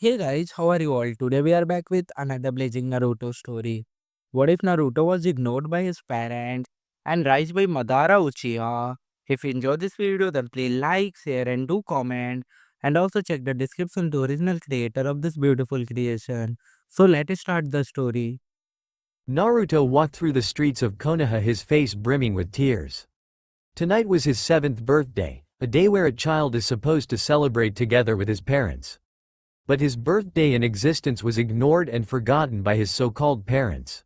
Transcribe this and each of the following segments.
Hey guys, how are you all? Today we are back with another blazing Naruto story. What if Naruto was ignored by his parents and raised by Madara Uchiha? If you enjoyed this video, then please like, share and do comment. And also check the description to original creator of this beautiful creation. So let's start the story. Naruto walked through the streets of Konoha, his face brimming with tears. Tonight was his 7th birthday, a day where a child is supposed to celebrate together with his parents. But his birthday in existence was ignored and forgotten by his so-called parents.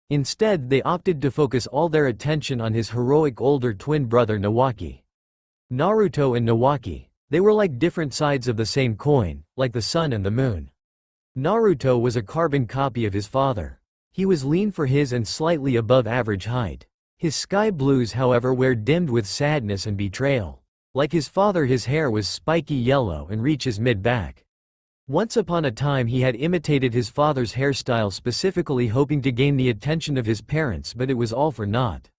Instead, they opted to focus all their attention on his heroic older twin brother Nawaki. Naruto and Nawaki, they were like different sides of the same coin, like the sun and the moon. Naruto was a carbon copy of his father. He was lean for his and slightly above average height. His sky blues, however, were dimmed with sadness and betrayal. Like his father, his hair was spiky yellow and reached his mid-back. Once upon a time he had imitated his father's hairstyle, specifically hoping to gain the attention of his parents, but it was all for naught.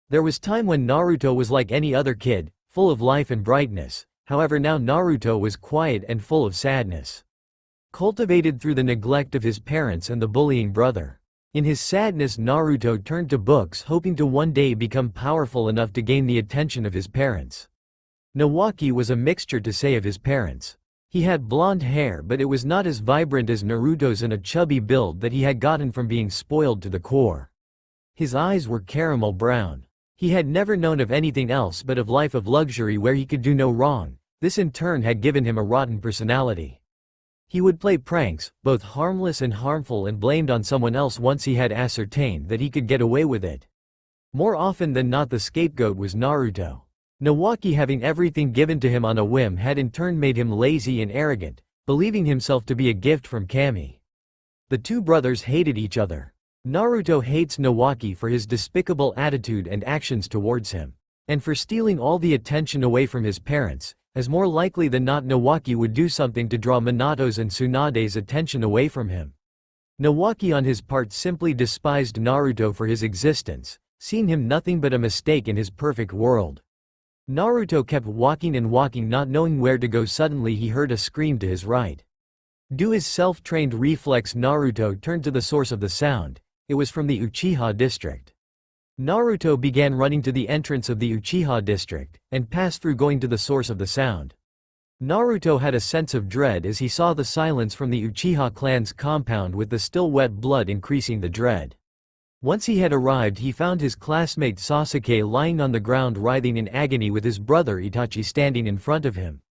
There was time when Naruto was like any other kid, full of life and brightness. However, now Naruto was quiet and full of sadness. Cultivated through the neglect of his parents and the bullying brother. In his sadness, Naruto turned to books, hoping to one day become powerful enough to gain the attention of his parents. Nawaki was a mixture, to say, of his parents. He had blonde hair, but it was not as vibrant as Naruto's, and a chubby build that he had gotten from being spoiled to the core. His eyes were caramel brown. He had never known of anything else but of life of luxury where he could do no wrong. This in turn had given him a rotten personality. He would play pranks, both harmless and harmful, and blamed on someone else once he had ascertained that he could get away with it. More often than not, the scapegoat was Naruto. Nawaki, having everything given to him on a whim, had in turn made him lazy and arrogant, believing himself to be a gift from Kami. The two brothers hated each other. Naruto hates Nawaki for his despicable attitude and actions towards him, and for stealing all the attention away from his parents, as more likely than not Nawaki would do something to draw Minato's and Tsunade's attention away from him. Nawaki on his part simply despised Naruto for his existence, seeing him nothing but a mistake in his perfect world. Naruto kept walking and walking, not knowing where to go. Suddenly he heard a scream to his right. Due his self-trained reflex, Naruto turned to the source of the sound. It was from the Uchiha district. Naruto began running to the entrance of the Uchiha district, and passed through, going to the source of the sound. Naruto had a sense of dread as he saw the silence from the Uchiha clan's compound, with the still wet blood increasing the dread. Once he had arrived, he found his classmate Sasuke lying on the ground writhing in agony, with his brother Itachi standing in front of him.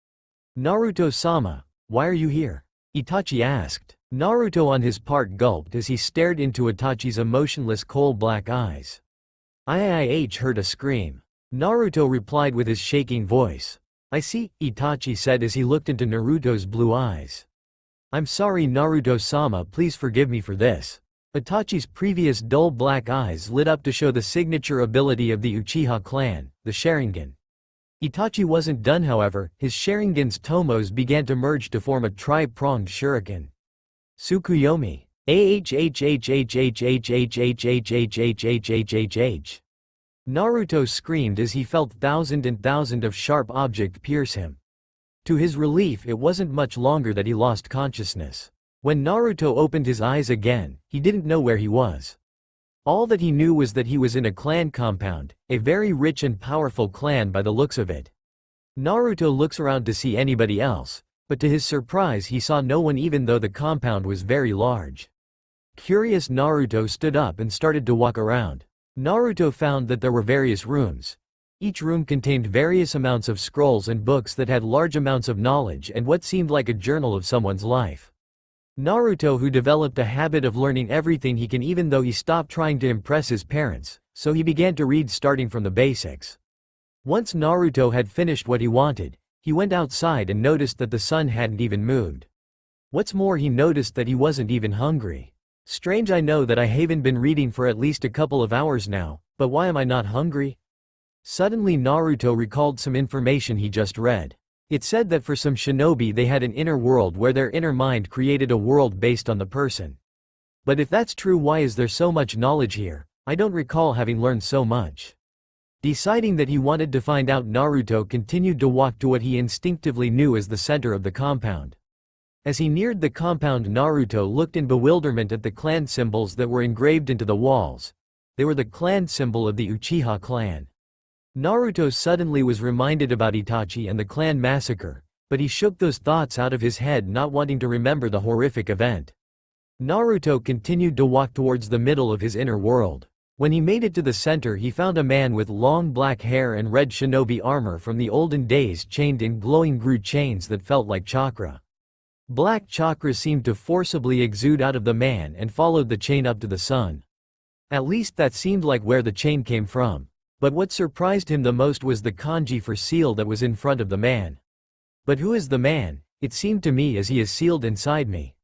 "Naruto-sama, why are you here?" Itachi asked. Naruto on his part gulped as he stared into Itachi's emotionless coal-black eyes. "I heard a scream." Naruto replied with his shaking voice. "I see," Itachi said as he looked into Naruto's blue eyes. "I'm sorry, Naruto-sama, please forgive me for this." Itachi's previous dull black eyes lit up to show the signature ability of the Uchiha clan, the Sharingan. Itachi wasn't done, however. His Sharingan's tomos began to merge to form a tri-pronged shuriken. Tsukuyomi. Naruto screamed as he felt thousands and thousands of sharp objects pierce him. To his relief, it wasn't much longer that he lost consciousness. When Naruto opened his eyes again, he didn't know where he was. All that he knew was that he was in a clan compound, a very rich and powerful clan by the looks of it. Naruto looks around to see anybody else, but to his surprise he saw no one, even though the compound was very large. Curious, Naruto stood up and started to walk around. Naruto found that there were various rooms. Each room contained various amounts of scrolls and books that had large amounts of knowledge and what seemed like a journal of someone's life. Naruto, who developed a habit of learning everything he can, even though he stopped trying to impress his parents, so he began to read starting from the basics. Once Naruto had finished what he wanted, he went outside and noticed that the sun hadn't even moved. What's more, he noticed that he wasn't even hungry. Strange, I know that I haven't been reading for at least a couple of hours now, but why am I not hungry? Suddenly Naruto recalled some information he just read. It said that for some shinobi they had an inner world where their inner mind created a world based on the person. But if that's true, why is there so much knowledge here? I don't recall having learned so much. Deciding that he wanted to find out, Naruto continued to walk to what he instinctively knew as the center of the compound. As he neared the compound, Naruto looked in bewilderment at the clan symbols that were engraved into the walls. They were the clan symbol of the Uchiha clan. Naruto suddenly was reminded about Itachi and the clan massacre, but he shook those thoughts out of his head, not wanting to remember the horrific event. Naruto continued to walk towards the middle of his inner world. When he made it to the center, he found a man with long black hair and red shinobi armor from the olden days, chained in glowing grue chains that felt like chakra. Black chakra seemed to forcibly exude out of the man and followed the chain up to the sun. At least that seemed like where the chain came from. But what surprised him the most was the kanji for seal that was in front of the man. But who is the man? It seemed to me as he is sealed inside me.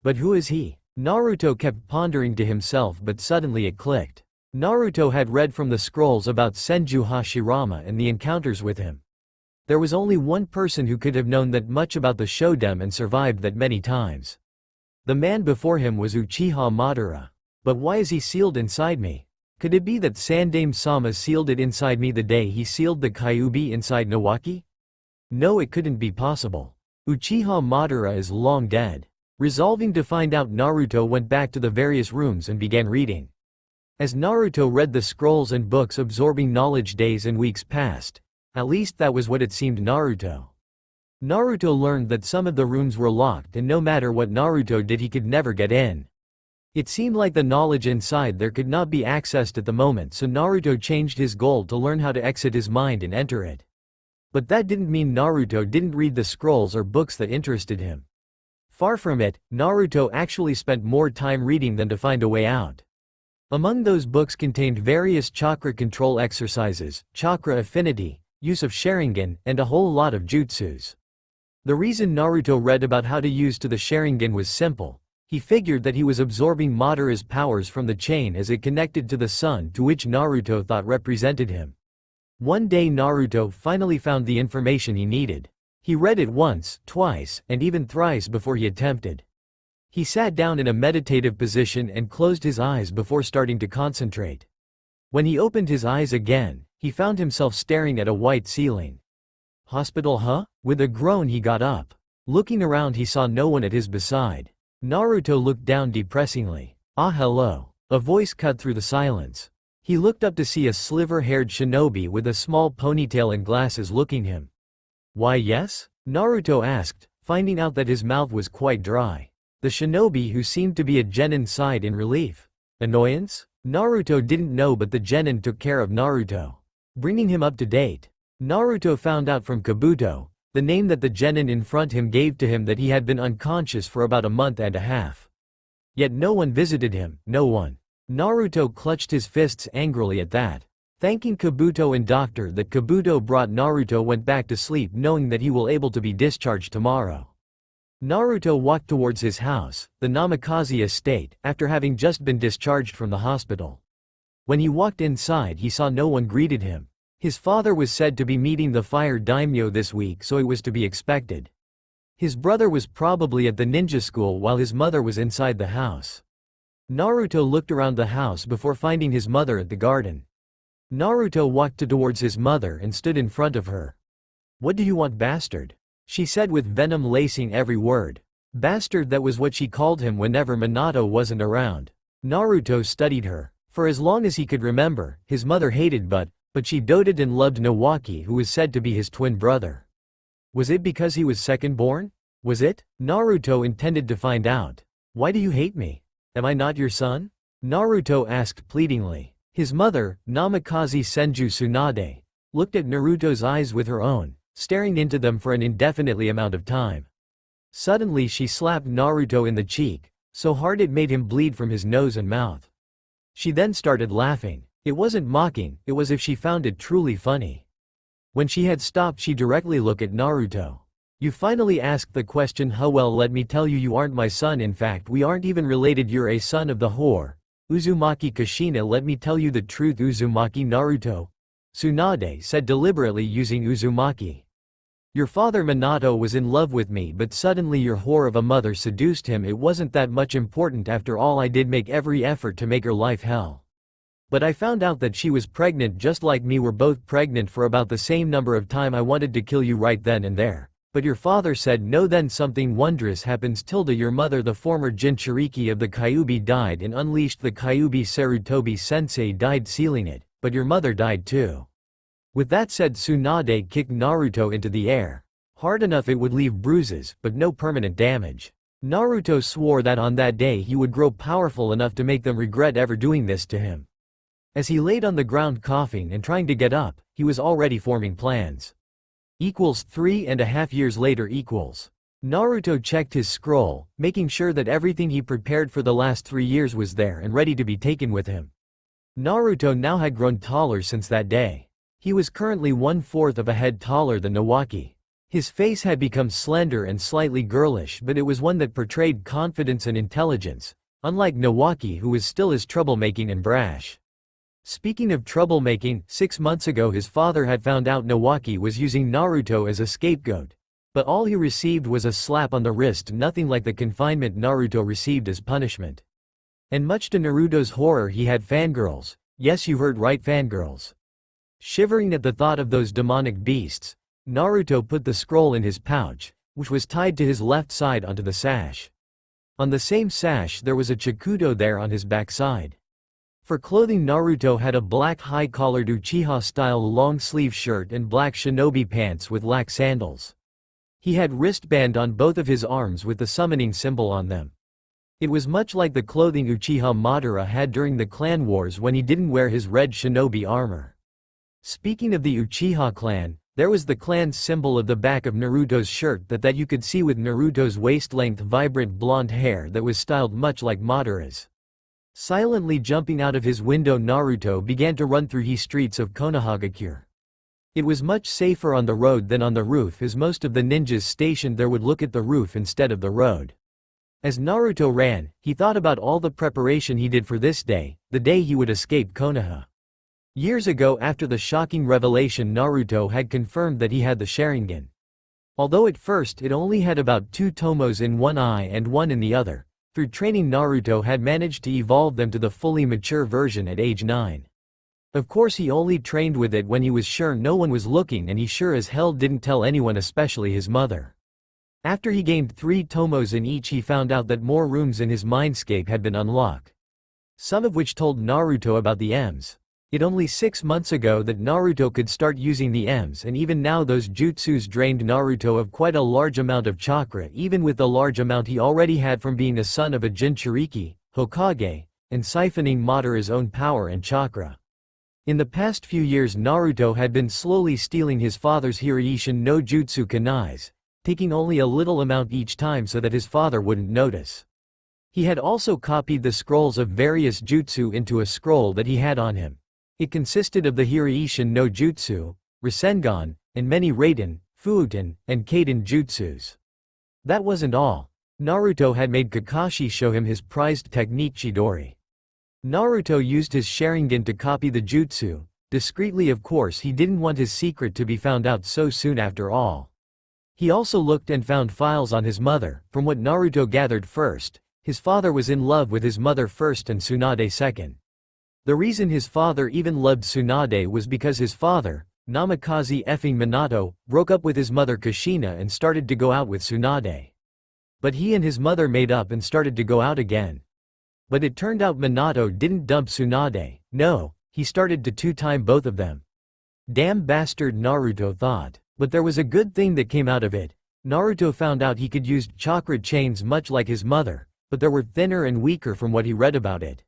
But who is he? Naruto kept pondering to himself, but suddenly it clicked. Naruto had read from the scrolls about Senju Hashirama and the encounters with him. There was only one person who could have known that much about the Shoden and survived that many times. The man before him was Uchiha Madara. But why is he sealed inside me? Could it be that Sandaime-sama sealed it inside me the day he sealed the Kyuubi inside Nawaki? No, it couldn't be possible. Uchiha Madara is long dead. Resolving to find out, Naruto went back to the various rooms and began reading. As Naruto read the scrolls and books, absorbing knowledge, days and weeks passed. At least that was what it seemed Naruto. Naruto learned that some of the rooms were locked, and no matter what Naruto did, he could never get in. It seemed like the knowledge inside there could not be accessed at the moment, so Naruto changed his goal to learn how to exit his mind and enter it. But that didn't mean Naruto didn't read the scrolls or books that interested him. Far from it, Naruto actually spent more time reading than to find a way out. Among those books contained various chakra control exercises, chakra affinity, use of Sharingan, and a whole lot of jutsus. The reason Naruto read about how to use the Sharingan was simple. He figured that he was absorbing Madara's powers from the chain as it connected to the sun, to which Naruto thought represented him. One day Naruto finally found the information he needed. He read it once, twice, and even thrice before he attempted. He sat down in a meditative position and closed his eyes before starting to concentrate. When he opened his eyes again, he found himself staring at a white ceiling. Hospital, huh? With a groan he got up. Looking around, he saw no one at his beside. Naruto looked down depressingly. Ah, hello. A voice cut through the silence. He looked up to see a sliver-haired shinobi with a small ponytail and glasses looking him. Why, yes? Naruto asked, finding out that his mouth was quite dry. The shinobi, who seemed to be a genin, sighed in relief. Annoyance? Naruto didn't know, but the genin took care of Naruto, bringing him up to date. Naruto found out from Kabuto, the name that the genin in front him gave to him, that he had been unconscious for about a month and a half. Yet no one visited him, no one. Naruto clutched his fists angrily at that. Thanking Kabuto and doctor that Kabuto brought, Naruto went back to sleep, knowing that he will able to be discharged tomorrow. Naruto walked towards his house, the Namikaze estate, after having just been discharged from the hospital. When he walked inside, he saw no one greeted him. His father was said to be meeting the fire daimyo this week, so it was to be expected. His brother was probably at the ninja school while his mother was inside the house. Naruto looked around the house before finding his mother at the garden. Naruto walked towards his mother and stood in front of her. "What do you want, bastard?" she said with venom lacing every word. Bastard, that was what she called him whenever Minato wasn't around. Naruto studied her. For as long as he could remember, his mother hated but she doted and loved Nawaki, who was said to be his twin brother. Was it because he was second born? Was it? Naruto intended to find out. Why do you hate me? Am I not your son? Naruto asked pleadingly. His mother, Namikaze Senju Tsunade, looked at Naruto's eyes with her own, staring into them for an indefinitely amount of time. Suddenly she slapped Naruto in the cheek, so hard it made him bleed from his nose and mouth. She then started laughing. It wasn't mocking, it was as if she found it truly funny. When she had stopped, she directly looked at Naruto. You finally asked the question, huh? Well, let me tell you, you aren't my son. In fact, we aren't even related. You're a son of the whore, Uzumaki Kushina. Let me tell you the truth, Uzumaki. Naruto, Tsunade said deliberately, using Uzumaki. Your father Minato was in love with me, but suddenly your whore of a mother seduced him. It wasn't that much important after all. I did make every effort to make her life hell. But I found out that she was pregnant just like me. We're both pregnant for about the same number of time. I wanted to kill you right then and there. But your father said no, then something wondrous happens. Your mother, the former Jinchuriki of the Kyuubi, died and unleashed the Kyuubi. Sarutobi sensei died sealing it, but your mother died too. With that said, Tsunade kicked Naruto into the air. Hard enough it would leave bruises, but no permanent damage. Naruto swore that on that day he would grow powerful enough to make them regret ever doing this to him. As he laid on the ground coughing and trying to get up, he was already forming plans. 3.5 years later. Naruto checked his scroll, making sure that everything he prepared for the last 3 years was there and ready to be taken with him. Naruto now had grown taller since that day. He was currently 1/4 of a head taller than Nawaki. His face had become slender and slightly girlish, but it was one that portrayed confidence and intelligence, unlike Nawaki, who was still as troublemaking and brash. Speaking of troublemaking, 6 months ago his father had found out Nawaki was using Naruto as a scapegoat. But all he received was a slap on the wrist, nothing like the confinement Naruto received as punishment. And much to Naruto's horror, he had fangirls. Yes, you heard right, fangirls. Shivering at the thought of those demonic beasts, Naruto put the scroll in his pouch, which was tied to his left side, onto the sash. On the same sash there was a chikudo there on his backside. For clothing, Naruto had a black high-collared Uchiha-style long-sleeve shirt and black shinobi pants with black sandals. He had wristband on both of his arms with the summoning symbol on them. It was much like the clothing Uchiha Madara had during the clan wars when he didn't wear his red shinobi armor. Speaking of the Uchiha clan, there was the clan's symbol of the back of Naruto's shirt that you could see, with Naruto's waist-length vibrant blonde hair that was styled much like Madara's. Silently jumping out of his window, Naruto began to run through the streets of Konohagakure. It was much safer on the road than on the roof, as most of the ninjas stationed there would look at the roof instead of the road. As Naruto ran, he thought about all the preparation he did for this day, the day he would escape Konoha. Years ago, after the shocking revelation, Naruto had confirmed that he had the Sharingan. Although at first it only had about 2 tomos in one eye and 1 in the other, through training Naruto had managed to evolve them to the fully mature version at age 9. Of course he only trained with it when he was sure no one was looking, and he sure as hell didn't tell anyone, especially his mother. After he gained 3 tomos in each, he found out that more rooms in his mindscape had been unlocked. Some of which told Naruto about the M's. It only 6 months ago that Naruto could start using the M's, and even now those jutsus drained Naruto of quite a large amount of chakra, even with the large amount he already had from being a son of a Jinchuriki, Hokage, and siphoning Madara's own power and chakra. In the past few years, Naruto had been slowly stealing his father's Hiraishin no Jutsu kunais, taking only a little amount each time so that his father wouldn't notice. He had also copied the scrolls of various jutsu into a scroll that he had on him. It consisted of the Hiraishin no Jutsu, Rasengan, and many Raiden, Fuuten, and Kaden jutsus. That wasn't all. Naruto had made Kakashi show him his prized technique Chidori. Naruto used his Sharingan to copy the jutsu, discreetly of course. He didn't want his secret to be found out so soon after all. He also looked and found files on his mother. From what Naruto gathered, first, his father was in love with his mother first and Tsunade second. The reason his father even loved Tsunade was because his father, Namikaze effing Minato, broke up with his mother Kushina and started to go out with Tsunade. But he and his mother made up and started to go out again. But it turned out Minato didn't dump Tsunade, no, he started to two-time both of them. Damn bastard, Naruto thought. But there was a good thing that came out of it. Naruto found out he could use chakra chains much like his mother, but they were thinner and weaker from what he read about it.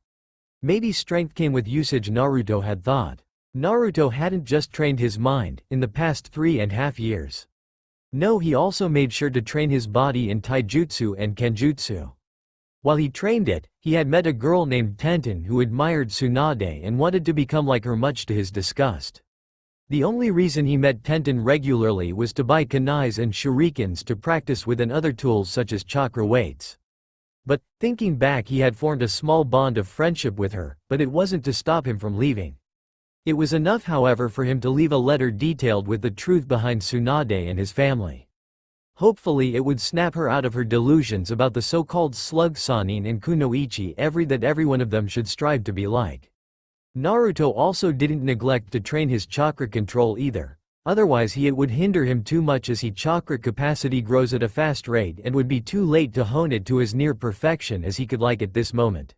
Maybe strength came with usage, Naruto had thought. Naruto hadn't just trained his mind in the past 3.5 years. No, he also made sure to train his body in taijutsu and kenjutsu. While he trained it, he had met a girl named Tenten who admired Tsunade and wanted to become like her, much to his disgust. The only reason he met Tenten regularly was to buy kunais and shurikens to practice with, and other tools such as chakra weights. But, thinking back, he had formed a small bond of friendship with her, but it wasn't to stop him from leaving. It was enough, however, for him to leave a letter detailed with the truth behind Tsunade and his family. Hopefully it would snap her out of her delusions about the so-called slug Sannin and Kunoichi, that every one of them should strive to be like. Naruto also didn't neglect to train his chakra control either. Otherwise it would hinder him too much as his chakra capacity grows at a fast rate and would be too late to hone it to as near perfection as he could like at this moment.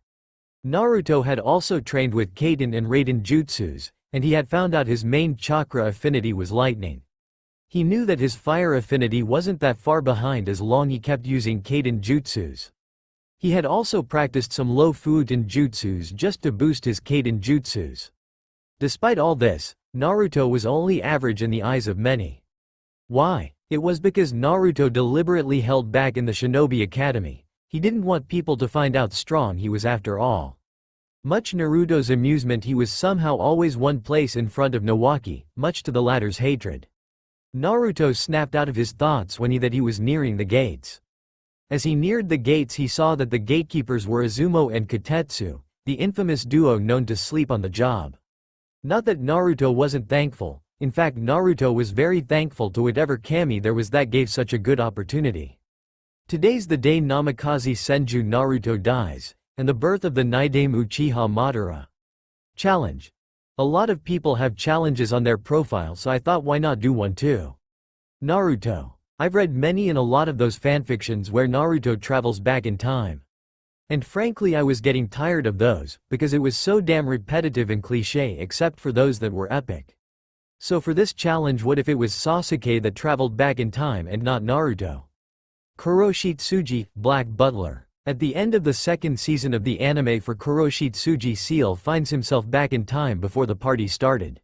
Naruto had also trained with Kaden and Raiden jutsus, and he had found out his main chakra affinity was lightning. He knew that his fire affinity wasn't that far behind as long he kept using Kaden jutsus. He had also practiced some low Fuuten jutsus just to boost his Kaden jutsus. Despite all this, Naruto was only average in the eyes of many. Why? It was because Naruto deliberately held back in the Shinobi Academy. He didn't want people to find out strong he was after all. Much Naruto's amusement, he was somehow always one place in front of Nawaki, much to the latter's hatred. Naruto snapped out of his thoughts when he was nearing the gates. As he neared the gates he saw that the gatekeepers were Izumo and Katetsu, the infamous duo known to sleep on the job. Not that Naruto wasn't thankful, in fact Naruto was very thankful to whatever kami there was that gave such a good opportunity. Today's the day Namikaze Senju Naruto dies, and the birth of the Nidaime Uchiha Madara. Challenge. A lot of people have challenges on their profile, so I thought why not do one too. Naruto. I've read many and a lot of those fanfictions where Naruto travels back in time. And frankly I was getting tired of those, because it was so damn repetitive and cliché except for those that were epic. So for this challenge, what if it was Sasuke that traveled back in time and not Naruto? Kuroshitsuji, Black Butler. At the end of the second season of the anime for Kuroshitsuji, Seal finds himself back in time before the party started.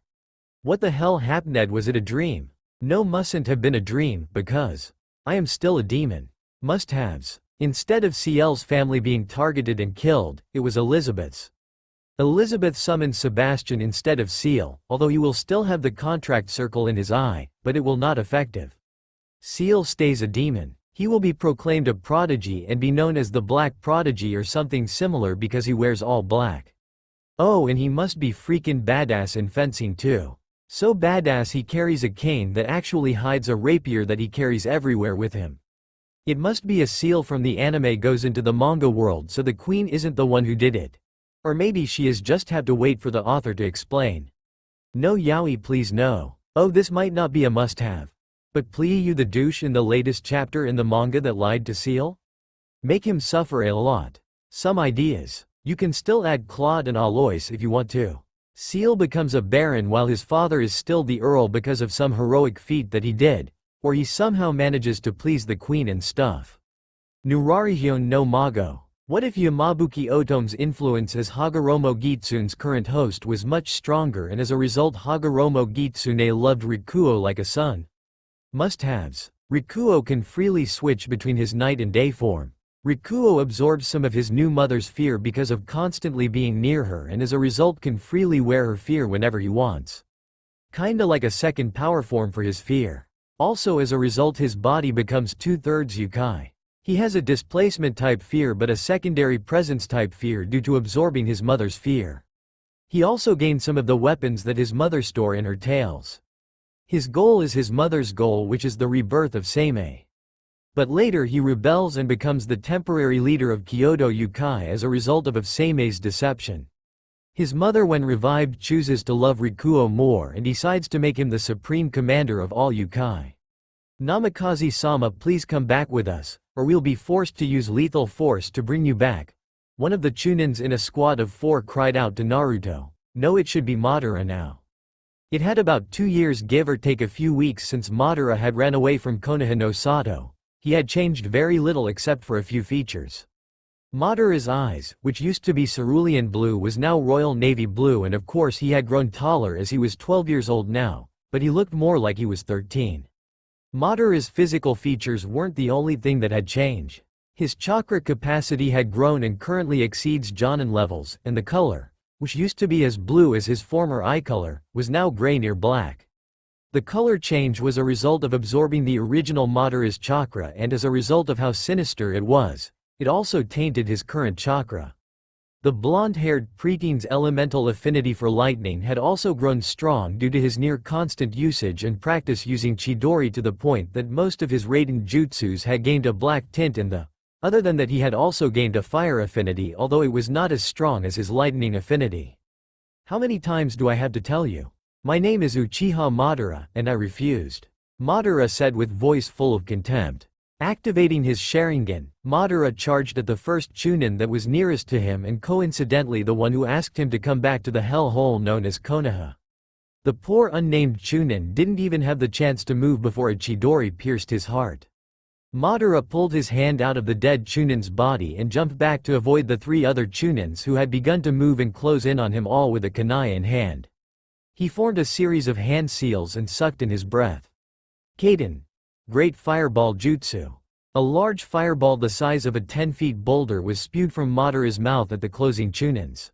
What the hell happened? Was it a dream? No, mustn't have been a dream, because I am still a demon. Must-haves. Instead of Ciel's family being targeted and killed, it was Elizabeth's. Elizabeth summons Sebastian instead of Ciel, although he will still have the contract circle in his eye, but it will not effective. Ciel stays a demon. He will be proclaimed a prodigy and be known as the Black Prodigy or something similar because he wears all black. Oh, and he must be freaking badass in fencing too. So badass he carries a cane that actually hides a rapier that he carries everywhere with him. It must be a Seal from the anime goes into the manga world, so the queen isn't the one who did it. Or maybe she is, just have to wait for the author to explain. No yaoi please no. Oh, this might not be a must-have. But please, you the douche in the latest chapter in the manga that lied to Seal? Make him suffer a lot. Some ideas. You can still add Claude and Alois if you want to. Seal becomes a baron while his father is still the earl because of some heroic feat that he did. Or he somehow manages to please the queen and stuff. Nurarihyun no Mago. What if Yamabuki Otome's influence as Hagoromo Gitsune's current host was much stronger, and as a result Hagoromo Gitsune loved Rikuo like a son? Must-haves. Rikuo can freely switch between his night and day form. Rikuo absorbs some of his new mother's fear because of constantly being near her, and as a result can freely wear her fear whenever he wants. Kinda like a second power form for his fear. Also as a result his body becomes 2/3 Yukai. He has a displacement type fear but a secondary presence type fear due to absorbing his mother's fear. He also gained some of the weapons that his mother store in her tails. His goal is his mother's goal, which is the rebirth of Seimei. But later he rebels and becomes the temporary leader of Kyoto Yukai as a result of Seimei's deception. His mother when revived chooses to love Rikuo more and decides to make him the supreme commander of all Yukai. Namikaze-sama, please come back with us, or we'll be forced to use lethal force to bring you back. One of the Chunins in a squad of 4 cried out to Naruto. No, it should be Madara now. It had about 2 years give or take a few weeks since Madara had ran away from Konoha no Sato. He had changed very little except for a few features. Madara's eyes, which used to be cerulean blue, was now royal navy blue, and of course he had grown taller as he was 12 years old now, but he looked more like he was 13. Madara's physical features weren't the only thing that had changed. His chakra capacity had grown and currently exceeds Jonin levels, and the color, which used to be as blue as his former eye color, was now gray near black. The color change was a result of absorbing the original Madara's chakra, and as a result of how sinister it was, it also tainted his current chakra. The blonde-haired preteen's elemental affinity for lightning had also grown strong due to his near-constant usage and practice using Chidori, to the point that most of his Raiden jutsus had gained a black tint in the. Other than that, he had also gained a fire affinity, although it was not as strong as his lightning affinity. How many times do I have to tell you? My name is Uchiha Madara, and I refused. Madara said with voice full of contempt. Activating his Sharingan, Madara charged at the first Chunin that was nearest to him and coincidentally the one who asked him to come back to the hell hole known as Konoha. The poor unnamed Chunin didn't even have the chance to move before a Chidori pierced his heart. Madara pulled his hand out of the dead Chunin's body and jumped back to avoid the three other Chunins who had begun to move and close in on him, all with a kunai in hand. He formed a series of hand seals and sucked in his breath. Kaden. Great Fireball Jutsu. A large fireball the size of a 10-foot boulder was spewed from Madara's mouth at the closing Chunins.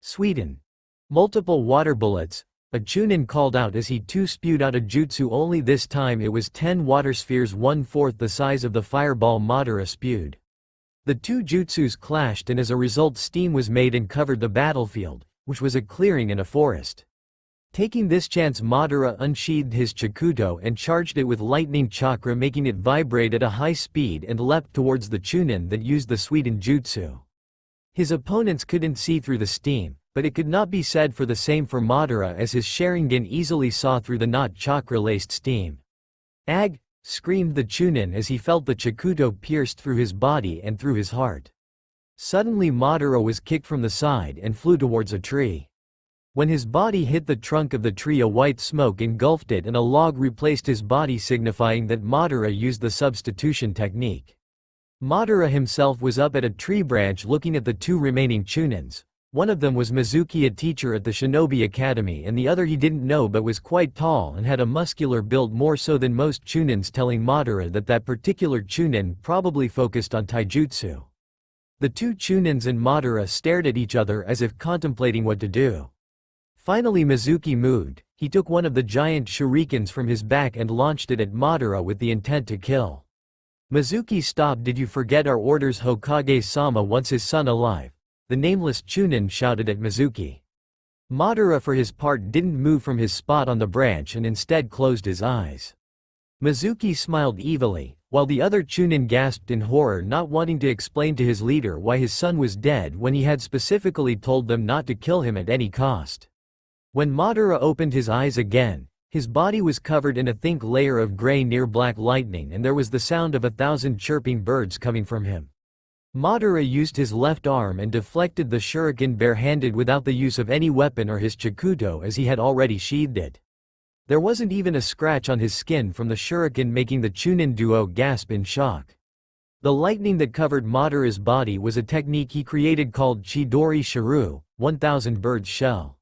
Sweden. Multiple water bullets. A Chunin called out as he too spewed out a jutsu, only this time it was 10 water spheres 1/4 the size of the fireball Madara spewed. The two jutsus clashed and as a result steam was made and covered the battlefield, which was a clearing in a forest. Taking this chance, Madara unsheathed his Chikuto and charged it with lightning chakra, making it vibrate at a high speed and leapt towards the Chunin that used the Sweden jutsu. His opponents couldn't see through the steam, but it could not be said for the same for Madara as his Sharingan easily saw through the not chakra-laced steam. Ag! Screamed the Chunin as he felt the Chikuto pierced through his body and through his heart. Suddenly Madara was kicked from the side and flew towards a tree. When his body hit the trunk of the tree, a white smoke engulfed it and a log replaced his body, signifying that Madara used the substitution technique. Madara himself was up at a tree branch looking at the two remaining Chunins. One of them was Mizuki, a teacher at the Shinobi Academy, and the other he didn't know but was quite tall and had a muscular build, more so than most Chunins, telling Madara that particular Chunin probably focused on taijutsu. The two Chunins and Madara stared at each other as if contemplating what to do. Finally Mizuki moved. He took one of the giant shurikens from his back and launched it at Madara with the intent to kill. Mizuki stopped. Did you forget our orders? Hokage-sama wants his son alive. The nameless Chunin shouted at Mizuki. Madara for his part didn't move from his spot on the branch and instead closed his eyes. Mizuki smiled evilly, while the other Chunin gasped in horror, not wanting to explain to his leader why his son was dead when he had specifically told them not to kill him at any cost. When Madara opened his eyes again, his body was covered in a thick layer of gray near black lightning and there was the sound of 1,000 chirping birds coming from him. Madara used his left arm and deflected the shuriken barehanded without the use of any weapon or his Chikuto, as he had already sheathed it. There wasn't even a scratch on his skin from the shuriken, making the Chunin duo gasp in shock. The lightning that covered Madara's body was a technique he created called Chidori Shiru, 1000 birds shell.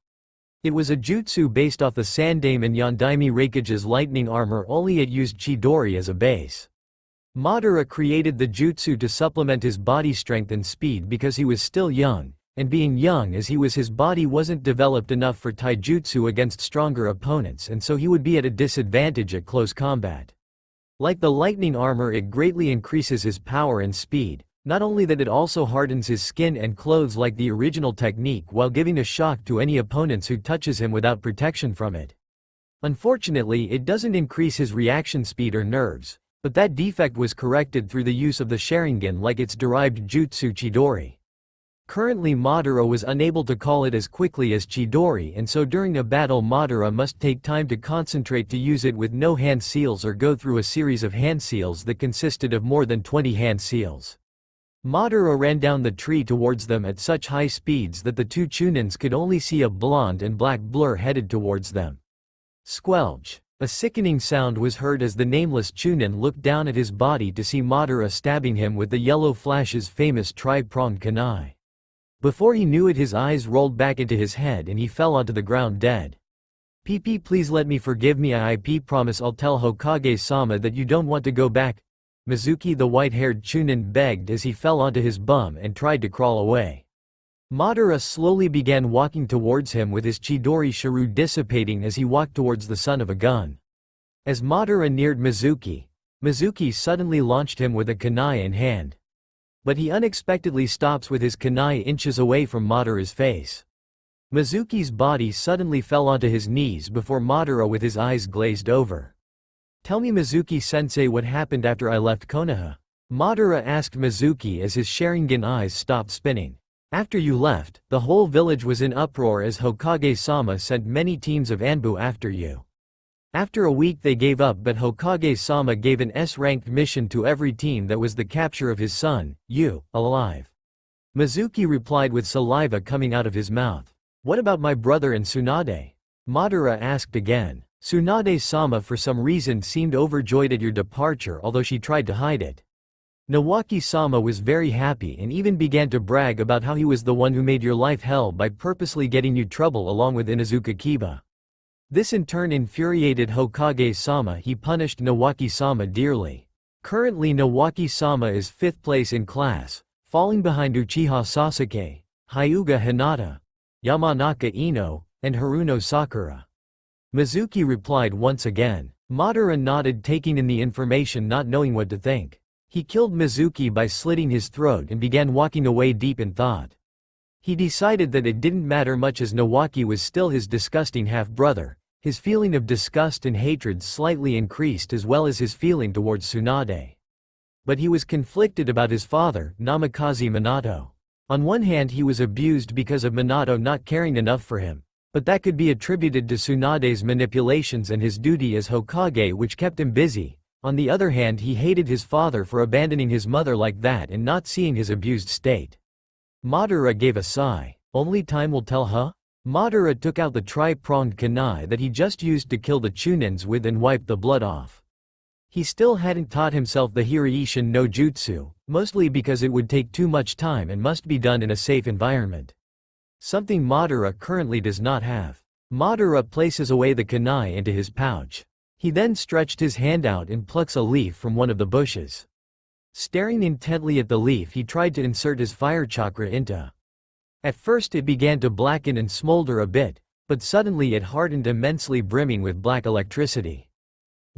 It was a jutsu based off the Sandaime and Yondaime Raikage's lightning armor, only it used Chidori as a base. Madara created the jutsu to supplement his body strength and speed because he was still young, and being young as he was, his body wasn't developed enough for taijutsu against stronger opponents, and so he would be at a disadvantage at close combat. Like the lightning armor, it greatly increases his power and speed. Not only that, it also hardens his skin and clothes like the original technique while giving a shock to any opponents who touches him without protection from it. Unfortunately, it doesn't increase his reaction speed or nerves, but that defect was corrected through the use of the Sharingan like its derived jutsu Chidori. Currently Madara was unable to call it as quickly as Chidori, and so during a battle Madara must take time to concentrate to use it with no hand seals or go through a series of hand seals that consisted of more than 20 hand seals. Madara ran down the tree towards them at such high speeds that the two Chunins could only see a blonde and black blur headed towards them. Squelch! A sickening sound was heard as the nameless Chunin looked down at his body to see Madara stabbing him with the Yellow Flash's famous tri-pronged kunai. Before he knew it, his eyes rolled back into his head and he fell onto the ground dead. PP, please let me, forgive me, I promise I'll tell Hokage-sama that you don't want to go back. Mizuki, the white-haired Chunin, begged as he fell onto his bum and tried to crawl away. Madara slowly began walking towards him with his Chidori Shiru dissipating as he walked towards the son of a gun. As Madara neared Mizuki, Mizuki suddenly launched him with a kunai in hand. But he unexpectedly stops with his kunai inches away from Madara's face. Mizuki's body suddenly fell onto his knees before Madara with his eyes glazed over. Tell me, Mizuki-sensei, what happened after I left Konoha? Madara asked Mizuki as his Sharingan eyes stopped spinning. After you left, the whole village was in uproar as Hokage-sama sent many teams of Anbu after you. After a week they gave up, but Hokage-sama gave an S-ranked mission to every team that was the capture of his son, you, alive. Mizuki replied with saliva coming out of his mouth. What about my brother and Tsunade? Madara asked again. Tsunade-sama for some reason seemed overjoyed at your departure, although she tried to hide it. Nawaki-sama was very happy and even began to brag about how he was the one who made your life hell by purposely getting you trouble along with Inuzuka Kiba. This in turn infuriated Hokage-sama. He punished Nawaki-sama dearly. Currently Nawaki-sama is 5th place in class, falling behind Uchiha Sasuke, Hyuga Hinata, Yamanaka Ino, and Haruno Sakura. Mizuki replied once again. Madara nodded, taking in the information, not knowing what to think. He killed Mizuki by slitting his throat and began walking away deep in thought. He decided that it didn't matter much as Nawaki was still his disgusting half-brother. His feeling of disgust and hatred slightly increased, as well as his feeling towards Tsunade. But he was conflicted about his father, Namikaze Minato. On one hand he was abused because of Minato not caring enough for him, but that could be attributed to Tsunade's manipulations and his duty as Hokage, which kept him busy. On the other hand, he hated his father for abandoning his mother like that and not seeing his abused state. Madara gave a sigh. Only time will tell, huh? Madara took out the tri-pronged kunai that he just used to kill the Chunins with and wiped the blood off. He still hadn't taught himself the Hiraishin no Jutsu, mostly because it would take too much time and must be done in a safe environment. Something Madara currently does not have. Madara places away the kunai into his pouch. He then stretched his hand out and plucks a leaf from one of the bushes. Staring intently at the leaf, he tried to insert his fire chakra into. At first it began to blacken and smolder a bit, but suddenly it hardened immensely, brimming with black electricity.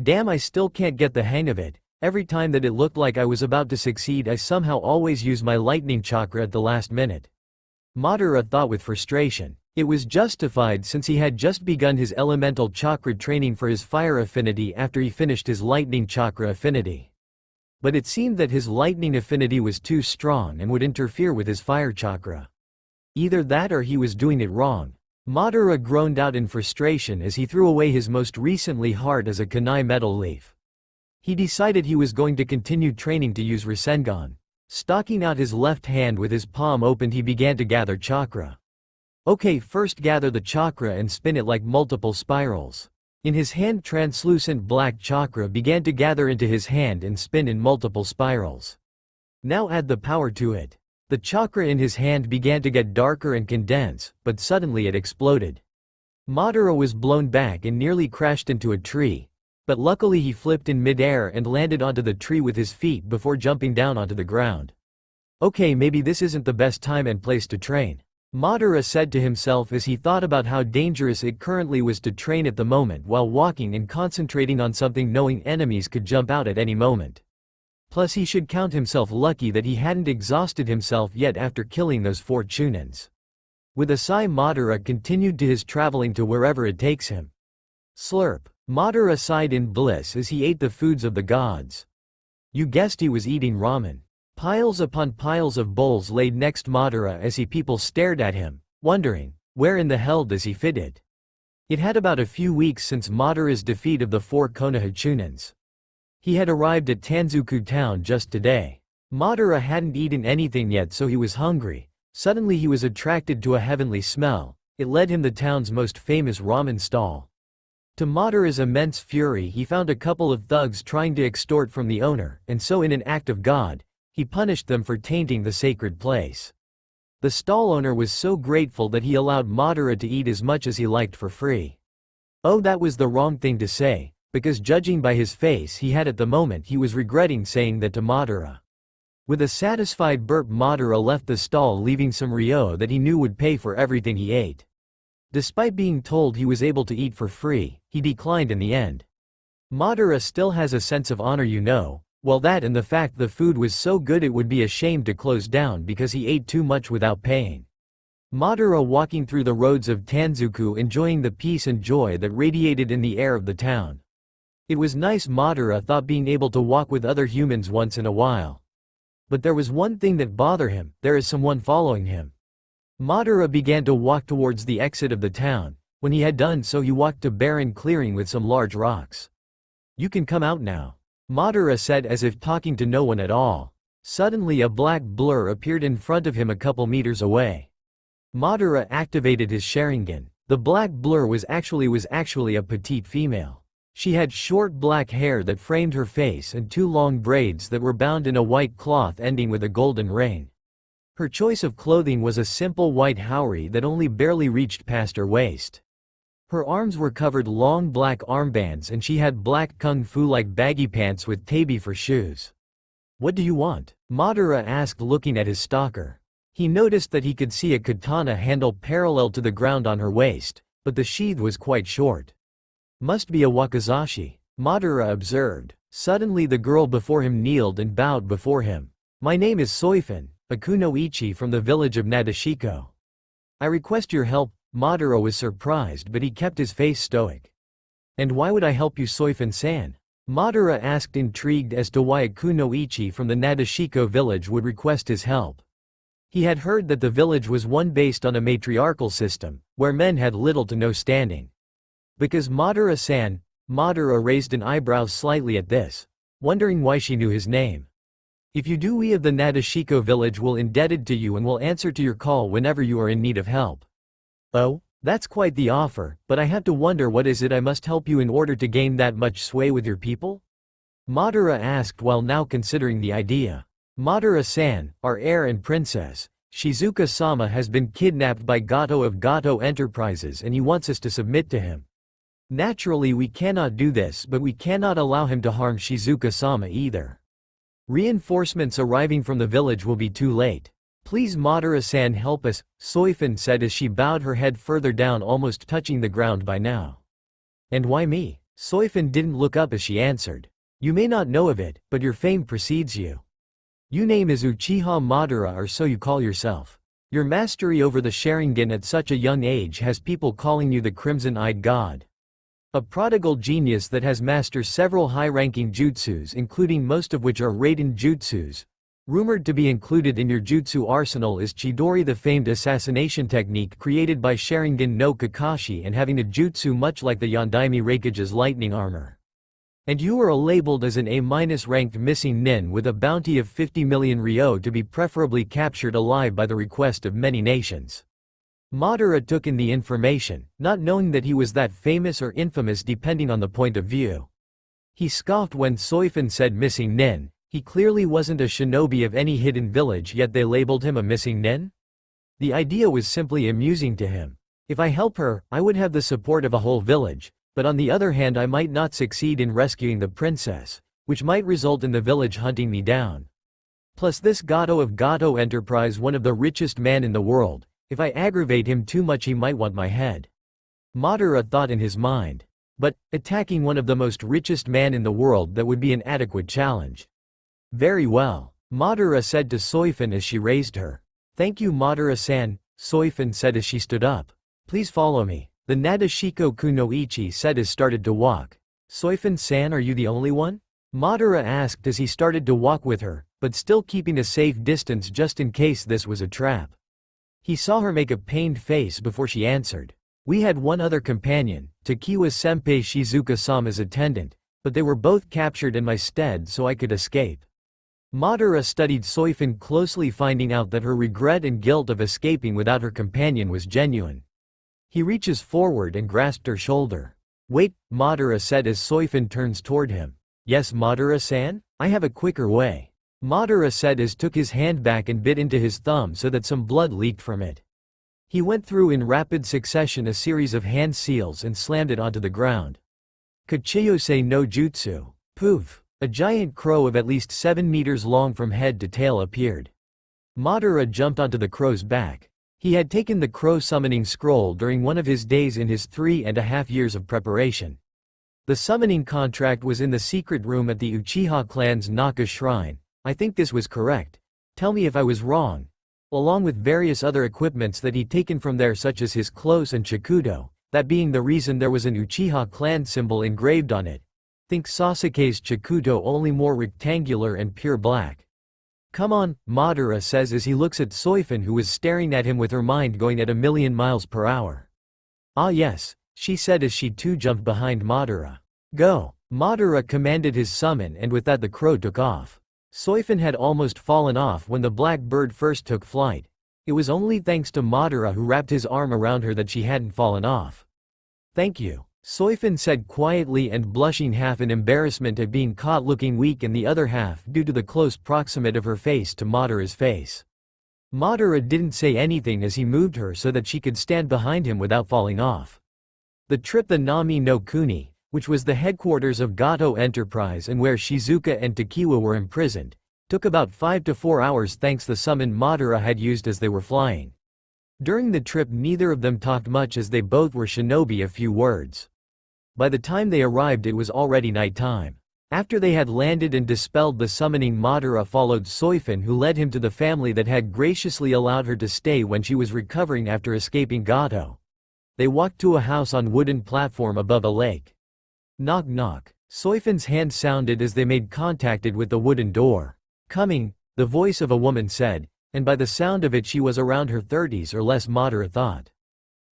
Damn, I still can't get the hang of it. Every time that it looked like I was about to succeed, I somehow always use my lightning chakra at the last minute. Madara thought with frustration. It was justified since he had just begun his elemental chakra training for his fire affinity after he finished his lightning chakra affinity. But it seemed that his lightning affinity was too strong and would interfere with his fire chakra. Either that or he was doing it wrong. Madara groaned out in frustration as he threw away his most recently hard as a kunai metal leaf. He decided he was going to continue training to use Rasengan. Stalking out his left hand with his palm opened, he began to gather chakra. Okay, first gather the chakra and spin it like multiple spirals. In his hand, translucent black chakra began to gather into his hand and spin in multiple spirals. Now add the power to it. The chakra in his hand began to get darker and condense, but suddenly it exploded. Madara was blown back and nearly crashed into a tree, but luckily he flipped in midair and landed onto the tree with his feet before jumping down onto the ground. Okay, maybe this isn't the best time and place to train, Madara said to himself as he thought about how dangerous it currently was to train at the moment while walking and concentrating on something, knowing enemies could jump out at any moment. Plus he should count himself lucky that he hadn't exhausted himself yet after killing those 4 Chunins. With a sigh, Madara continued to his traveling to wherever it takes him. Slurp. Madara sighed in bliss as he ate the foods of the gods. You guessed, he was eating ramen. Piles upon piles of bowls laid next Madara as people stared at him, wondering, where in the hell does he fit it? It had about a few weeks since Madara's defeat of the 4 Konoha Chunins. He had arrived at Tanzuku town just today. Madara hadn't eaten anything yet, so he was hungry. Suddenly he was attracted to a heavenly smell. It led him to the town's most famous ramen stall. To Madara's immense fury, he found a couple of thugs trying to extort from the owner, and so in an act of God, he punished them for tainting the sacred place. The stall owner was so grateful that he allowed Madara to eat as much as he liked for free. Oh, that was the wrong thing to say, because judging by his face he had at the moment, he was regretting saying that to Madara. With a satisfied burp, Madara left the stall, leaving some Ryo that he knew would pay for everything he ate. Despite being told he was able to eat for free, he declined in the end. Madara still has a sense of honor, you know. Well, that and the fact the food was so good it would be a shame to close down because he ate too much without paying. Madara walking through the roads of Tanzuku, enjoying the peace and joy that radiated in the air of the town. It was nice, Madara thought, being able to walk with other humans once in a while. But there was one thing that bothered him: there is someone following him. Madara began to walk towards the exit of the town. When he had done so, he walked to a barren clearing with some large rocks. "You can come out now," Madara said, as if talking to no one at all. Suddenly a black blur appeared in front of him a couple meters away. Madara activated his Sharingan. The black blur was actually a petite female. She had short black hair that framed her face and two long braids that were bound in a white cloth ending with a golden ring. Her choice of clothing was a simple white haori that only barely reached past her waist. Her arms were covered long black armbands and she had black kung fu-like baggy pants with tabi for shoes. "What do you want?" Madara asked, looking at his stalker. He noticed that he could see a katana handle parallel to the ground on her waist, but the sheath was quite short. "Must be a wakizashi," Madara observed. Suddenly the girl before him kneeled and bowed before him. "My name is Soifin, a kunoichi from the village of Nadeshiko. I request your help." Madara was surprised, but he kept his face stoic. "And why would I help you, Soifin-san?" Madara asked, intrigued as to why a kunoichi from the Nadeshiko village would request his help. He had heard that the village was one based on a matriarchal system, where men had little to no standing. "Because Madara-san," Madara raised an eyebrow slightly at this, wondering why she knew his name. "If you do, we of the Nadeshiko village will indebted to you and will answer to your call whenever you are in need of help." "Oh, that's quite the offer, but I have to wonder, what is it I must help you in order to gain that much sway with your people?" Madara asked, while now considering the idea. "Madara-san, our heir and princess, Shizuka-sama, has been kidnapped by Gato of Gato Enterprises and he wants us to submit to him. Naturally we cannot do this, but we cannot allow him to harm Shizuka-sama either. Reinforcements arriving from the village will be too late. Please Madara-san, help us," Soifin said as she bowed her head further down, almost touching the ground by now. "And why me?" Soifin didn't look up as she answered. "You may not know of it, but your fame precedes you. Your name is Uchiha Madara, or so you call yourself. Your mastery over the Sharingan at such a young age has people calling you the Crimson-Eyed God. A prodigal genius that has mastered several high-ranking jutsus, including most of which are Raiden jutsus. Rumored to be included in your jutsu arsenal is Chidori, the famed assassination technique created by Sharingan no Kakashi and having a jutsu much like the Yondaime Raikage's lightning armor. And you are labeled as an A-ranked missing nin with a bounty of 50 million ryo to be preferably captured alive by the request of many nations." Madara took in the information, not knowing that he was that famous or infamous depending on the point of view. He scoffed when Soifin said missing nin. He clearly wasn't a shinobi of any hidden village, yet they labeled him a missing nin? The idea was simply amusing to him. If I help her, I would have the support of a whole village, but on the other hand I might not succeed in rescuing the princess, which might result in the village hunting me down. Plus this Gato of Gato Enterprise, one of the richest men in the world, if I aggravate him too much he might want my head. Madara thought in his mind. But, attacking one of the most richest men in the world, that would be an adequate challenge. "Very well," Madara said to Soifin as she raised her. "Thank you Madara-san," Soifin said as she stood up. "Please follow me," the Nadeshiko kunoichi said as started to walk. "Soifin-san, are you the only one?" Madara asked as he started to walk with her, but still keeping a safe distance just in case this was a trap. He saw her make a pained face before she answered. "We had one other companion, Takiwa-senpai, Shizuka-sama's attendant, but they were both captured in my stead so I could escape." Madara studied Soifin closely, finding out that her regret and guilt of escaping without her companion was genuine. He reaches forward and grasped her shoulder. "Wait," Madara said as Soifin turns toward him. "Yes Madara-san? I have a quicker way," Madara said as took his hand back and bit into his thumb so that some blood leaked from it. He went through in rapid succession a series of hand seals and slammed it onto the ground. Kachiyose no Jutsu. Poof! A giant crow of at least 7 meters long from head to tail appeared. Madara jumped onto the crow's back. He had taken the crow summoning scroll during one of his days in his 3.5 years of preparation. The summoning contract was in the secret room at the Uchiha clan's Naka shrine. I think this was correct. Tell me if I was wrong. Along with various other equipments that he'd taken from there, such as his clothes and Chikudo, that being the reason there was an Uchiha clan symbol engraved on it. Think Sasuke's Chikudo, only more rectangular and pure black. Come on, Madara says as he looks at Soifin, who was staring at him with her mind going at 1,000,000 miles per hour. Ah yes, she said as she too jumped behind Madara. Go! Madara commanded his summon, and with that the crow took off. Soifin had almost fallen off when the black bird first took flight. It was only thanks to Madara, who wrapped his arm around her, that she hadn't fallen off. Thank you, Soifin said quietly and blushing, half in embarrassment at being caught looking weak and the other half due to the close proximity of her face to Madara's face. Madara didn't say anything as he moved her so that she could stand behind him without falling off. The trip the Nami no Kuni, which was the headquarters of Gato Enterprise and where Shizuka and Takiwa were imprisoned, took about 5 to 4 hours thanks the summon Madara had used as they were flying. During the trip neither of them talked much as they both were shinobi of few words. By the time they arrived it was already night time. After they had landed and dispelled the summoning, Madara followed Soifin, who led him to the family that had graciously allowed her to stay when she was recovering after escaping Gato. They walked to a house on wooden platform above a lake. Knock knock. Soifin's hand sounded as they made contact with the wooden door. Coming, the voice of a woman said, and by the sound of it she was around her 30s or less, Madara thought.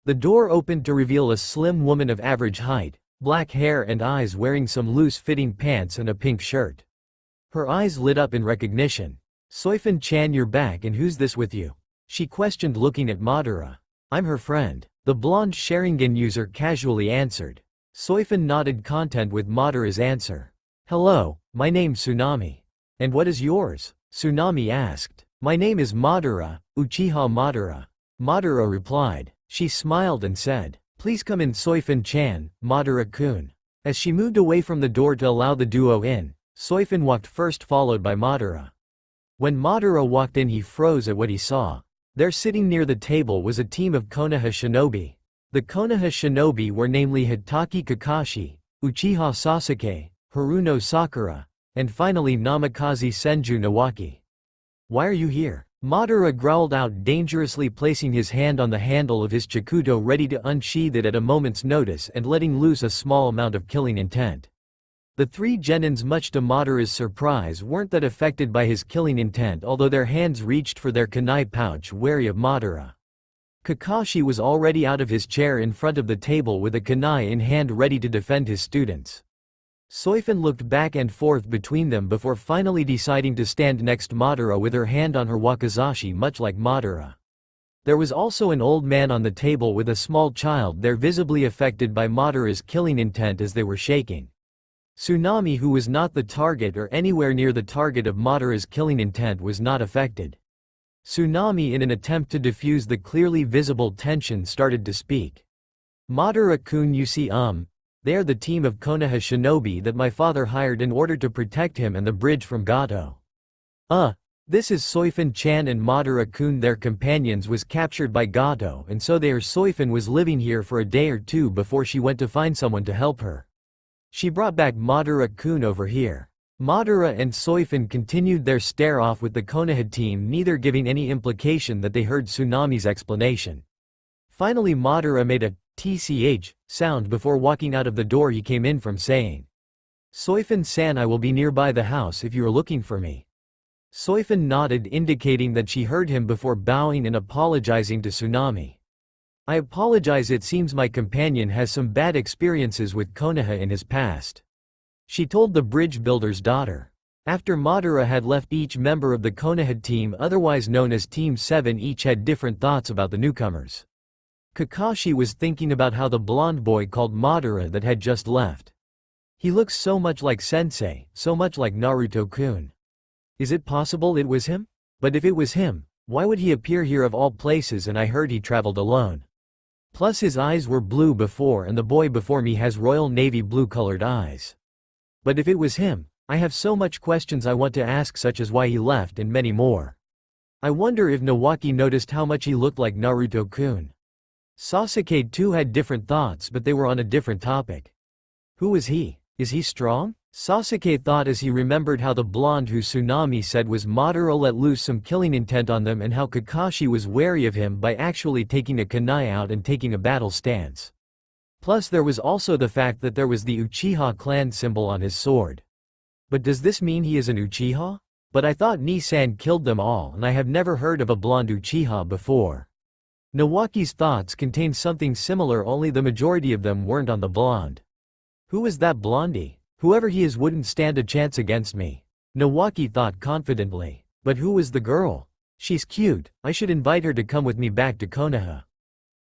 The door opened to reveal a slim woman of average height, black hair and eyes, wearing some loose-fitting pants and a pink shirt. Her eyes lit up in recognition. Soifin-chan, you're back, and who's this with you? She questioned, looking at Madara. I'm her friend, the blonde Sharingan user casually answered. Soifin nodded, content with Madara's answer. Hello, my name's Tsunami. And what is yours? Tsunami asked. My name is Madara, Uchiha Madara. Madara replied. She smiled and said, please come in, Soifin-chan, Madara-kun. As she moved away from the door to allow the duo in, Soifin walked first, followed by Madara. When Madara walked in he froze at what he saw. There, sitting near the table, was a team of Konoha shinobi. The Konoha shinobi were namely Hitaki Kakashi, Uchiha Sasuke, Haruno Sakura, and finally Namikaze Senju Nawaki. Why are you here? Madara growled out, dangerously placing his hand on the handle of his Chikuto, ready to unsheath it at a moment's notice and letting loose a small amount of killing intent. The three genins, much to Madara's surprise, weren't that affected by his killing intent, although their hands reached for their kunai pouch, wary of Madara. Kakashi was already out of his chair in front of the table with a kunai in hand, ready to defend his students. Soifin looked back and forth between them before finally deciding to stand next Madara with her hand on her wakizashi, much like Madara. There was also an old man on the table with a small child there, visibly affected by Madara's killing intent as they were shaking. Tsunami, who was not the target or anywhere near the target of Madara's killing intent, was not affected. Tsunami, in an attempt to diffuse the clearly visible tension, started to speak. Madara-kun, you see, they are the team of Konoha shinobi that my father hired in order to protect him and the bridge from Gato. This is Soifin-chan and Madara-kun. Their companions was captured by Gato, and so Soifin was living here for a day or two before she went to find someone to help her. She brought back Madara-kun over here. Madara and Soifin continued their stare-off with the Konoha team, neither giving any implication that they heard Tsunami's explanation. Finally Madara made a tch sound before walking out of the door he came in from, saying, Soifin-san, I will be nearby the house if you are looking for me. Soifin nodded, indicating that she heard him, before bowing and apologizing to Tsunami. I apologize, it seems my companion has some bad experiences with Konoha in his past. She told the bridge builder's daughter. After Madara had left, each member of the Konoha team, otherwise known as Team 7, each had different thoughts about the newcomers. Kakashi was thinking about how the blonde boy called Madara that had just left. He looks so much like Sensei, so much like Naruto-kun. Is it possible it was him? But if it was him, why would he appear here of all places? And I heard he traveled alone. Plus his eyes were blue before, and the boy before me has royal navy blue colored eyes. But if it was him, I have so much questions I want to ask, such as why he left and many more. I wonder if Nawaki noticed how much he looked like Naruto-kun. Sasuke too had different thoughts, but they were on a different topic. Who is he? Is he strong? Sasuke thought as he remembered how the blonde who Tsunami said was Madara let loose some killing intent on them, and how Kakashi was wary of him by actually taking a kunai out and taking a battle stance. Plus there was also the fact that there was the Uchiha clan symbol on his sword. But does this mean he is an Uchiha? But I thought Ni-san killed them all and I have never heard of a blonde Uchiha before. Nawaki's thoughts contained something similar, only the majority of them weren't on the blonde. Who was that blondie? Whoever he is wouldn't stand a chance against me, Nawaki thought confidently. But who was the girl? She's cute, I should invite her to come with me back to Konoha.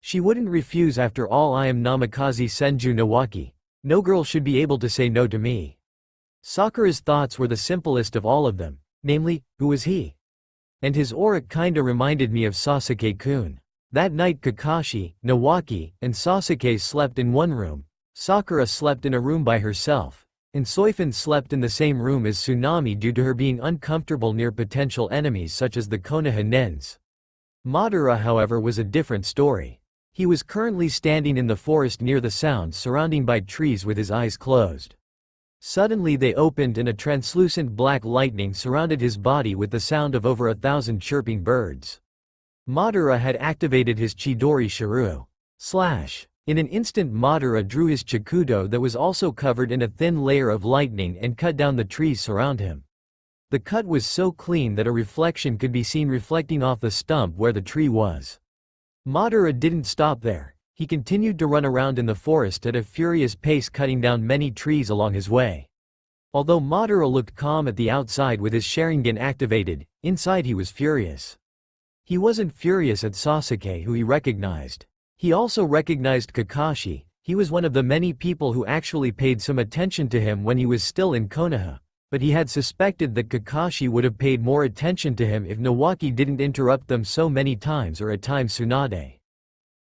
She wouldn't refuse, after all I am Namikaze Senju Nawaki. No girl should be able to say no to me. Sakura's thoughts were the simplest of all of them, namely, who was he? And his aura kinda reminded me of Sasuke-kun. That night Kakashi, Nawaki, and Sasuke slept in one room. Sakura slept in a room by herself, and Soifun slept in the same room as Tsunami due to her being uncomfortable near potential enemies such as the Konoha Nens. Madara, however, was a different story. He was currently standing in the forest near the sounds surrounding by trees with his eyes closed. Suddenly they opened and a translucent black lightning surrounded his body with the sound of over 1,000 chirping birds. Madara had activated his Chidori Shiryu. In an instant Madara drew his Chikudo that was also covered in a thin layer of lightning and cut down the trees surround him. The cut was so clean that a reflection could be seen reflecting off the stump where the tree was. Madara didn't stop there. He continued to run around in the forest at a furious pace, cutting down many trees along his way. Although Madara looked calm at the outside with his Sharingan activated, inside he was furious. He wasn't furious at Sasuke, who he recognized. He also recognized Kakashi. He was one of the many people who actually paid some attention to him when he was still in Konoha, but he had suspected that Kakashi would have paid more attention to him if Nawaki didn't interrupt them so many times, or at times Tsunade.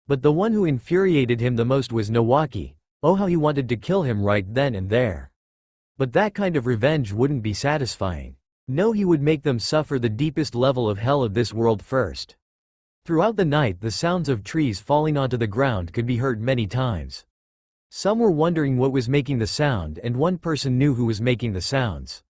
But the one who infuriated him the most was Nawaki. Oh, how he wanted to kill him right then and there. But that kind of revenge wouldn't be satisfying. No, he would make them suffer the deepest level of hell of this world first. Throughout the night the sounds of trees falling onto the ground could be heard many times. Some were wondering what was making the sound, and one person knew who was making the sounds.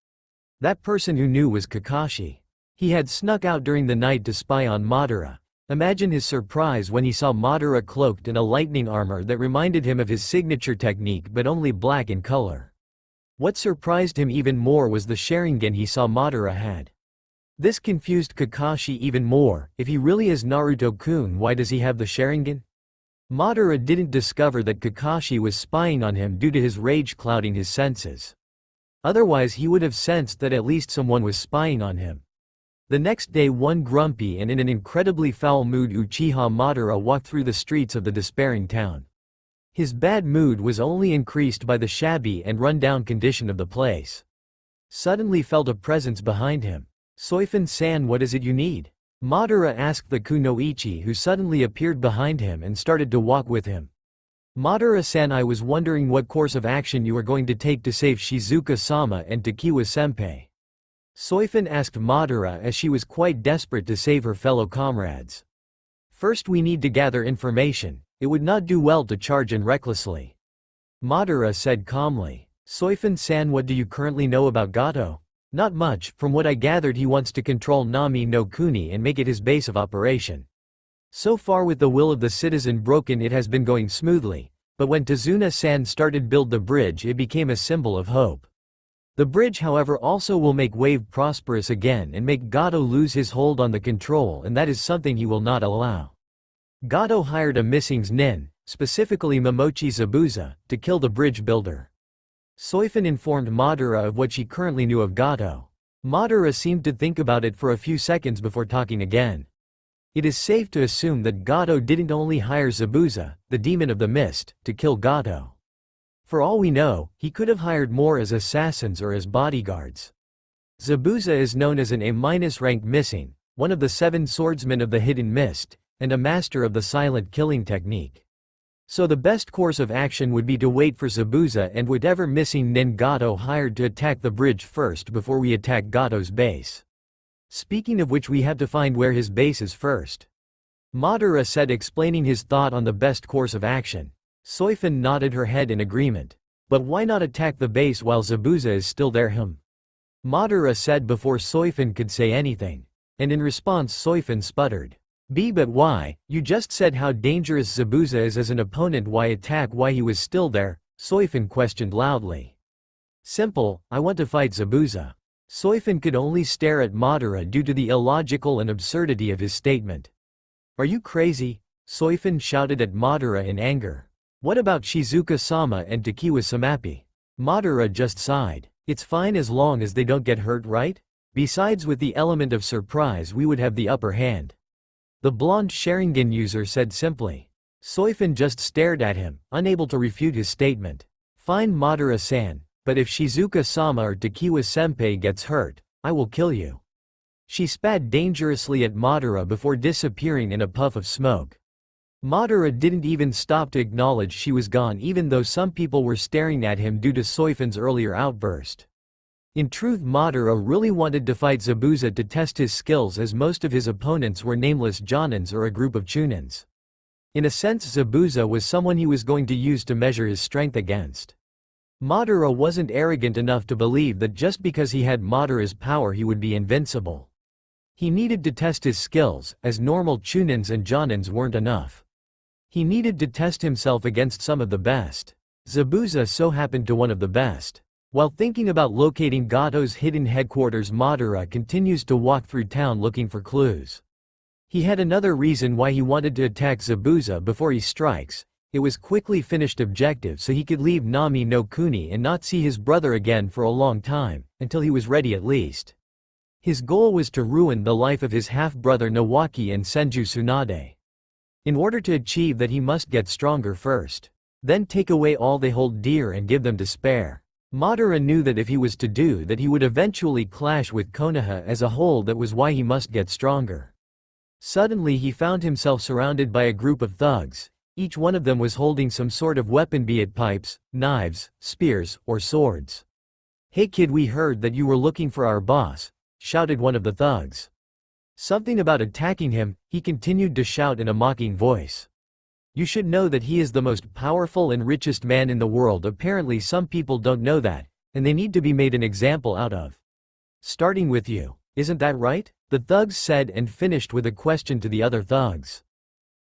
That person who knew was Kakashi. He had snuck out during the night to spy on Madara. Imagine his surprise when he saw Madara cloaked in a lightning armor that reminded him of his signature technique but only black in color. What surprised him even more was the Sharingan he saw Madara had. This confused Kakashi even more. If he really is Naruto-kun, why does he have the Sharingan? Madara didn't discover that Kakashi was spying on him due to his rage clouding his senses. Otherwise he would have sensed that at least someone was spying on him. The next day, one grumpy and in an incredibly foul mood Uchiha Madara walked through the streets of the despairing town. His bad mood was only increased by the shabby and run-down condition of the place. Suddenly felt a presence behind him. Soifun-san, what is it you need? Madara asked the kunoichi, who suddenly appeared behind him and started to walk with him. Madara-san, I was wondering what course of action you are going to take to save Shizuka-sama and Takiwa-senpai. Soifun asked Madara as she was quite desperate to save her fellow comrades. First we need to gather information. It would not do well to charge in recklessly. Madara said calmly. Soifun-san, what do you currently know about Gato? Not much. From what I gathered, he wants to control Nami no Kuni and make it his base of operation. So far, with the will of the citizen broken, it has been going smoothly, but when Tazuna-san started build the bridge, it became a symbol of hope. The bridge, however, also will make Wave prosperous again and make Gato lose his hold on the control, and that is something he will not allow. Gato hired a missing nin, specifically Momochi Zabuza, to kill the bridge builder. Soifun informed Madara of what she currently knew of Gato. Madara seemed to think about it for a few seconds before talking again. It is safe to assume that Gato didn't only hire Zabuza, the demon of the mist, to kill Gato. For all we know, he could have hired more as assassins or as bodyguards. Zabuza is known as an A- rank missing, one of the 7 swordsmen of the hidden mist, and a master of the silent killing technique. So the best course of action would be to wait for Zabuza and whatever missing nin Gato hired to attack the bridge first before we attack Gato's base. Speaking of which, we have to find where his base is first. Madara said, explaining his thought on the best course of action. Soifun nodded her head in agreement. But why not attack the base while Zabuza is still there? Madara said before Soifun could say anything. And in response Soifun sputtered. But why? You just said how dangerous Zabuza is as an opponent, why attack? Why he was still there? Soifun questioned loudly. Simple, I want to fight Zabuza. Soifin could only stare at Madara due to the illogical and absurdity of his statement. Are you crazy? Soifin shouted at Madara in anger. What about Shizuka-sama and Takiwa-samapi? Madara just sighed. It's fine as long as they don't get hurt, right? Besides, with the element of surprise we would have the upper hand. The blonde Sharingan user said simply. Soifin just stared at him, unable to refute his statement. Fine, Madara-san, but if Shizuka-sama or Takiwa-senpai gets hurt, I will kill you. She spat dangerously at Madara before disappearing in a puff of smoke. Madara didn't even stop to acknowledge she was gone, even though some people were staring at him due to Soifin's earlier outburst. In truth, Madara really wanted to fight Zabuza to test his skills, as most of his opponents were nameless Jonins or a group of Chunins. In a sense, Zabuza was someone he was going to use to measure his strength against. Madara wasn't arrogant enough to believe that just because he had Madara's power he would be invincible. He needed to test his skills, as normal Chunins and Jonins weren't enough. He needed to test himself against some of the best. Zabuza so happened to one of the best. While thinking about locating Gato's hidden headquarters, Madara continues to walk through town looking for clues. He had another reason why he wanted to attack Zabuza before he strikes. It was quickly finished objective so he could leave Nami no Kuni and not see his brother again for a long time, until he was ready at least. His goal was to ruin the life of his half-brother Nawaki and Senju Tsunade. In order to achieve that, he must get stronger first. Then take away all they hold dear and give them to spare. Madara knew that if he was to do that he would eventually clash with Konoha as a whole. That was why he must get stronger. Suddenly he found himself surrounded by a group of thugs. Each one of them was holding some sort of weapon, be it pipes, knives, spears, or swords. "Hey kid, we heard that you were looking for our boss," shouted one of the thugs. Something about attacking him, he continued to shout in a mocking voice. "You should know that he is the most powerful and richest man in the world. Apparently some people don't know that, and they need to be made an example out of. Starting with you, isn't that right?" the thugs said, and finished with a question to the other thugs.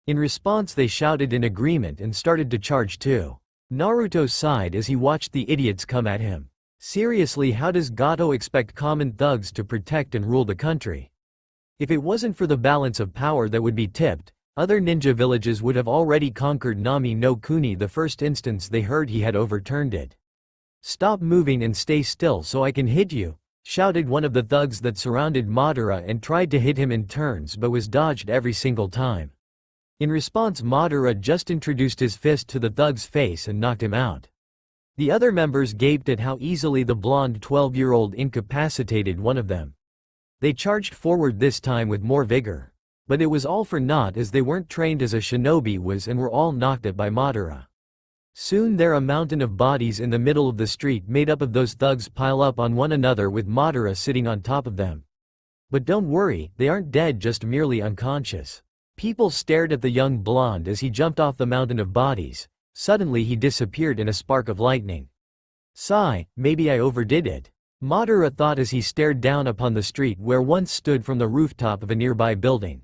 In response they shouted in agreement and started to charge too. Naruto sighed as he watched the idiots come at him. Seriously, how does Gato expect common thugs to protect and rule the country? If it wasn't for the balance of power that would be tipped, other ninja villages would have already conquered Nami no Kuni the first instance they heard he had overturned it. "Stop moving and stay still so I can hit you," shouted one of the thugs that surrounded Madara and tried to hit him in turns but was dodged every single time. In response, Madara just introduced his fist to the thug's face and knocked him out. The other members gaped at how easily the blonde 12-year-old incapacitated one of them. They charged forward, this time with more vigor. But it was all for naught, as they weren't trained as a shinobi was and were all knocked out by Madara. Soon there a mountain of bodies in the middle of the street made up of those thugs pile up on one another with Madara sitting on top of them. But don't worry, they aren't dead, just merely unconscious. People stared at the young blonde as he jumped off the mountain of bodies. Suddenly he disappeared in a spark of lightning. Sigh, maybe I overdid it, Madara thought as he stared down upon the street where once stood from the rooftop of a nearby building.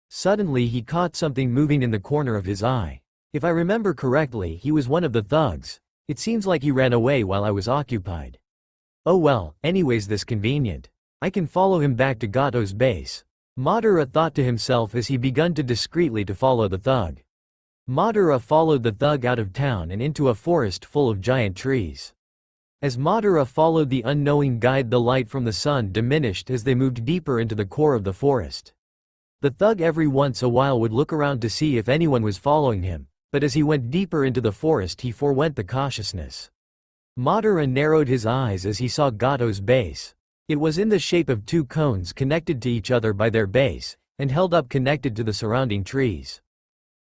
Suddenly he caught something moving in the corner of his eye. If I remember correctly, he was one of the thugs. It seems like he ran away while I was occupied. Oh well, anyways, this convenient. I can follow him back to Gato's base. Madara thought to himself as he begun to discreetly to follow the thug. Madara followed the thug out of town and into a forest full of giant trees. As Madara followed the unknowing guide, the light from the sun diminished as they moved deeper into the core of the forest. The thug every once a while would look around to see if anyone was following him, but as he went deeper into the forest he forewent the cautiousness. Madara narrowed his eyes as he saw Gato's base. It was in the shape of two cones connected to each other by their base, and held up connected to the surrounding trees.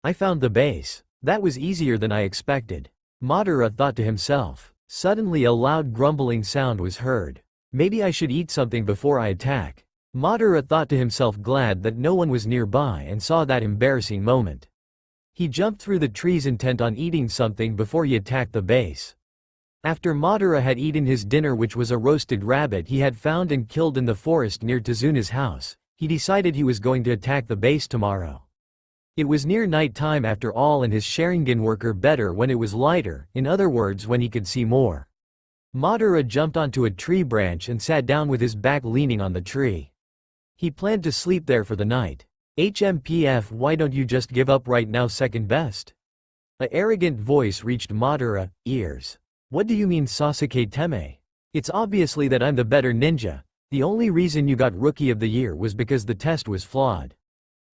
I found the base. That was easier than I expected, Madara thought to himself. Suddenly a loud grumbling sound was heard. Maybe I should eat something before I attack, Madara thought to himself, glad that no one was nearby and saw that embarrassing moment. He jumped through the trees intent on eating something before he attacked the base. After Madara had eaten his dinner, which was a roasted rabbit he had found and killed in the forest near Tazuna's house, he decided he was going to attack the base tomorrow. It was near night time after all, and his Sharingan worked better when it was lighter, in other words when he could see more. Madara jumped onto a tree branch and sat down with his back leaning on the tree. He planned to sleep there for the night. HMPF, why don't you just give up right now, second best? A arrogant voice reached Madara ears. What do you mean, Sasuke Teme? It's obviously that I'm the better ninja. The only reason you got Rookie of the Year was because the test was flawed.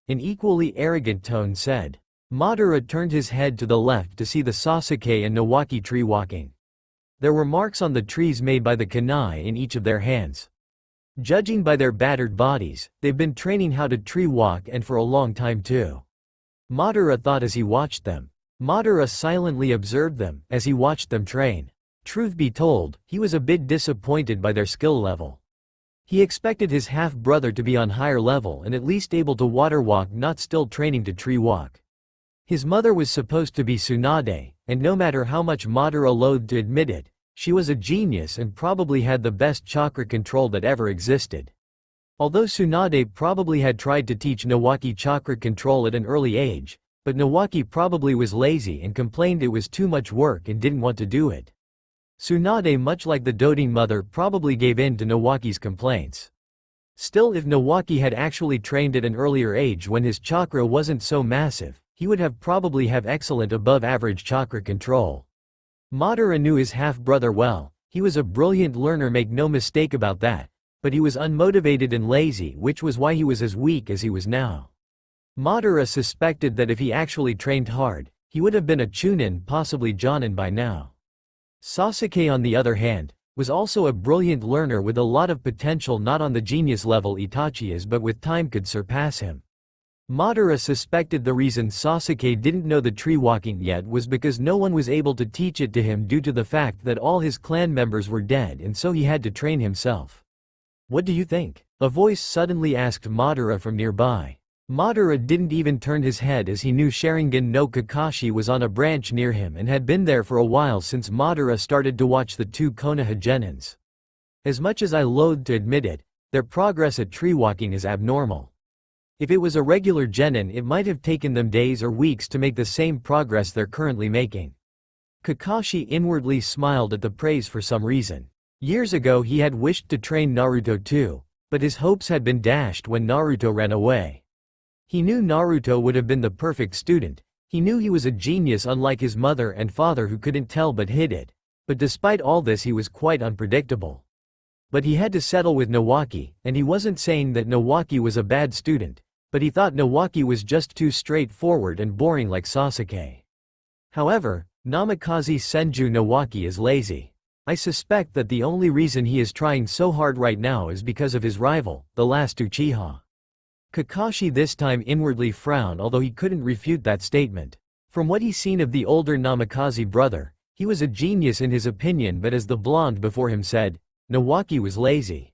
An equally arrogant tone said. Madara turned his head to the left to see the Sasuke and Nawaki tree walking. There were marks on the trees made by the kunai in each of their hands. Judging by their battered bodies, they've been training how to tree walk and for a long time too. Madara thought as he watched them. Madara silently observed them as he watched them train. Truth be told, he was a bit disappointed by their skill level. He expected his half-brother to be on higher level and at least able to water walk, not still training to tree walk. His mother was supposed to be Tsunade, and no matter how much Madara loathed to admit it, she was a genius and probably had the best chakra control that ever existed. Although Tsunade probably had tried to teach Nawaki chakra control at an early age, but Nawaki probably was lazy and complained it was too much work and didn't want to do it. Tsunade, much like the doting mother, probably gave in to Nawaki's complaints. Still, if Nawaki had actually trained at an earlier age when his chakra wasn't so massive, he would have probably have excellent above-average chakra control. Madara knew his half-brother well. He was a brilliant learner, make no mistake about that, but he was unmotivated and lazy, which was why he was as weak as he was now. Madara suspected that if he actually trained hard, he would have been a Chunin, possibly Jonin by now. Sasuke, on the other hand, was also a brilliant learner with a lot of potential, not on the genius level Itachi is, but with time could surpass him. Madara suspected the reason Sasuke didn't know the tree walking yet was because no one was able to teach it to him due to the fact that all his clan members were dead, and so he had to train himself. What do you think? A voice suddenly asked Madara from nearby. Madara didn't even turn his head as he knew Sharingan no Kakashi was on a branch near him and had been there for a while since Madara started to watch the two Konoha genins. As much as I loathe to admit it, their progress at tree walking is abnormal. If it was a regular genin, it might have taken them days or weeks to make the same progress they're currently making. Kakashi inwardly smiled at the praise for some reason. Years ago he had wished to train Naruto too, but his hopes had been dashed when Naruto ran away. He knew Naruto would have been the perfect student. He knew he was a genius, unlike his mother and father who couldn't tell but hid it. But despite all this, he was quite unpredictable. But he had to settle with Nawaki, and he wasn't saying that Nawaki was a bad student, but he thought Nawaki was just too straightforward and boring like Sasuke. However, Namikaze Senju Nawaki is lazy. I suspect that the only reason he is trying so hard right now is because of his rival, the last Uchiha. Kakashi this time inwardly frowned, although he couldn't refute that statement. From what he's seen of the older Namikaze brother, he was a genius in his opinion, but as the blonde before him said, Nawaki was lazy.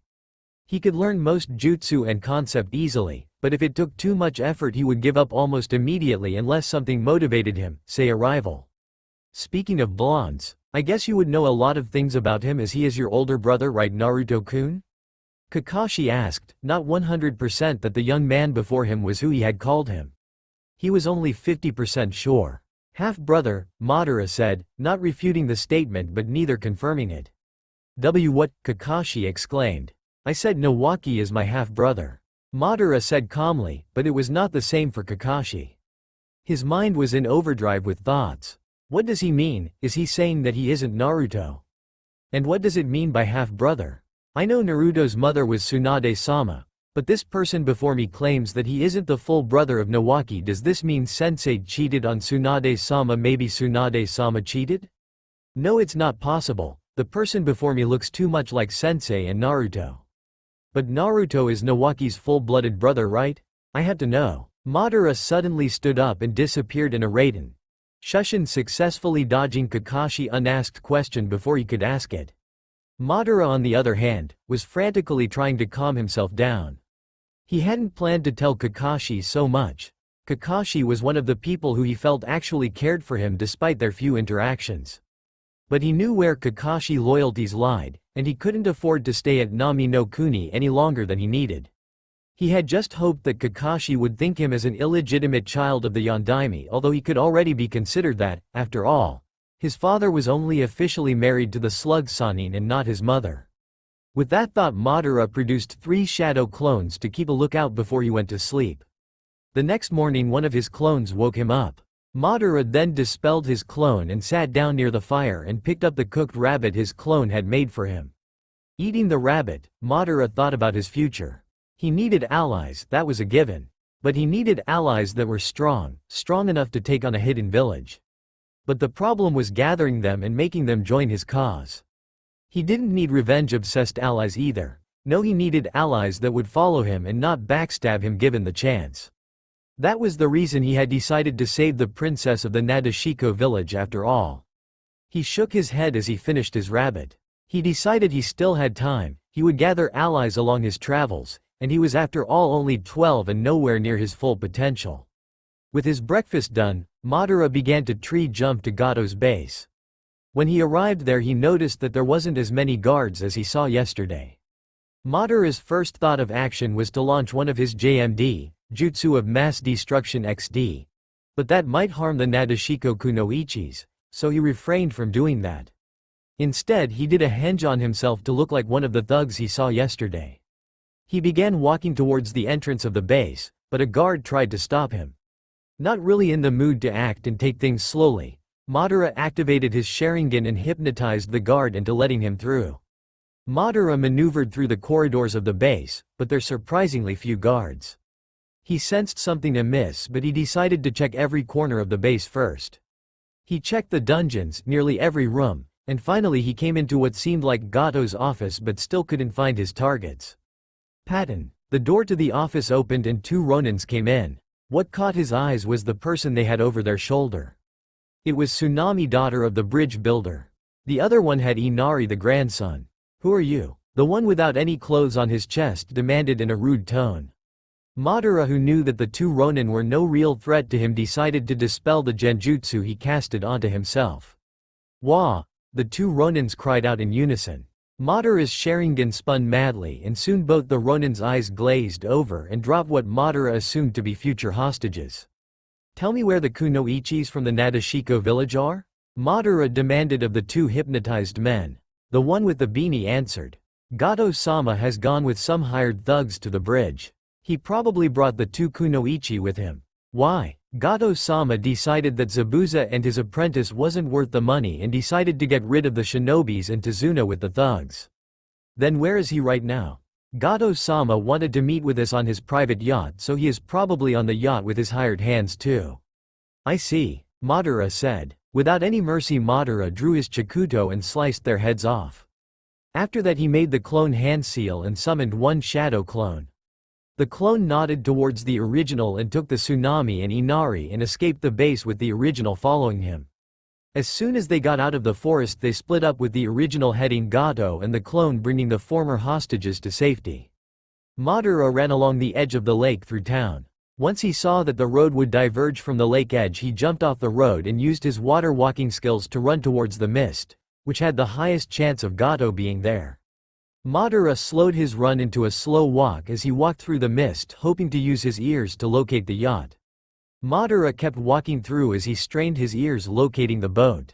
He could learn most jutsu and concept easily, but if it took too much effort he would give up almost immediately unless something motivated him, say a rival. Speaking of blondes, I guess you would know a lot of things about him as he is your older brother, right, Naruto-kun? Kakashi asked, not 100% that the young man before him was who he had called him. He was only 50% sure. Half-brother, Madara said, not refuting the statement but neither confirming it. What? Kakashi exclaimed. I said Nawaki is my half-brother. Madara said calmly, but it was not the same for Kakashi. His mind was in overdrive with thoughts. What does he mean? Is he saying that he isn't Naruto? And what does it mean by half-brother? I know Naruto's mother was Tsunade-sama, but this person before me claims that he isn't the full brother of Nawaki. Does this mean Sensei cheated on Tsunade-sama? Maybe Tsunade-sama cheated? No, it's not possible. The person before me looks too much like Sensei and Naruto. But Naruto is Nawaki's full-blooded brother, right? I had to know. Madara suddenly stood up and disappeared in a raiden. Shushin successfully dodging Kakashi's unasked question before he could ask it. Madara, on the other hand, was frantically trying to calm himself down. He hadn't planned to tell Kakashi so much. Kakashi was one of the people who he felt actually cared for him despite their few interactions. But he knew where Kakashi's loyalties lied, and he couldn't afford to stay at Nami no Kuni any longer than he needed. He had just hoped that Kakashi would think him as an illegitimate child of the Yondaime, although he could already be considered that, after all. His father was only officially married to the slug Sanin and not his mother. With that thought, Madara produced 3 shadow clones to keep a lookout before he went to sleep. The next morning one of his clones woke him up. Madara then dispelled his clone and sat down near the fire and picked up the cooked rabbit his clone had made for him. Eating the rabbit, Madara thought about his future. He needed allies, that was a given. But he needed allies that were strong enough to take on a hidden village. But the problem was gathering them and making them join his cause. He didn't need revenge-obsessed allies either. No, he needed allies that would follow him and not backstab him given the chance. That was the reason he had decided to save the princess of the Nadeshiko village after all. He shook his head as he finished his rabbit. He decided he still had time, he would gather allies along his travels, and he was after all only 12 and nowhere near his full potential. With his breakfast done, Madara began to tree jump to Gato's base. When he arrived there he noticed that there wasn't as many guards as he saw yesterday. Madara's first thought of action was to launch one of his JMD, Jutsu of Mass Destruction XD. But that might harm the Nadeshiko Kunoichis, so he refrained from doing that. Instead he did a henge on himself to look like one of the thugs he saw yesterday. He began walking towards the entrance of the base, but a guard tried to stop him. Not really in the mood to act and take things slowly, Madara activated his Sharingan and hypnotized the guard into letting him through. Madara maneuvered through the corridors of the base, but there surprisingly few guards. He sensed something amiss but he decided to check every corner of the base first. He checked the dungeons, nearly every room, and finally he came into what seemed like Gato's office but still couldn't find his targets. Pattern. The door to the office opened and 2 Ronins came in. What caught his eyes was the person they had over their shoulder. It was Tsunami, daughter of the bridge builder. The other one had Inari, the grandson. "Who are you?" the one without any clothes on his chest demanded in a rude tone. Madara, who knew that the 2 Ronin were no real threat to him, decided to dispel the genjutsu he casted onto himself. "Wah!" the 2 Ronins cried out in unison. Madara's Sharingan spun madly and soon both the Ronin's eyes glazed over and dropped what Madara assumed to be future hostages. "Tell me where the Kunoichis from the Nadeshiko village are?" Madara demanded of the 2 hypnotized men. The one with the beanie answered. "Gato-sama has gone with some hired thugs to the bridge. He probably brought the 2 Kunoichi with him." "Why?" Gato-sama decided that Zabuza and his apprentice wasn't worth the money and decided to get rid of the shinobis and Tazuna with the thugs. "Then where is he right now?" "Gato-sama wanted to meet with us on his private yacht, so he is probably on the yacht with his hired hands too." "I see," Madara said. Without any mercy Madara drew his Chikuto and sliced their heads off. After that he made the clone hand seal and summoned 1 shadow clone. The clone nodded towards the original and took the Tsunami and Inari and escaped the base with the original following him. As soon as they got out of the forest they split up, with the original heading Gato and the clone bringing the former hostages to safety. Madara ran along the edge of the lake through town. Once he saw that the road would diverge from the lake edge he jumped off the road and used his water walking skills to run towards the mist, which had the highest chance of Gato being there. Madara slowed his run into a slow walk as he walked through the mist, hoping to use his ears to locate the yacht. Madara kept walking through as he strained his ears locating the boat.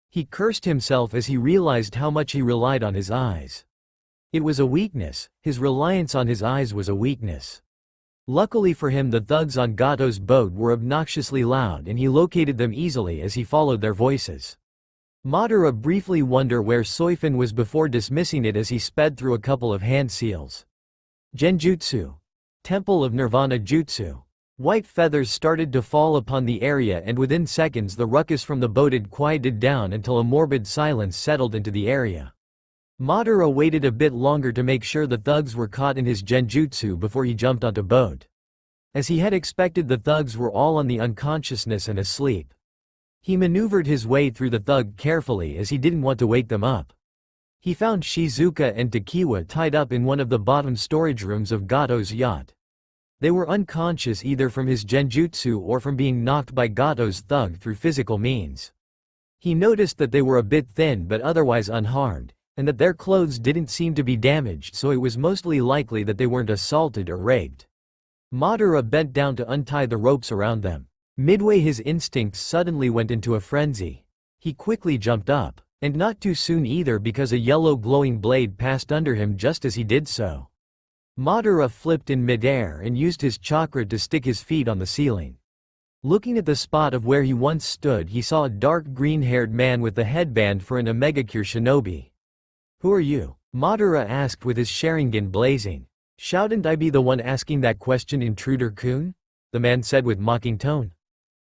He cursed himself as he realized how much he relied on his eyes. It was a weakness, his reliance on his eyes was a weakness. Luckily for him the thugs on Gato's boat were obnoxiously loud and he located them easily as he followed their voices. Madara briefly wondered where Soifun was before dismissing it as he sped through a couple of hand seals. Genjutsu. Temple of Nirvana Jutsu. White feathers started to fall upon the area and within seconds the ruckus from the boat had quieted down until a morbid silence settled into the area. Madara waited a bit longer to make sure the thugs were caught in his genjutsu before he jumped onto boat. As he had expected, the thugs were all on the unconsciousness and asleep. He maneuvered his way through the thug carefully as he didn't want to wake them up. He found Shizuka and Takiwa tied up in one of the bottom storage rooms of Gato's yacht. They were unconscious either from his genjutsu or from being knocked by Gato's thug through physical means. He noticed that they were a bit thin but otherwise unharmed, and that their clothes didn't seem to be damaged, so it was mostly likely that they weren't assaulted or raped. Madara bent down to untie the ropes around them. Midway his instincts suddenly went into a frenzy. He quickly jumped up, and not too soon either because a yellow glowing blade passed under him just as he did so. Madara flipped in midair and used his chakra to stick his feet on the ceiling. Looking at the spot of where he once stood, he saw a dark green-haired man with the headband for an Omegakure shinobi. "Who are you?" Madara asked with his Sharingan blazing. "Shouldn't I be the one asking that question, intruder-kun?" the man said with mocking tone.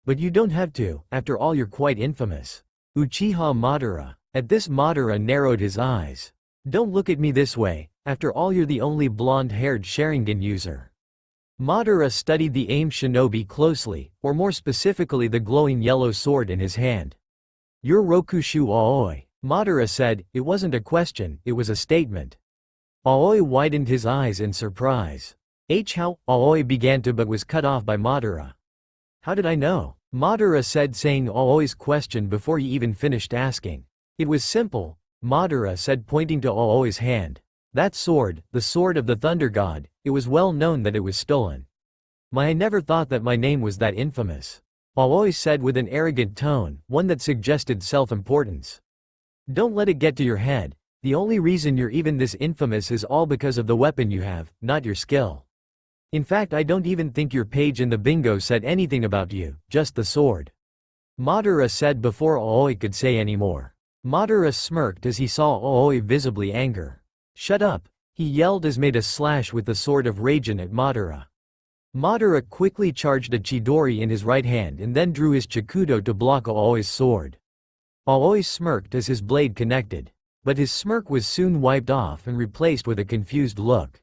"But you don't have to, after all you're quite infamous. Uchiha Madara." At this Madara narrowed his eyes. "Don't look at me this way, after all you're the only blonde-haired Sharingan user." Madara studied the aim shinobi closely, or more specifically the glowing yellow sword in his hand. "You're Rokushu Aoi," Madara said. It wasn't a question, it was a statement. Aoi widened his eyes in surprise. How? Aoi began to but was cut off by Madara. "How did I know?" Madara said, saying Aoi's question before he even finished asking. "It was simple," Madara said, pointing to Aoi's hand. "That sword, the sword of the Thunder God, it was well known that it was stolen." I never thought that my name was that infamous," Aoi said with an arrogant tone, one that suggested self-importance. "Don't let it get to your head. The only reason you're even this infamous is all because of the weapon you have, not your skill. In fact, I don't even think your page in the bingo said anything about you, just the sword," Madara said before Aoi could say any more. Madara smirked as he saw Aoi visibly anger. "Shut up," he yelled as made a slash with the sword of Raijin at Madara. Madara quickly charged a Chidori in his right hand and then drew his Chikudo to block Aoi's sword. Aoi smirked as his blade connected. But his smirk was soon wiped off and replaced with a confused look.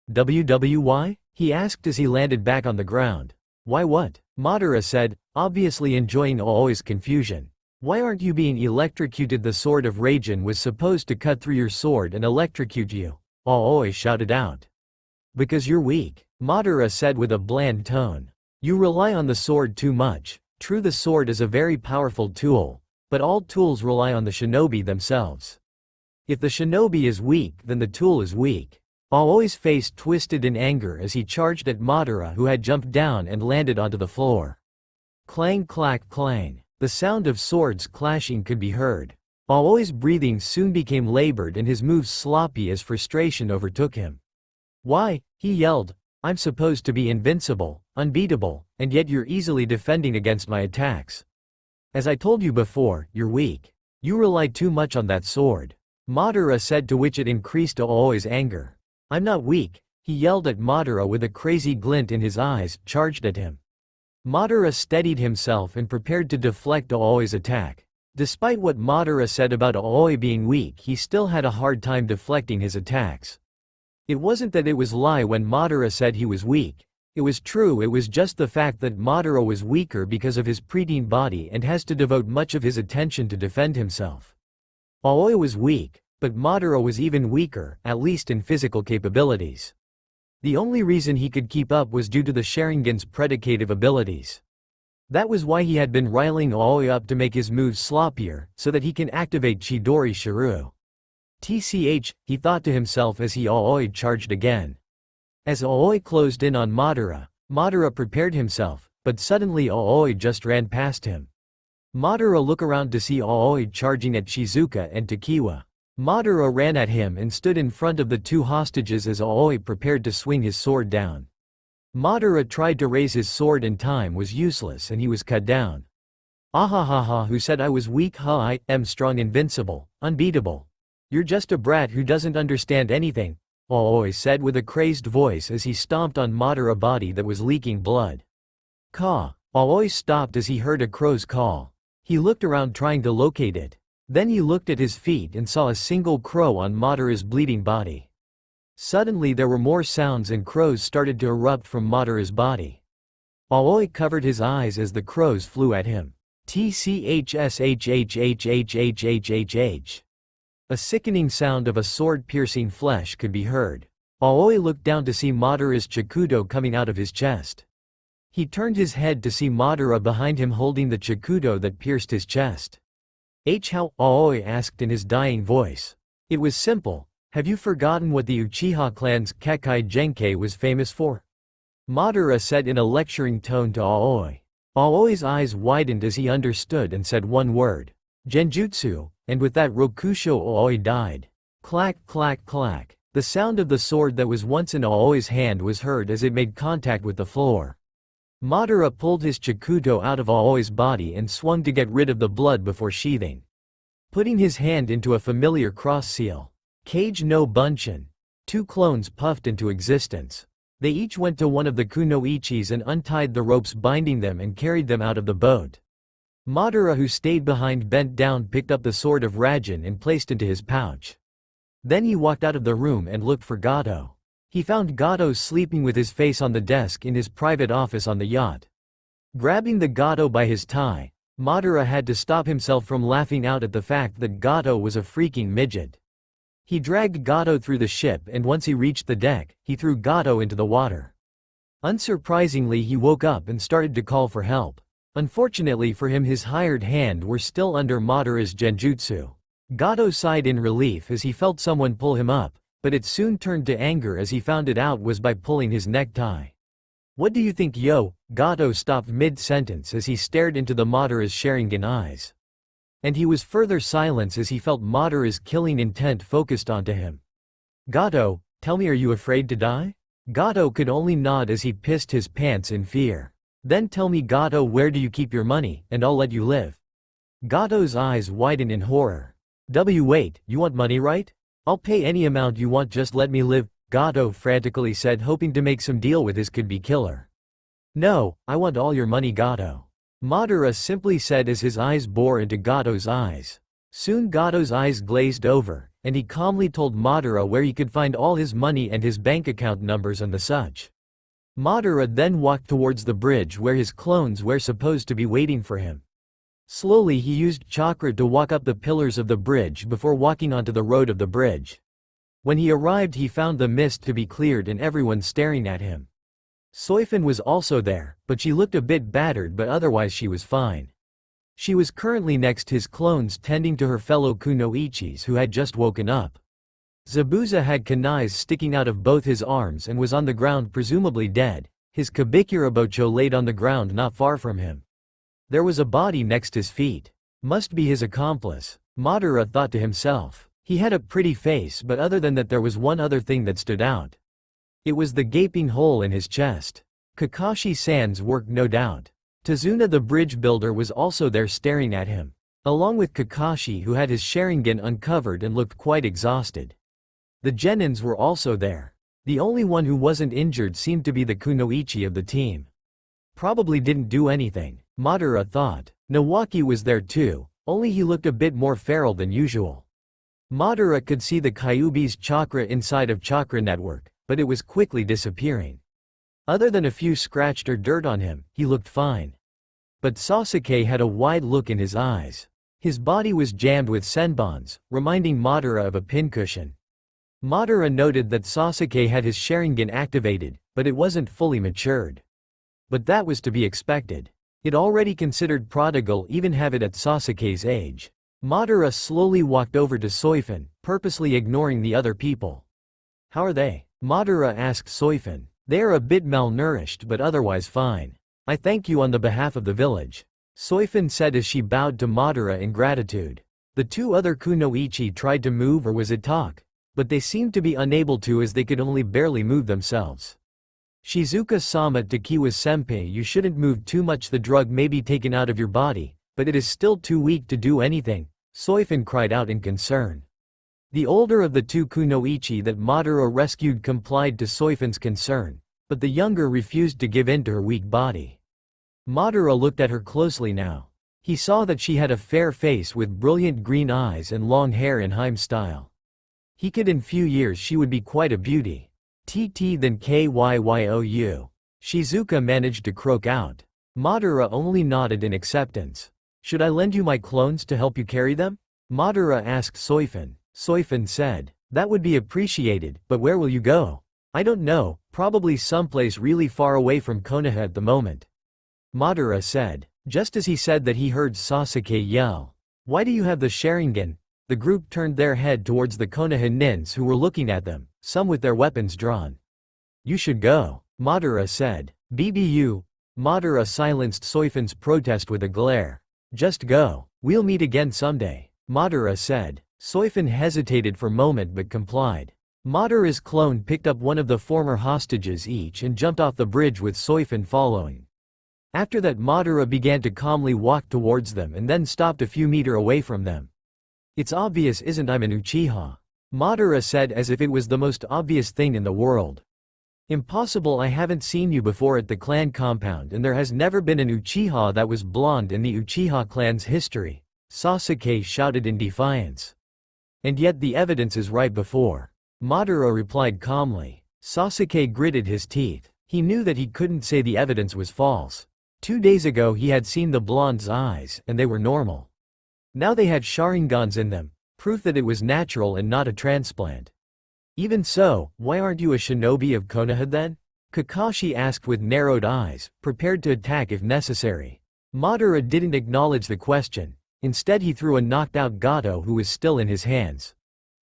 "Why?" he asked as he landed back on the ground. "Why what?" Madara said, obviously enjoying Aoi's confusion. "Why aren't you being electrocuted? The sword of Raijin was supposed to cut through your sword and electrocute you," Aoi shouted out. "Because you're weak," Madara said with a bland tone. "You rely on the sword too much. True, the sword is a very powerful tool, but all tools rely on the shinobi themselves. If the shinobi is weak, then the tool is weak." Aoi's face twisted in anger as he charged at Madara, who had jumped down and landed onto the floor. Clang clack clang. The sound of swords clashing could be heard. Aoi's breathing soon became labored and his moves sloppy as frustration overtook him. "Why?" he yelled. "I'm supposed to be invincible, unbeatable, and yet you're easily defending against my attacks. As I told you before, you're weak. You rely too much on that sword," Madara said, to which it increased Aoi's anger. "I'm not weak," he yelled at Madara with a crazy glint in his eyes, charged at him. Madara steadied himself and prepared to deflect Aoi's attack. Despite what Madara said about Aoi being weak, he still had a hard time deflecting his attacks. It wasn't that it was lie when Madara said he was weak. It was true, it was just the fact that Madara was weaker because of his preteen body and has to devote much of his attention to defend himself. Aoi was weak, but Madara was even weaker, at least in physical capabilities. The only reason he could keep up was due to the Sharingan's predicative abilities. That was why he had been riling Aoi up to make his moves sloppier, so that he can activate Chidori Shiru. He thought to himself as he Aoi charged again. As Aoi closed in on Madara, Madara prepared himself, but suddenly Aoi just ran past him. Madara looked around to see Aoi charging at Shizuka and Takiwa. Madara ran at him and stood in front of the two hostages as Aoi prepared to swing his sword down. Madara tried to raise his sword in time was useless and he was cut down. "Ahahaha, who said I was weak? I am strong, invincible, unbeatable. You're just a brat who doesn't understand anything," Aoi said with a crazed voice as he stomped on Madara's body that was leaking blood. "Caw." Aoi stopped as he heard a crow's call. He looked around trying to locate it. Then he looked at his feet and saw a single crow on Madara's bleeding body. Suddenly there were more sounds and crows started to erupt from Madara's body. Aoi covered his eyes as the crows flew at him. Tchshhhhhhhhh. A sickening sound of a sword piercing flesh could be heard. Aoi looked down to see Madara's Chikudo coming out of his chest. He turned his head to see Madara behind him holding the Chikudo that pierced his chest. How? Aoi asked in his dying voice. It was simple. Have you forgotten what the Uchiha clan's Kekkei Genkai was famous for? Madara said in a lecturing tone to Aoi. Aoi's eyes widened as he understood and said one word. Genjutsu, and with that Rokusho Aoi died. Clack clack clack. The sound of the sword that was once in Aoi's hand was heard as it made contact with the floor. Madara pulled his Chikuto out of Aoi's body and swung to get rid of the blood before sheathing. Putting his hand into a familiar cross seal. Kage no Bunshin. 2 clones puffed into existence. They each went to one of the kunoichis and untied the ropes binding them and carried them out of the boat. Madara, who stayed behind, bent down, picked up the sword of Raijin and placed into his pouch. Then he walked out of the room and looked for Gato. He found Gato sleeping with his face on the desk in his private office on the yacht. Grabbing the Gato by his tie, Madara had to stop himself from laughing out at the fact that Gato was a freaking midget. He dragged Gato through the ship, and once he reached the deck, he threw Gato into the water. Unsurprisingly, he woke up and started to call for help. Unfortunately for him, his hired hand were still under Madara's genjutsu. Gato sighed in relief as he felt someone pull him up, but it soon turned to anger as he found it out was by pulling his necktie. "What do you think, yo?" Gato stopped mid-sentence as he stared into the Madara's Sharingan eyes. And he was further silenced as he felt Madara's killing intent focused onto him. "Gato, tell me, are you afraid to die?" Gato could only nod as he pissed his pants in fear. "Then tell me, Gato, where do you keep your money, and I'll let you live." Gato's eyes widened in horror. Wait, you want money, right? I'll pay any amount you want, just let me live," Gato frantically said, hoping to make some deal with his could-be killer. "No, I want all your money, Gato," Madara simply said as his eyes bore into Gato's eyes. Soon Gato's eyes glazed over, and he calmly told Madara where he could find all his money and his bank account numbers and the such. Madara then walked towards the bridge where his clones were supposed to be waiting for him. Slowly he used chakra to walk up the pillars of the bridge before walking onto the road of the bridge. When he arrived, he found the mist to be cleared and everyone staring at him. Soifin was also there, but she looked a bit battered, but otherwise she was fine. She was currently next his clones tending to her fellow kunoichis who had just woken up. Zabuza had kunais sticking out of both his arms and was on the ground, presumably dead, his Kabikurabocho laid on the ground not far from him. There was a body next his feet. Must be his accomplice, Madara thought to himself. He had a pretty face, but other than that there was one other thing that stood out. It was the gaping hole in his chest. Kakashi-san's work, no doubt. Tazuna the bridge builder was also there staring at him, along with Kakashi, who had his Sharingan uncovered and looked quite exhausted. The Genins were also there. The only one who wasn't injured seemed to be the kunoichi of the team. Probably didn't do anything, Madara thought. Nawaki was there too, only he looked a bit more feral than usual. Madara could see the Kyuubi's chakra inside of Chakra Network, but it was quickly disappearing. Other than a few scratched or dirt on him, he looked fine. But Sasuke had a wide look in his eyes. His body was jammed with senbons, reminding Madara of a pincushion. Madara noted that Sasuke had his Sharingan activated, but it wasn't fully matured. But that was to be expected. It already considered prodigal even have it at Sasuke's age. Madara slowly walked over to Soifin, purposely ignoring the other people. "How are they?" Madara asked Soifin. "They are a bit malnourished but otherwise fine. I thank you on the behalf of the village," Soifin said as she bowed to Madara in gratitude. The 2 other kunoichi tried to move, or was it talk? But they seemed to be unable to as they could only barely move themselves. "Shizuka-sama, Takiwa-senpai, you shouldn't move too much, the drug may be taken out of your body, but it is still too weak to do anything," Soifin cried out in concern. The older of the 2 kunoichi that Madara rescued complied to Soifin's concern, but the younger refused to give in to her weak body. Madara looked at her closely now. He saw that she had a fair face with brilliant green eyes and long hair in Heim style. He could in few years she would be quite a beauty. "TT then KYYOU," Shizuka managed to croak out. Madara only nodded in acceptance. "Should I lend you my clones to help you carry them?" Madara asked Soifin. Soifin said, "That would be appreciated, but where will you go?" "I don't know, probably someplace really far away from Konoha at the moment," Madara said. Just as he said that, he heard Sasuke yell, "Why do you have the Sharingan?" The group turned their head towards the Konoha nins who were looking at them, some with their weapons drawn. "You should go," Madara said. "BBU," Madara silenced Soifin's protest with a glare. "Just go. We'll meet again someday, Madara said. Soifun hesitated for a moment but complied. Madara's clone picked up one of the former hostages each and jumped off the bridge with Soifun following. After that, Madara began to calmly walk towards them and then stopped a few meters away from them. It's obvious, isn't I'm an Uchiha? Madara said as if it was the most obvious thing in the world. Impossible, I haven't seen you before at the clan compound and there has never been an Uchiha that was blonde in the Uchiha clan's history, Sasuke shouted in defiance. And yet the evidence is right before. Madara replied calmly. Sasuke gritted his teeth. He knew that he couldn't say the evidence was false. 2 days ago he had seen the blonde's eyes, and they were normal. Now they had Sharingans in them, proof that it was natural and not a transplant. Even so, why aren't you a shinobi of Konoha then? Kakashi asked with narrowed eyes, prepared to attack if necessary. Madara didn't acknowledge the question. Instead he threw a knocked-out Gato who was still in his hands.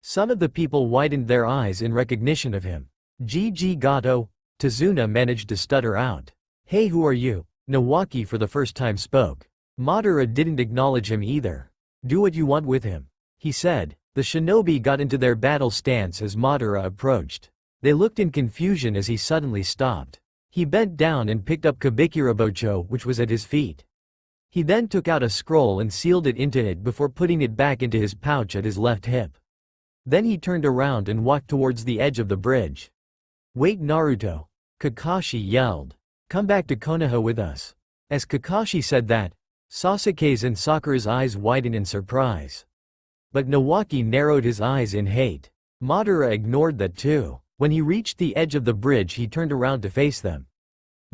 Some of the people widened their eyes in recognition of him. GG Gato, Tazuna managed to stutter out. Hey, who are you? Nawaki for the first time spoke. Madara didn't acknowledge him either. Do what you want with him, he said. The shinobi got into their battle stance as Madara approached. They looked in confusion as he suddenly stopped. He bent down and picked up Kabikirabocho, which was at his feet. He then took out a scroll and sealed it into it before putting it back into his pouch at his left hip. Then he turned around and walked towards the edge of the bridge. Wait, Naruto! Kakashi yelled. Come back to Konoha with us. As Kakashi said that, Sasuke's and Sakura's eyes widened in surprise. But Nawaki narrowed his eyes in hate. Madara ignored that too. When he reached the edge of the bridge he turned around to face them.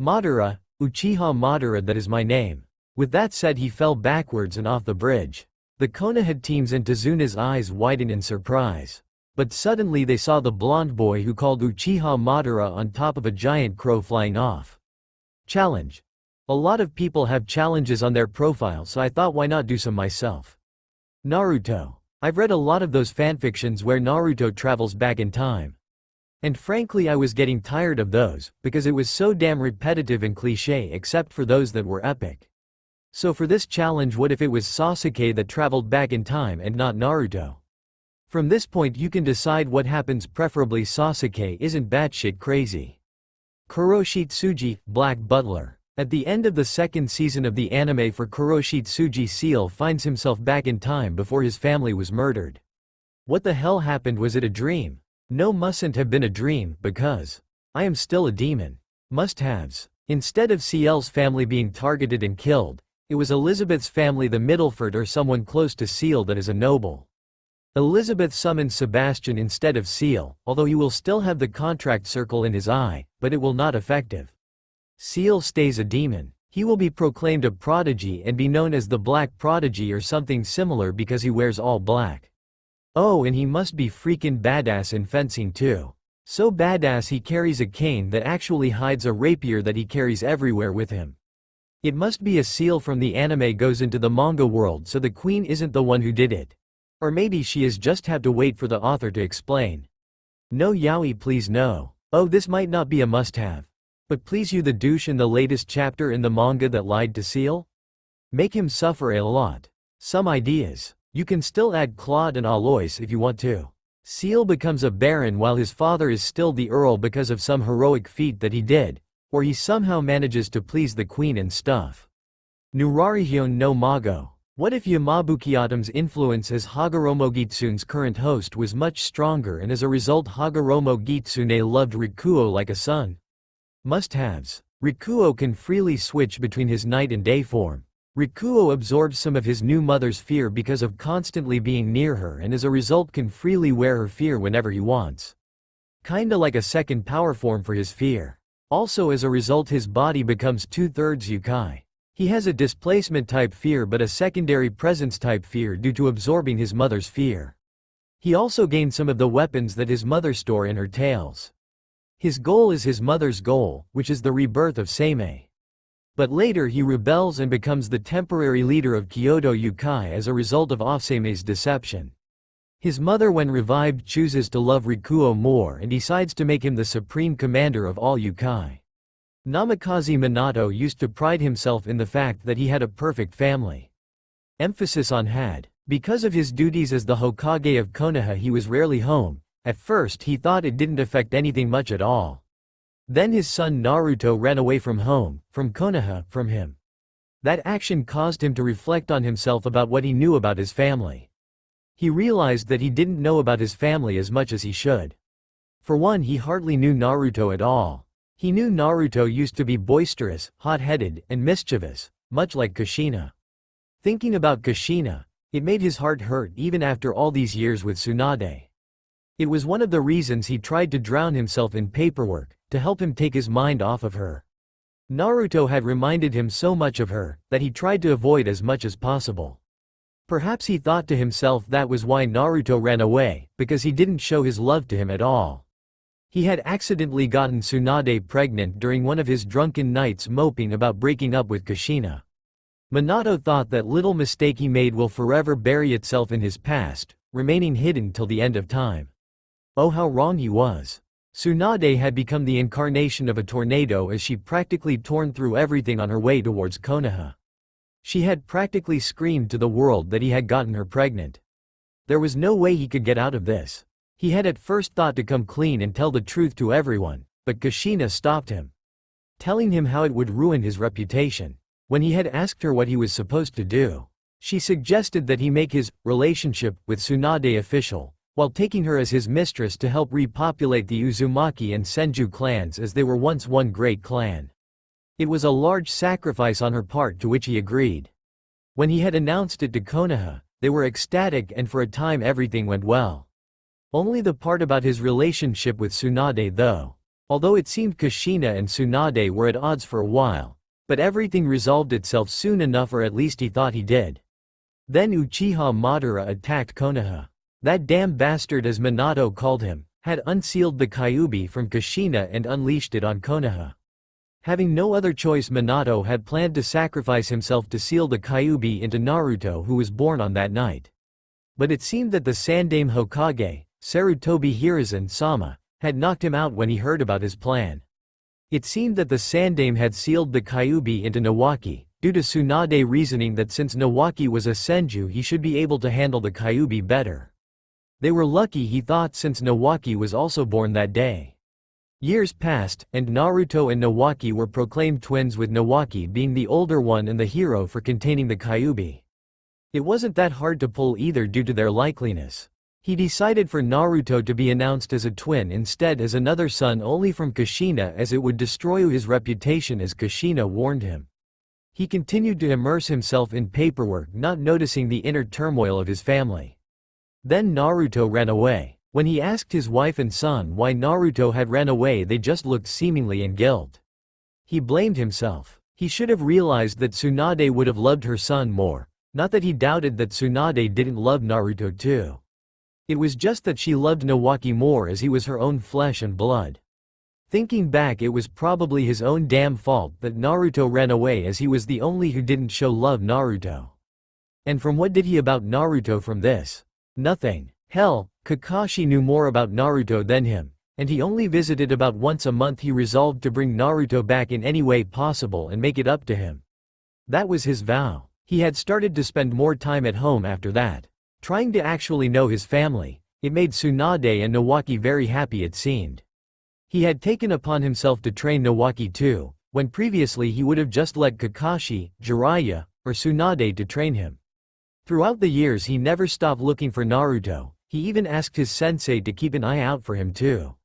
Madara, Uchiha Madara, that is my name. With that said he fell backwards and off the bridge. The Konoha teams and Tazuna's eyes widened in surprise. But suddenly they saw the blonde boy who called Uchiha Madara on top of a giant crow flying off. Challenge. A lot of people have challenges on their profile, so I thought why not do some myself. Naruto. I've read a lot of those fanfictions where Naruto travels back in time. And frankly I was getting tired of those, because it was so damn repetitive and cliché except for those that were epic. So for this challenge, what if it was Sasuke that traveled back in time and not Naruto? From this point you can decide what happens, preferably Sasuke isn't batshit crazy. Kuroshitsuji, Black Butler. At the end of the second season of the anime for Kuroshitsuji, Seal finds himself back in time before his family was murdered. What the hell happened? Was it a dream? No, mustn't have been a dream, because I am still a demon. Must-haves. Instead of Ciel's family being targeted and killed, it was Elizabeth's family, the Middleford or someone close to Ciel that is a noble. Elizabeth summons Sebastian instead of Ciel, although he will still have the contract circle in his eye, but it will not effective. Ciel stays a demon. He will be proclaimed a prodigy and be known as the Black Prodigy or something similar because he wears all black. Oh, and he must be freaking badass in fencing too. So badass he carries a cane that actually hides a rapier that he carries everywhere with him. It must be a Ciel from the anime goes into the manga world, so the queen isn't the one who did it. Or maybe she is, just have to wait for the author to explain. No yaoi, please no. Oh, this might not be a must-have. But please, you the douche in the latest chapter in the manga that lied to Ciel? Make him suffer a lot. Some ideas. You can still add Claude and Alois if you want to. Ciel becomes a baron while his father is still the earl because of some heroic feat that he did, or he somehow manages to please the queen and stuff. Nurarihyun no Mago. What if Yamabuki-Autumn's influence as Hagoromo Gitsune's current host was much stronger and as a result Hagoromo Gitsune loved Rikuo like a son? Must-haves. Rikuo can freely switch between his night and day form. Rikuo absorbs some of his new mother's fear because of constantly being near her and as a result can freely wear her fear whenever he wants. Kinda like a second power form for his fear. Also as a result his body becomes 2/3 Yukai. He has a displacement type fear but a secondary presence type fear due to absorbing his mother's fear. He also gained some of the weapons that his mother store in her tails. His goal is his mother's goal, which is the rebirth of Seimei. But later he rebels and becomes the temporary leader of Kyoto Yukai as a result of Osame's deception. His mother when revived chooses to love Rikuo more and decides to make him the supreme commander of all Yukai. Namikaze Minato used to pride himself in the fact that he had a perfect family. Emphasis on had. Because of his duties as the Hokage of Konoha, he was rarely home. At first he thought it didn't affect anything much at all. Then his son Naruto ran away from home, from Konoha, from him. That action caused him to reflect on himself about what he knew about his family. He realized that he didn't know about his family as much as he should. For one, he hardly knew Naruto at all. He knew Naruto used to be boisterous, hot-headed, and mischievous, much like Kushina. Thinking about Kushina, it made his heart hurt even after all these years with Tsunade. It was one of the reasons he tried to drown himself in paperwork, to help him take his mind off of her. Naruto had reminded him so much of her, that he tried to avoid as much as possible. Perhaps he thought to himself that was why Naruto ran away, because he didn't show his love to him at all. He had accidentally gotten Tsunade pregnant during one of his drunken nights moping about breaking up with Kushina. Minato thought that little mistake he made will forever bury itself in his past, remaining hidden till the end of time. Oh, how wrong he was. Tsunade had become the incarnation of a tornado as she practically torn through everything on her way towards Konoha. She had practically screamed to the world that he had gotten her pregnant. There was no way he could get out of this. He had at first thought to come clean and tell the truth to everyone, but Kushina stopped him, telling him how it would ruin his reputation. When he had asked her what he was supposed to do, she suggested that he make his relationship with Tsunade official, while taking her as his mistress to help repopulate the Uzumaki and Senju clans as they were once one great clan. It was a large sacrifice on her part, to which he agreed. When he had announced it to Konoha, they were ecstatic and for a time everything went well. Only the part about his relationship with Tsunade though. Although it seemed Kushina and Tsunade were at odds for a while, but everything resolved itself soon enough, or at least he thought he did. Then Uchiha Madara attacked Konoha. That damn bastard, as Minato called him, had unsealed the Kyuubi from Kushina and unleashed it on Konoha. Having no other choice, Minato had planned to sacrifice himself to seal the Kyuubi into Naruto, who was born on that night. But it seemed that the Sandaime Hokage, Sarutobi Hiruzen-sama, had knocked him out when he heard about his plan. It seemed that the Sandaime had sealed the Kyuubi into Nawaki, due to Tsunade reasoning that since Nawaki was a Senju he should be able to handle the Kyuubi better. They were lucky, he thought, since Nawaki was also born that day. Years passed, and Naruto and Nawaki were proclaimed twins, with Nawaki being the older one and the hero for containing the Kyuubi. It wasn't that hard to pull either due to their likeliness. He decided for Naruto to be announced as a twin instead as another son only from Kushina, as it would destroy his reputation, as Kushina warned him. He continued to immerse himself in paperwork, not noticing the inner turmoil of his family. Then Naruto ran away. When he asked his wife and son why Naruto had ran away, they just looked seemingly in guilt. He blamed himself. He should have realized that Tsunade would have loved her son more. Not that he doubted that Tsunade didn't love Naruto too. It was just that she loved Nawaki more, as he was her own flesh and blood. Thinking back, it was probably his own damn fault that Naruto ran away, as he was the only who didn't show love Naruto. And from what did he about Naruto from this? Nothing. Hell, Kakashi knew more about Naruto than him, and he only visited about once a month. He resolved to bring Naruto back in any way possible and make it up to him. That was his vow. He had started to spend more time at home after that, trying to actually know his family. It made Tsunade and Nawaki very happy, it seemed. He had taken upon himself to train Nawaki too, when previously he would have just let Kakashi, Jiraiya, or Tsunade to train him. Throughout the years he never stopped looking for Naruto. He even asked his sensei to keep an eye out for him too.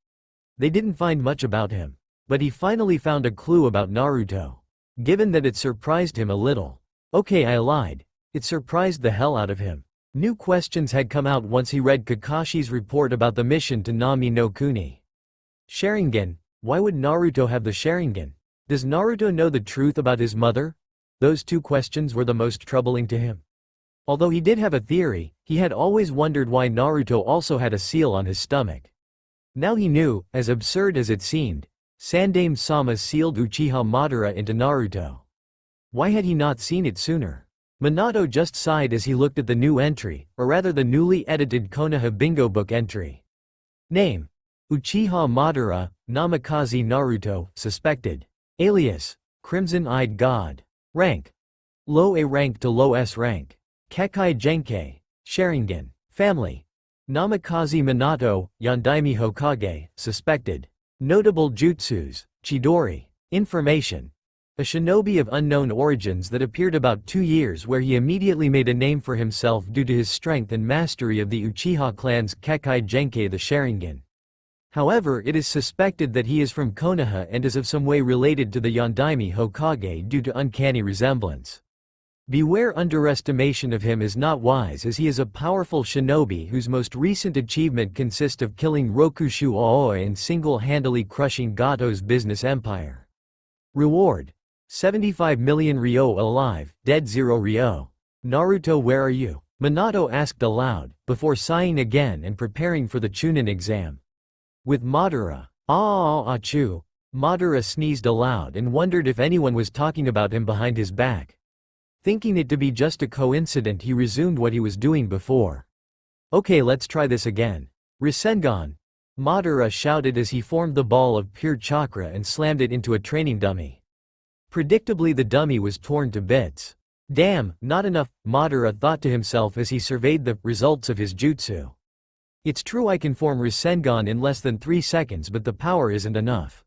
They didn't find much about him. But he finally found a clue about Naruto. Given that it surprised him a little. Okay, I lied. It surprised the hell out of him. New questions had come out once he read Kakashi's report about the mission to Nami no Kuni. Sharingan. Why would Naruto have the Sharingan? Does Naruto know the truth about his mother? Those two questions were the most troubling to him. Although he did have a theory, he had always wondered why Naruto also had a seal on his stomach. Now he knew, as absurd as it seemed, Sandaime-sama sealed Uchiha Madara into Naruto. Why had he not seen it sooner? Minato just sighed as he looked at the new entry, or rather the newly edited Konoha Bingo Book entry. Name: Uchiha Madara, Namikaze Naruto, suspected. Alias: Crimson-Eyed God. Rank: Low A rank to Low S rank. Kekkei Genkei, Sharingan, Family. Namikaze Minato, Yondaime Hokage, Suspected. Notable Jutsus, Chidori. Information. A shinobi of unknown origins that appeared about 2 years where he immediately made a name for himself due to his strength and mastery of the Uchiha clan's Kekkei Genkei the Sharingan. However, it is suspected that he is from Konoha and is of some way related to the Yondaime Hokage due to uncanny resemblance. Beware, underestimation of him is not wise, as he is a powerful shinobi whose most recent achievement consists of killing Rokushu Aoi and single-handedly crushing Gato's business empire. Reward: 75 million ryo alive, dead 0 ryo. Naruto, where are you? Minato asked aloud, before sighing again and preparing for the Chunin exam. With Madara. Achoo. Madara sneezed aloud and wondered if anyone was talking about him behind his back. Thinking it to be just a coincidence, he resumed what he was doing before. Okay, let's try this again. Rasengan. Madara shouted as he formed the ball of pure chakra and slammed it into a training dummy. Predictably, the dummy was torn to bits. Damn, not enough, Madara thought to himself as he surveyed the results of his jutsu. It's true I can form Rasengan in less than 3 seconds, but the power isn't enough.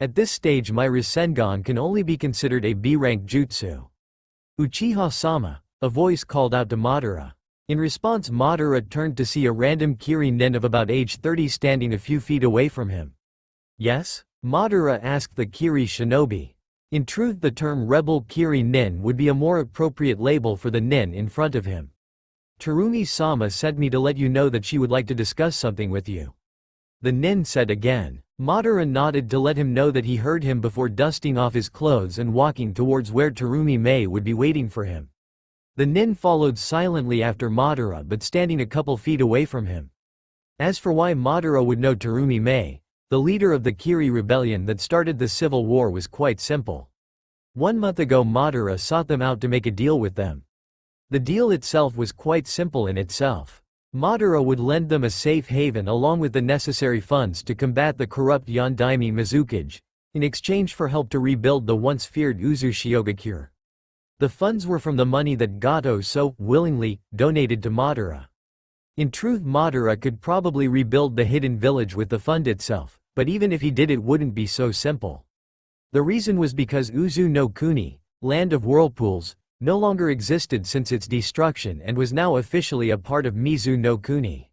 At this stage my Rasengan can only be considered a B-rank jutsu. Uchiha-sama, a voice called out to Madara. In response, Madara turned to see a random Kiri nin of about age 30 standing a few feet away from him. Yes? Madara asked the Kiri shinobi. In truth, the term rebel Kiri nin would be a more appropriate label for the nin in front of him. Terumi-sama sent me to let you know that she would like to discuss something with you. The nin said again. Madara nodded to let him know that he heard him before dusting off his clothes and walking towards where Terumi-mei would be waiting for him. The nin followed silently after Madara, but standing a couple feet away from him. As for why Madara would know Terumi-mei, the leader of the Kiri rebellion that started the civil war, was quite simple. 1 month ago Madara sought them out to make a deal with them. The deal itself was quite simple in itself. Madara would lend them a safe haven along with the necessary funds to combat the corrupt Yondaime Mizukage, in exchange for help to rebuild the once feared Uchiha. The funds were from the money that Gato so willingly donated to Madara. In truth, Madara could probably rebuild the hidden village with the fund itself, but even if he did, it wouldn't be so simple. The reason was because Uzu no Kuni, Land of Whirlpools, no longer existed since its destruction and was now officially a part of Mizu no Kuni.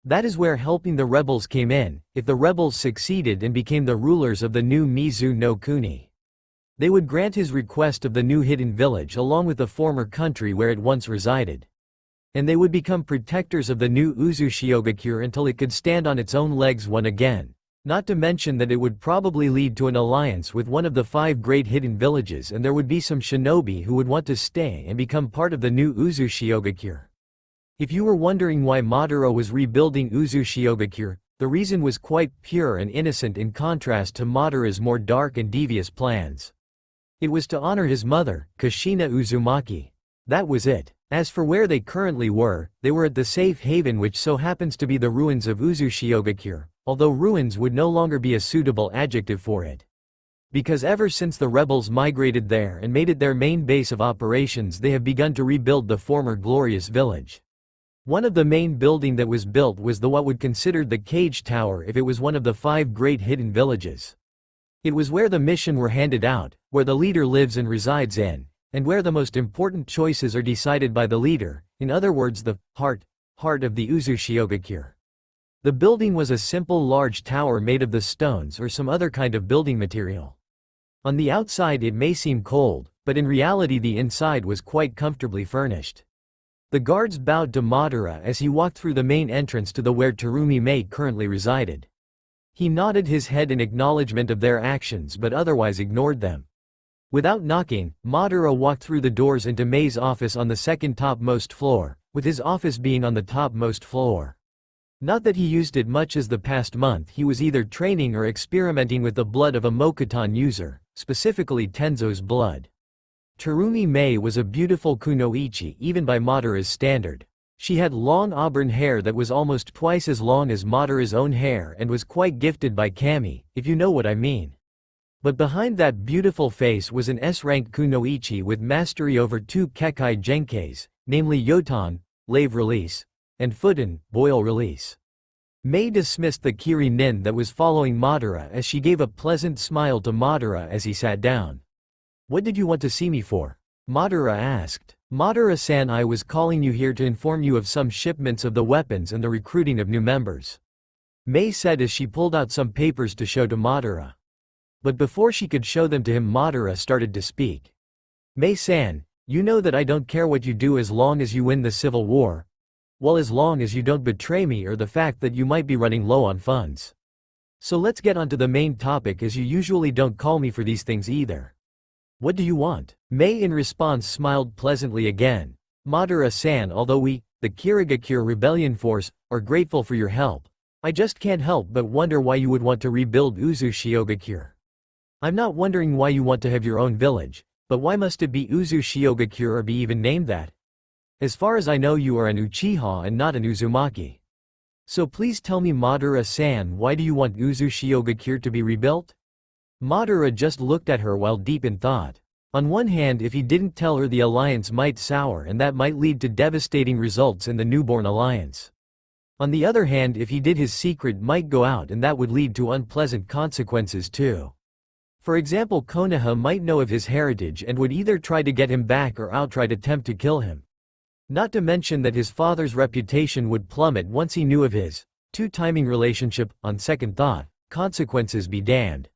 That is where helping the rebels came in. If the rebels succeeded and became the rulers of the new Mizu no Kuni, they would grant his request of the new hidden village along with the former country where it once resided. And they would become protectors of the new Uchiha until it could stand on its own legs once again. Not to mention that it would probably lead to an alliance with one of the 5 great hidden villages, and there would be some shinobi who would want to stay and become part of the new Uchiha. If you were wondering why Madara was rebuilding Uchiha, the reason was quite pure and innocent in contrast to Madara's more dark and devious plans. It was to honor his mother, Kushina Uzumaki. That was it. As for where they currently were, they were at the safe haven, which so happens to be the ruins of Uchiha. Although ruins would no longer be a suitable adjective for it. Because ever since the rebels migrated there and made it their main base of operations, they have begun to rebuild the former glorious village. One of the main building that was built was the what would considered the Cage Tower if it was one of the 5 great hidden villages. It was where the mission were handed out, where the leader lives and resides in, and where the most important choices are decided by the leader, in other words the heart of the Uchiha. The building was a simple large tower made of the stones or some other kind of building material. On the outside it may seem cold, but in reality the inside was quite comfortably furnished. The guards bowed to Madara as he walked through the main entrance to the where Terumi-mei currently resided. He nodded his head in acknowledgement of their actions but otherwise ignored them. Without knocking, Madara walked through the doors into Mei's office on the second topmost floor, with his office being on the topmost floor. Not that he used it much, as the past month he was either training or experimenting with the blood of a Mokuton user, specifically Tenzo's blood. Terumi-mei was a beautiful kunoichi even by Madara's standard. She had long auburn hair that was almost twice as long as Madara's own hair and was quite gifted by Kami, if you know what I mean. But behind that beautiful face was an S-rank kunoichi with mastery over 2 Kekai Genkais, namely Yotan, Lave Release, and Futon, Boil Release. Mei dismissed the Kiri Nin that was following Madara as she gave a pleasant smile to Madara as he sat down. "What did you want to see me for?" Madara asked. "Madara-san, I was calling you here to inform you of some shipments of the weapons and the recruiting of new members," Mei said as she pulled out some papers to show to Madara. But before she could show them to him, Madara started to speak. "Mei-san, you know that I don't care what you do as long as you win the civil war. Well, as long as you don't betray me or the fact that you might be running low on funds. So let's get on to the main topic, as you usually don't call me for these things either. What do you want?" Mei in response smiled pleasantly again. "Madara-san, although we, the Kirigakure Rebellion Force, are grateful for your help, I just can't help but wonder why you would want to rebuild Uchiha. I'm not wondering why you want to have your own village, but why must it be Uchiha or be even named that? As far as I know, you are an Uchiha and not an Uzumaki. So please tell me, Madara-san, why do you want Uchiha to be rebuilt?" Madara just looked at her while deep in thought. On one hand, if he didn't tell her, the alliance might sour and that might lead to devastating results in the newborn alliance. On the other hand, if he did, his secret might go out and that would lead to unpleasant consequences too. For example, Konoha might know of his heritage and would either try to get him back or outright attempt to kill him. Not to mention that his father's reputation would plummet once he knew of his two-timing relationship. On second thought, consequences be damned.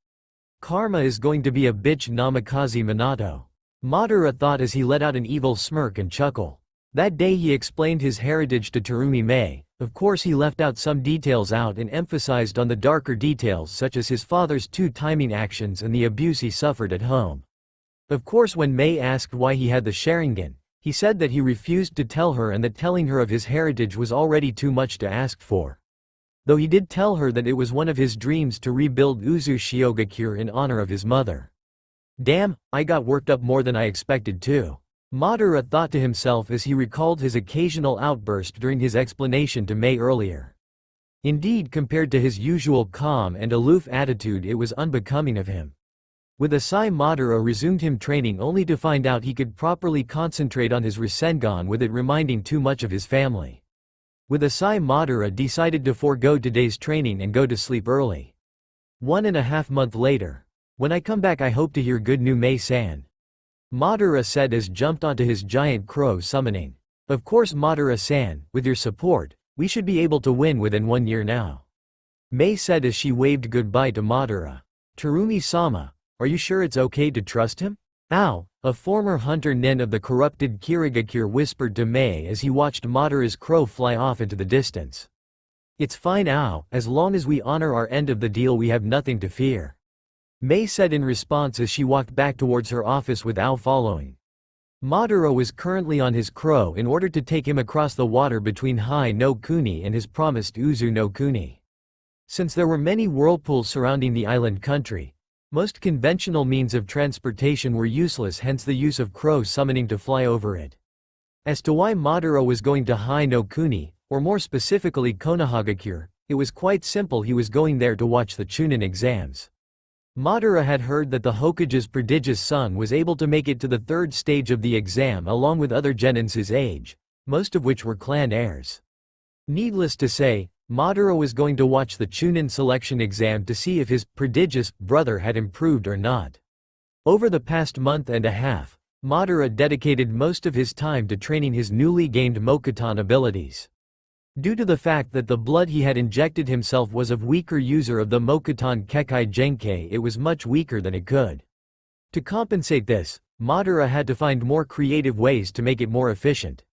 Karma is going to be a bitch, Namikaze Minato. Madara thought as he let out an evil smirk and chuckle. That day he explained his heritage to Terumi Mei. Of course he left out some details out and emphasized on the darker details, such as his father's two-timing actions and the abuse he suffered at home. Of course, when Mei asked why he had the Sharingan, he said that he refused to tell her and that telling her of his heritage was already too much to ask for. Though he did tell her that it was one of his dreams to rebuild Uchiha in honor of his mother. Damn, I got worked up more than I expected too. Madara thought to himself as he recalled his occasional outburst during his explanation to Mei earlier. Indeed, compared to his usual calm and aloof attitude, it was unbecoming of him. With a sigh, Madara resumed him training, only to find out he could properly concentrate on his Rasengan with it reminding too much of his family. With a sigh, Madara decided to forego today's training and go to sleep early. 1.5 months later. "When I come back, I hope to hear good news, Mei-san," Madara said as jumped onto his giant crow, summoning. "Of course, Madara-san, with your support, we should be able to win within 1 year now," Mei said as she waved goodbye to Madara. "Terumi-sama, are you sure it's okay to trust him?" "Ow," a former hunter nin of the corrupted Kirigakure whispered to Mei as he watched Madara's crow fly off into the distance. "It's fine, ow, as long as we honor our end of the deal we have nothing to fear," Mei said in response as she walked back towards her office with Ao following. Madara was currently on his crow in order to take him across the water between Hai no Kuni and his promised Uzu no Kuni. Since there were many whirlpools surrounding the island country, most conventional means of transportation were useless, hence the use of crow summoning to fly over it. As to why Madara was going to Hai no Kuni, or more specifically Konohagakure, it was quite simple. He was going there to watch the Chunin exams. Madara had heard that the Hokage's prodigious son was able to make it to the 3rd stage of the exam along with other genins his age, most of which were clan heirs. Needless to say, Madara was going to watch the Chunin selection exam to see if his prodigious brother had improved or not. Over the past month and a half, Madara dedicated most of his time to training his newly gained Mokuton abilities. Due to the fact that the blood he had injected himself was of weaker user of the Mokuton Kekai Genkei, it was much weaker than it could. To compensate this, Madara had to find more creative ways to make it more efficient.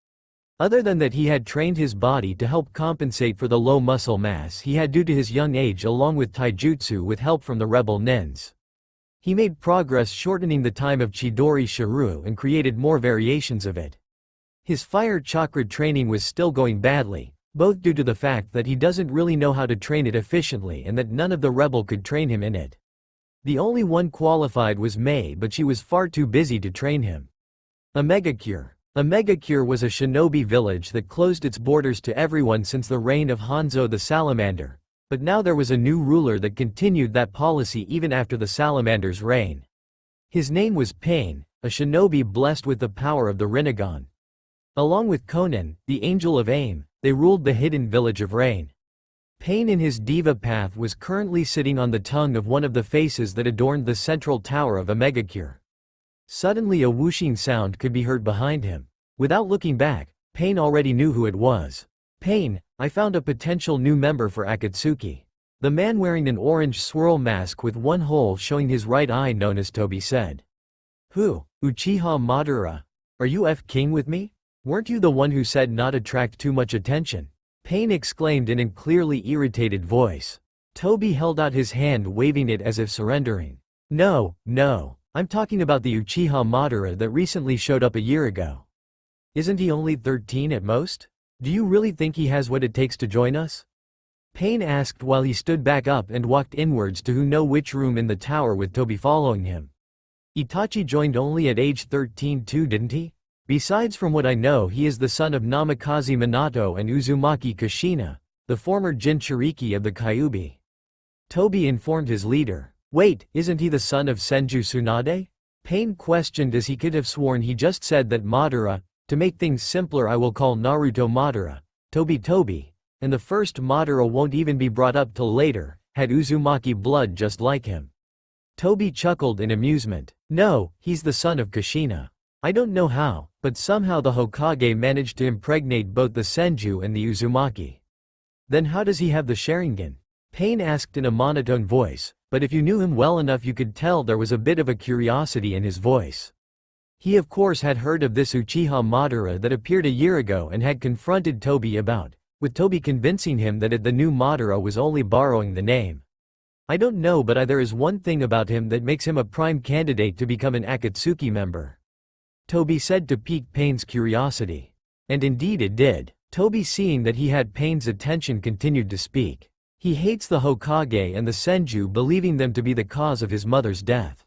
Other than that, he had trained his body to help compensate for the low muscle mass he had due to his young age, along with taijutsu with help from the rebel nins. He made progress shortening the time of Chidori Shiru and created more variations of it. His fire chakra training was still going badly, both due to the fact that he doesn't really know how to train it efficiently and that none of the rebel could train him in it. The only one qualified was Mei, but she was far too busy to train him. A Megacure. A Megacure was a shinobi village that closed its borders to everyone since the reign of Hanzo the Salamander, But now there was a new ruler that continued that policy even after the Salamander's reign. His name was Pain, a shinobi blessed with the power of the Rinnegan. Along with Conan, the Angel of Aim, they ruled the hidden village of Rain. Pain in his diva path was currently sitting on the tongue of one of the faces that adorned the central tower of Omegacure. Suddenly a whooshing sound could be heard behind him. Without looking back, Pain already knew who it was. Pain, I found a potential new member for Akatsuki. The man wearing an orange swirl mask with one hole showing his right eye known as Toby said. Who? Uchiha Madara? Are you F-King with me? Weren't you the one who said not attract too much attention? Pain exclaimed in a clearly irritated voice. Toby held out his hand waving it as if surrendering. No, I'm talking about the Uchiha Madara that recently showed up a year ago. Isn't he only 13 at most? Do you really think he has what it takes to join us? Pain asked while he stood back up and walked inwards to who know which room in the tower with Toby following him. Itachi joined only at age 13 too, didn't he? Besides, from what I know, he is the son of Namikaze Minato and Uzumaki Kushina, the former Jinchuriki of the Kyuubi. Toby informed his leader. Wait, isn't he the son of Senju Tsunade? Pain questioned as he could have sworn he just said that Madara. To make things simpler, I will call Naruto Madara, Toby, and the first Madara won't even be brought up till later, had Uzumaki blood just like him. Toby chuckled in amusement. No, he's the son of Kushina. I don't know how, but somehow the Hokage managed to impregnate both the Senju and the Uzumaki. Then how does he have the Sharingan? Pain asked in a monotone voice, but if you knew him well enough you could tell there was a bit of a curiosity in his voice. He of course had heard of this Uchiha Madara that appeared a year ago and had confronted Toby about, with Toby convincing him that the new Madara was only borrowing the name. I don't know, but there is one thing about him that makes him a prime candidate to become an Akatsuki member. Toby said to pique Pain's curiosity. And indeed it did. Toby, seeing that he had Pain's attention, continued to speak. He hates the Hokage and the Senju, believing them to be the cause of his mother's death.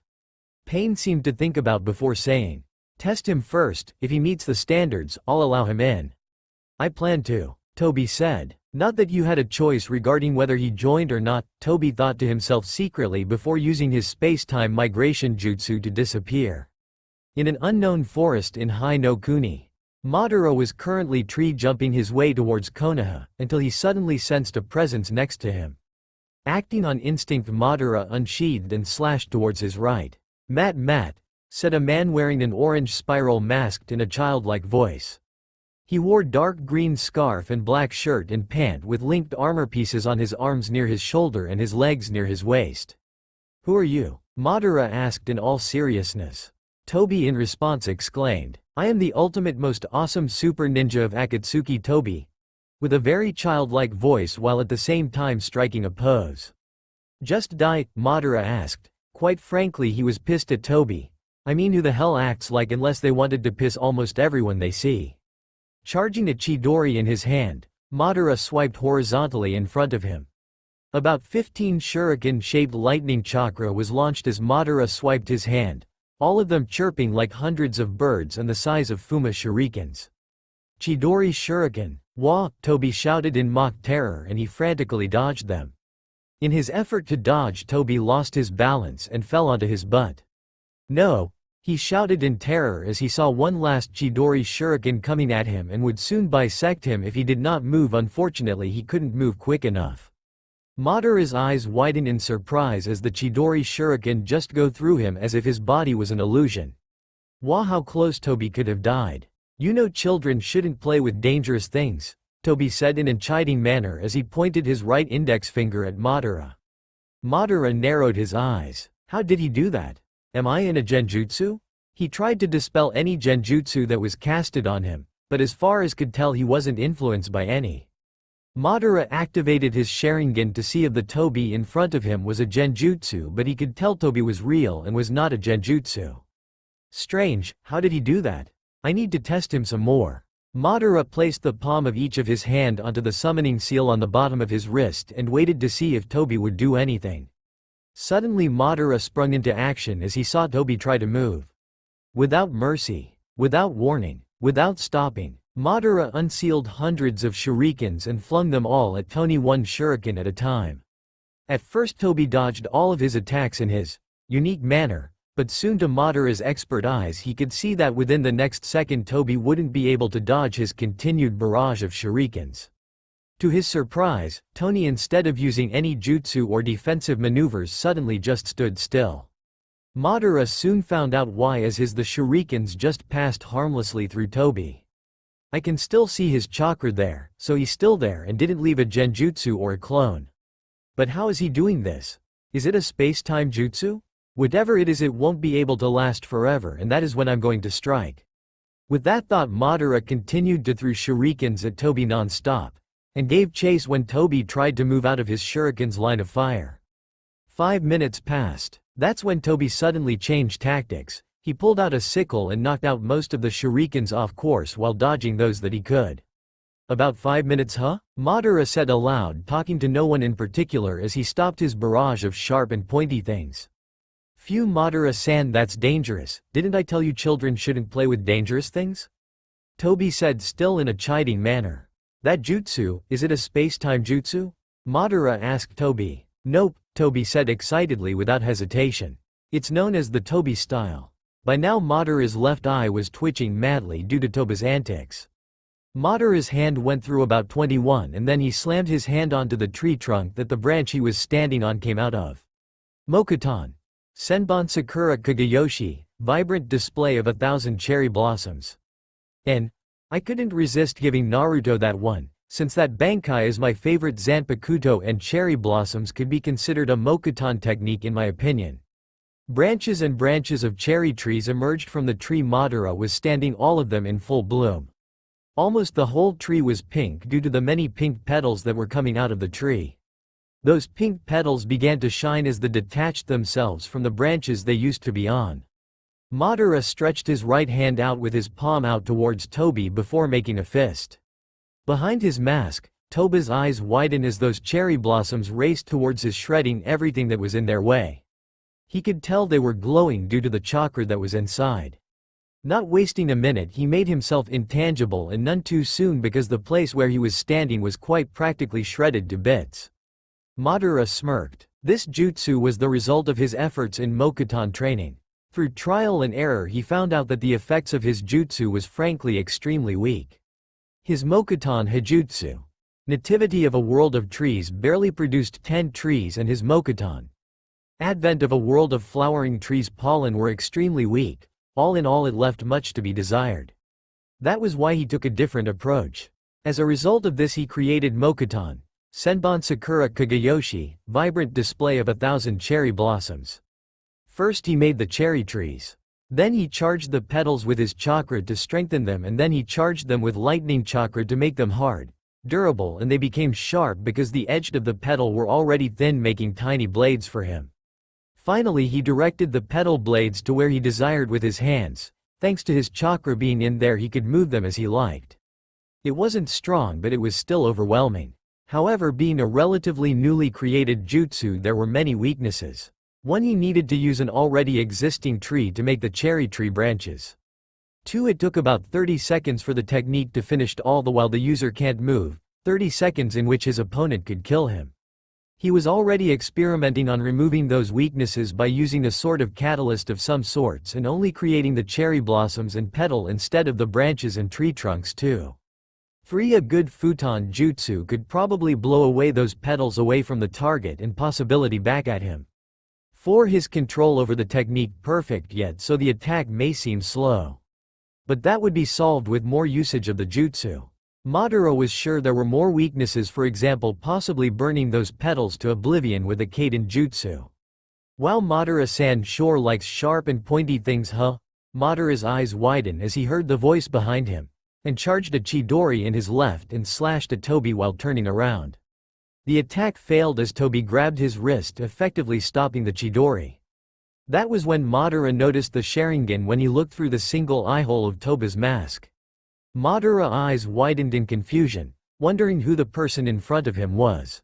Pain seemed to think about before saying. Test him first, if he meets the standards, I'll allow him in. I plan to, Toby said. Not that you had a choice regarding whether he joined or not, Toby thought to himself secretly before using his space-time migration jutsu to disappear. In an unknown forest in Hai no Kuni, Madara was currently tree-jumping his way towards Konoha, until he suddenly sensed a presence next to him. Acting on instinct, Madara unsheathed and slashed towards his right. Matt, said a man wearing an orange spiral mask in a childlike voice. He wore dark green scarf and black shirt and pant with linked armor pieces on his arms near his shoulder and his legs near his waist. Who are you? Madara asked in all seriousness. Toby in response exclaimed, I am the ultimate most awesome super ninja of Akatsuki, Toby, with a very childlike voice while at the same time striking a pose. Just die? Madara asked. Quite frankly, he was pissed at Toby. I mean, who the hell acts like unless they wanted to piss almost everyone they see? Charging a Chidori in his hand, Madara swiped horizontally in front of him. About 15 shuriken-shaped lightning chakra was launched as Madara swiped his hand, all of them chirping like hundreds of birds and the size of Fuma shurikens. Chidori shuriken! Wah! Toby shouted in mock terror and he frantically dodged them. In his effort to dodge, Toby lost his balance and fell onto his butt. No! He shouted in terror as he saw one last Chidori shuriken coming at him and would soon bisect him if he did not move. Unfortunately, he couldn't move quick enough. Madara's eyes widened in surprise as the Chidori shuriken just go through him as if his body was an illusion. Wow, how close Toby could have died. You know, children shouldn't play with dangerous things, Toby said in a chiding manner as he pointed his right index finger at Madara. Madara narrowed his eyes. How did he do that? Am I in a genjutsu? He tried to dispel any genjutsu that was casted on him, but as far as could tell he wasn't influenced by any. Madara activated his Sharingan to see if the Toby in front of him was a genjutsu, but he could tell Toby was real and was not a genjutsu. Strange, how did he do that? I need to test him some more. Madara placed the palm of each of his hand onto the summoning seal on the bottom of his wrist and waited to see if Toby would do anything. Suddenly Madara sprung into action as he saw Toby try to move. Without mercy, without warning, without stopping, Madara unsealed hundreds of shurikens and flung them all at Tony one shuriken at a time. At first Toby dodged all of his attacks in his unique manner, but soon to Madara's expert eyes he could see that within the next second Toby wouldn't be able to dodge his continued barrage of shurikens. To his surprise, Tony, instead of using any jutsu or defensive maneuvers, suddenly just stood still. Madara soon found out why, as the shurikens just passed harmlessly through Toby. I can still see his chakra there, so he's still there and didn't leave a genjutsu or a clone. But how is he doing this? Is it a space-time jutsu? Whatever it is, it won't be able to last forever, and that is when I'm going to strike. With that thought, Madara continued to throw shurikens at Toby non-stop, and gave chase when Toby tried to move out of his shuriken's line of fire. 5 minutes passed. That's when Toby suddenly changed tactics. He pulled out a sickle and knocked out most of the shurikens off course while dodging those that he could. About 5 minutes, huh? Madara said aloud, talking to no one in particular as he stopped his barrage of sharp and pointy things. Phew, Madara-san, that's dangerous. Didn't I tell you children shouldn't play with dangerous things? Toby said, still in a chiding manner. That jutsu, is it a space-time jutsu? Madara asked Toby. Nope, Toby said excitedly without hesitation. It's known as the Toby style. By now Madara's left eye was twitching madly due to Toby's antics. Madara's hand went through about 21 and then he slammed his hand onto the tree trunk that the branch he was standing on came out of. Mokuton. Senbon Sakura Kagayoshi, vibrant display of 1,000 cherry blossoms. And I couldn't resist giving Naruto that one, since that Bankai is my favorite. Zanpakuto and cherry blossoms could be considered a Mokuton technique in my opinion. Branches and branches of cherry trees emerged from the tree Madara was standing, all of them in full bloom. Almost the whole tree was pink due to the many pink petals that were coming out of the tree. Those pink petals began to shine as they detached themselves from the branches they used to be on. Madara stretched his right hand out with his palm out towards Toby before making a fist. Behind his mask, Toby's eyes widened as those cherry blossoms raced towards his, shredding everything that was in their way. He could tell they were glowing due to the chakra that was inside. Not wasting a minute, he made himself intangible, and none too soon, because the place where he was standing was quite practically shredded to bits. Madara smirked. This jutsu was the result of his efforts in Mokuton training. Through trial and error he found out that the effects of his jutsu was frankly extremely weak. His Mokuton Hajutsu, Nativity of a World of Trees, barely produced 10 trees, and his Mokuton Advent of a World of Flowering Trees pollen were extremely weak. All in all, it left much to be desired. That was why he took a different approach. As a result of this he created Mokuton Senbon Sakura Kagayoshi, vibrant display of 1,000 cherry blossoms. First he made the cherry trees. Then he charged the petals with his chakra to strengthen them, and then he charged them with lightning chakra to make them hard, durable, and they became sharp because the edges of the petal were already thin, making tiny blades for him. Finally he directed the petal blades to where he desired with his hands. Thanks to his chakra being in there he could move them as he liked. It wasn't strong, but it was still overwhelming. However, being a relatively newly created jutsu, there were many weaknesses. One, he needed to use an already existing tree to make the cherry tree branches. 2, it took about 30 seconds for the technique to finish, all the while the user can't move, 30 seconds in which his opponent could kill him. He was already experimenting on removing those weaknesses by using a sort of catalyst of some sorts and only creating the cherry blossoms and petal instead of the branches and tree trunks too. 3, a good futon jutsu could probably blow away those petals away from the target and possibility back at him. 4, his control over the technique perfect, yet so the attack may seem slow. But that would be solved with more usage of the jutsu. Madara was sure there were more weaknesses, for example possibly burning those petals to oblivion with a Kaiden jutsu. Wow, Madara-san sure likes sharp and pointy things, huh? Madara's eyes widened as he heard the voice behind him, and charged a Chidori in his left and slashed at Toby while turning around. The attack failed as Toby grabbed his wrist, effectively stopping the Chidori. That was when Madara noticed the Sharingan when he looked through the single eye hole of Toba's mask. Madara's eyes widened in confusion, wondering who the person in front of him was.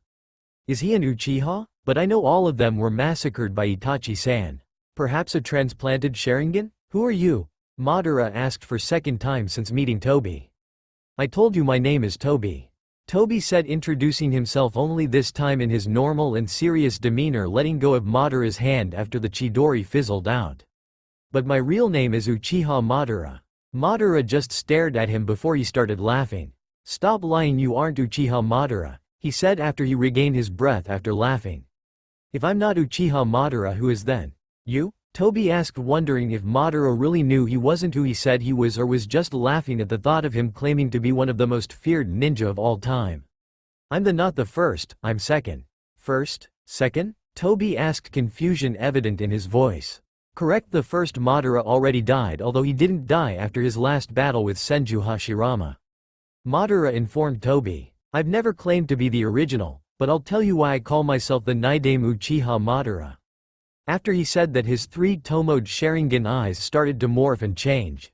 Is he an Uchiha? But I know all of them were massacred by Itachi-san. Perhaps a transplanted Sharingan? Who are you? Madara asked for second time since meeting Toby. I told you my name is Toby. Toby said, introducing himself, only this time in his normal and serious demeanor, letting go of Madara's hand after the Chidori fizzled out. But my real name is Uchiha Madara. Madara just stared at him before he started laughing. Stop lying, you aren't Uchiha Madara, he said after he regained his breath after laughing. If I'm not Uchiha Madara, who is then? You? Toby asked, wondering if Madara really knew he wasn't who he said he was, or was just laughing at the thought of him claiming to be one of the most feared ninja of all time. I'm not the first, I'm second. First? Second? Toby asked, confusion evident in his voice. Correct, the first Madara already died, although he didn't die after his last battle with Senju Hashirama. Madara informed Toby. I've never claimed to be the original, but I'll tell you why I call myself the Nidaime Uchiha Madara. After he said that, his three Tomoed Sharingan eyes started to morph and change.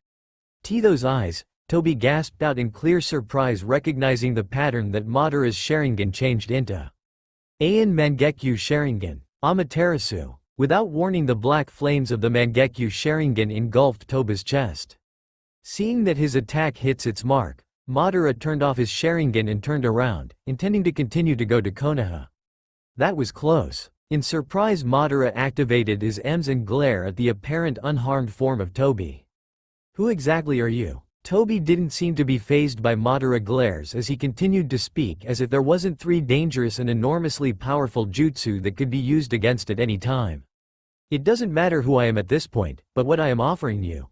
Those eyes, Toby gasped out in clear surprise, recognizing the pattern that Madara's Sharingan changed into. Ain Mangekyo Sharingan, Amaterasu. Without warning, the black flames of the Mangekyo Sharingan engulfed Toba's chest. Seeing that his attack hits its mark, Madara turned off his Sharingan and turned around, intending to continue to go to Konoha. That was close. In surprise, Madara activated his M's and glared at the apparent unharmed form of Toby. Who exactly are you? Toby didn't seem to be fazed by Madara glares as he continued to speak, as if there wasn't three dangerous and enormously powerful jutsu that could be used against at any time. It doesn't matter who I am at this point, but what I am offering you.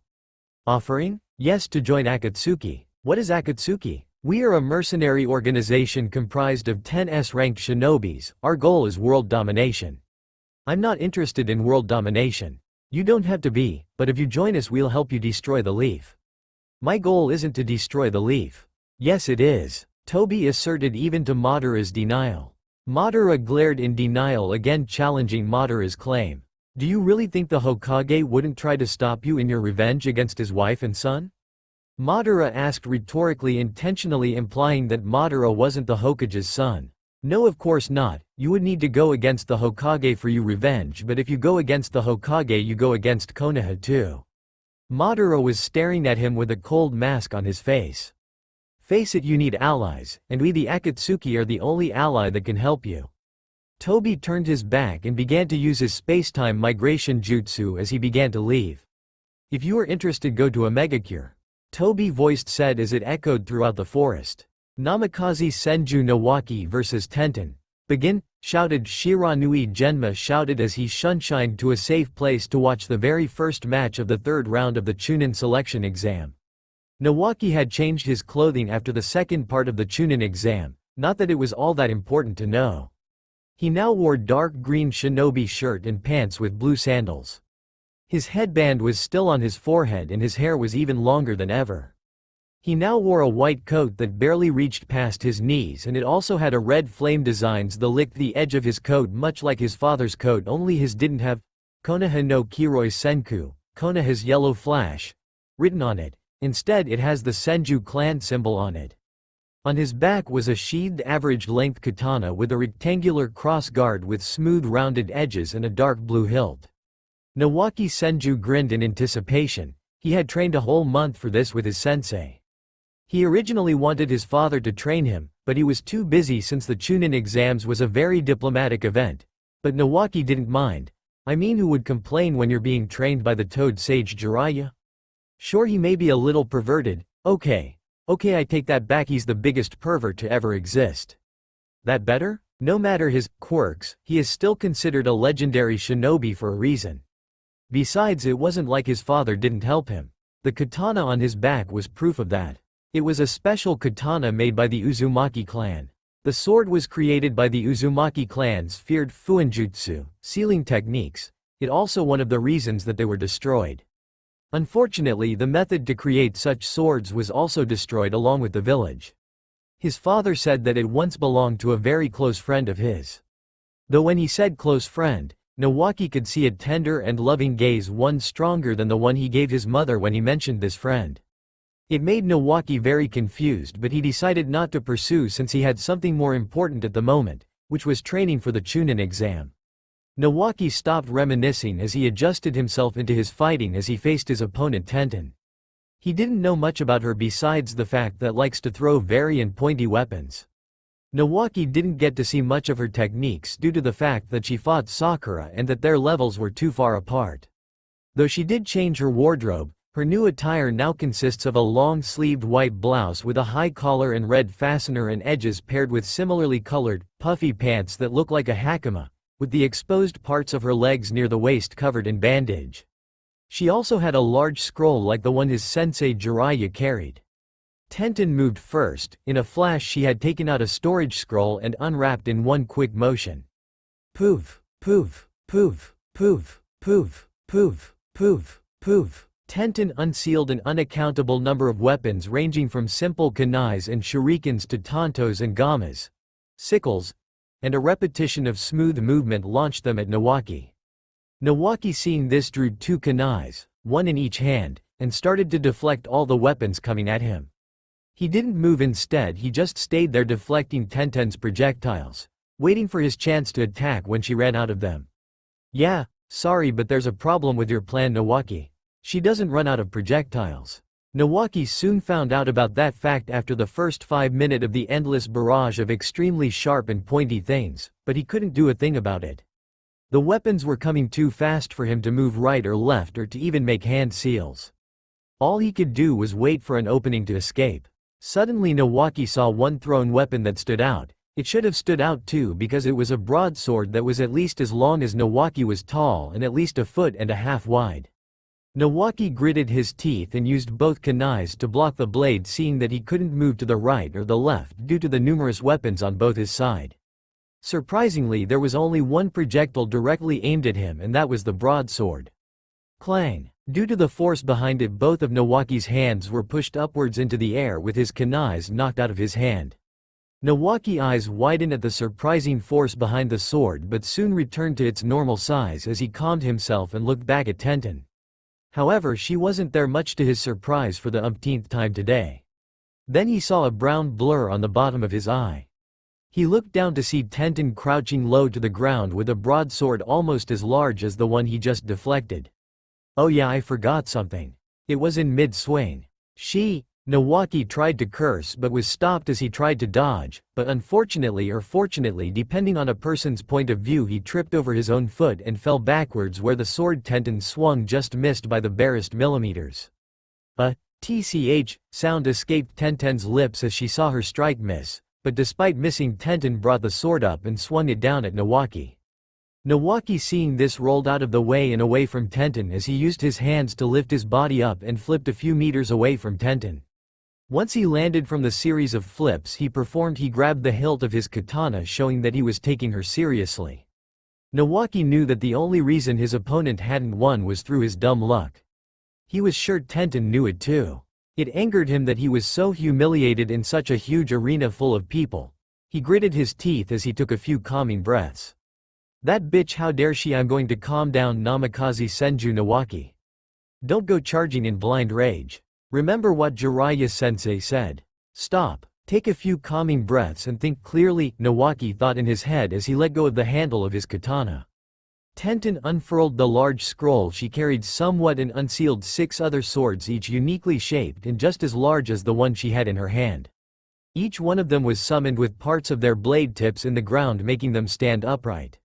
Offering? Yes, to join Akatsuki. What is Akatsuki? We are a mercenary organization comprised of 10 S-ranked shinobis. Our goal is world domination. I'm not interested in world domination. You don't have to be, but if you join us, we'll help you destroy the leaf. My goal isn't to destroy the leaf. Yes, it is, Toby asserted, even to Madara's denial. Madara glared in denial, again challenging Madara's claim. Do you really think the Hokage wouldn't try to stop you in your revenge against his wife and son? Madara asked rhetorically, intentionally implying that Madara wasn't the Hokage's son. No, of course not. You would need to go against the Hokage for your revenge, but if you go against the Hokage, you go against Konoha too. Madara was staring at him with a cold mask on his face. Face it, you need allies, and we the Akatsuki are the only ally that can help you. Toby turned his back and began to use his space-time migration jutsu as he began to leave. If you are interested, go to Omegacure, Toby voiced said as it echoed throughout the forest. Namikaze Senju Nawaki vs Tenten. Begin, shouted Shiranui Genma shouted as he shunshined to a safe place to watch the very first match of the third round of the Chunin selection exam. Nawaki had changed his clothing after the second part of the Chunin exam, not that it was all that important to know. He now wore dark green shinobi shirt and pants with blue sandals. His headband was still on his forehead and his hair was even longer than ever. He now wore a white coat that barely reached past his knees, and it also had a red flame designs that licked the edge of his coat, much like his father's coat, only his didn't have Konoha no Kiroi Senku, Konoha's yellow flash, written on it. Instead, it has the Senju clan symbol on it. On his back was a sheathed average-length katana with a rectangular cross guard with smooth rounded edges and a dark blue hilt. Nawaki Senju grinned in anticipation. He had trained a whole month for this with his sensei. He originally wanted his father to train him, but he was too busy since the Chunin exams was a very diplomatic event. But Nawaki didn't mind. I mean, who would complain when you're being trained by the Toad Sage Jiraiya? Sure, he may be a little perverted. Okay, I take that back, he's the biggest pervert to ever exist. That better? No matter his quirks, he is still considered a legendary shinobi for a reason. Besides, it wasn't like his father didn't help him. The katana on his back was proof of that. It was a special katana made by the Uzumaki clan. The sword was created by the Uzumaki clan's feared fuinjutsu, sealing techniques. It also one of the reasons that they were destroyed. Unfortunately, the method to create such swords was also destroyed along with the village. His father said that it once belonged to a very close friend of his. Though when he said close friend, Nawaki could see a tender and loving gaze, one stronger than the one he gave his mother when he mentioned this friend. It made Nawaki very confused, but he decided not to pursue since he had something more important at the moment, which was training for the Chunin exam. Nawaki stopped reminiscing as he adjusted himself into his fighting as he faced his opponent Tenten. He didn't know much about her besides the fact that likes to throw very and pointy weapons. Nawaki didn't get to see much of her techniques due to the fact that she fought Sakura and that their levels were too far apart. Though she did change her wardrobe, her new attire now consists of a long-sleeved white blouse with a high collar and red fastener and edges paired with similarly colored, puffy pants that look like a hakama, with the exposed parts of her legs near the waist covered in bandage. She also had a large scroll like the one his sensei Jiraiya carried. Tenten moved first. In a flash she had taken out a storage scroll and unwrapped in one quick motion. Poof, poof, poof, poof, poof, poof, poof, poof. Tenten unsealed an unaccountable number of weapons ranging from simple kunais and shurikens to tantos and gamas, sickles, and a repetition of smooth movement launched them at Nawaki. Nawaki seeing this drew 2 kunais, one in each hand, and started to deflect all the weapons coming at him. He didn't move, instead he just stayed there deflecting Tenten's projectiles, waiting for his chance to attack when she ran out of them. Yeah, sorry, but there's a problem with your plan, Nawaki. She doesn't run out of projectiles. Nawaki soon found out about that fact after the first 5 minutes of the endless barrage of extremely sharp and pointy things, but he couldn't do a thing about it. The weapons were coming too fast for him to move right or left or to even make hand seals. All he could do was wait for an opening to escape. Suddenly Nawaki saw one thrown weapon that stood out. It should have stood out too because it was a broadsword that was at least as long as Nawaki was tall and at least 1.5 feet wide. Nawaki gritted his teeth and used both kunais to block the blade, seeing that he couldn't move to the right or the left due to the numerous weapons on both his side. Surprisingly, there was only one projectile directly aimed at him, and that was the broadsword. Clang! Due to the force behind it, both of Nawaki's hands were pushed upwards into the air with his kunais knocked out of his hand. Nawaki's eyes widened at the surprising force behind the sword but soon returned to its normal size as he calmed himself and looked back at Tenten. However, she wasn't there, much to his surprise for the umpteenth time today. Then he saw a brown blur on the bottom of his eye. He looked down to see Tenten crouching low to the ground with a broadsword almost as large as the one he just deflected. Oh yeah, I forgot something. It was in mid-swing. Nawaki tried to curse but was stopped as he tried to dodge, but unfortunately or fortunately depending on a person's point of view, he tripped over his own foot and fell backwards where the sword Tenten swung just missed by the barest millimeters. A tch sound escaped Tenten's lips as she saw her strike miss, but despite missing, Tenten brought the sword up and swung it down at Nawaki. Nawaki seeing this rolled out of the way and away from Tenten as he used his hands to lift his body up and flipped a few meters away from Tenten. Once he landed from the series of flips he performed, he grabbed the hilt of his katana, showing that he was taking her seriously. Nawaki knew that the only reason his opponent hadn't won was through his dumb luck. He was sure Tenten knew it too. It angered him that he was so humiliated in such a huge arena full of people. He gritted his teeth as he took a few calming breaths. That bitch, how dare she! I'm going to calm down, Namikaze Senju Nawaki. Don't go charging in blind rage. Remember what Jiraiya sensei said. Stop, take a few calming breaths and think clearly, Nawaki thought in his head as he let go of the handle of his katana. Tenten unfurled the large scroll she carried somewhat and unsealed 6 other swords, each uniquely shaped and just as large as the one she had in her hand. Each one of them was summoned with parts of their blade tips in the ground, making them stand upright.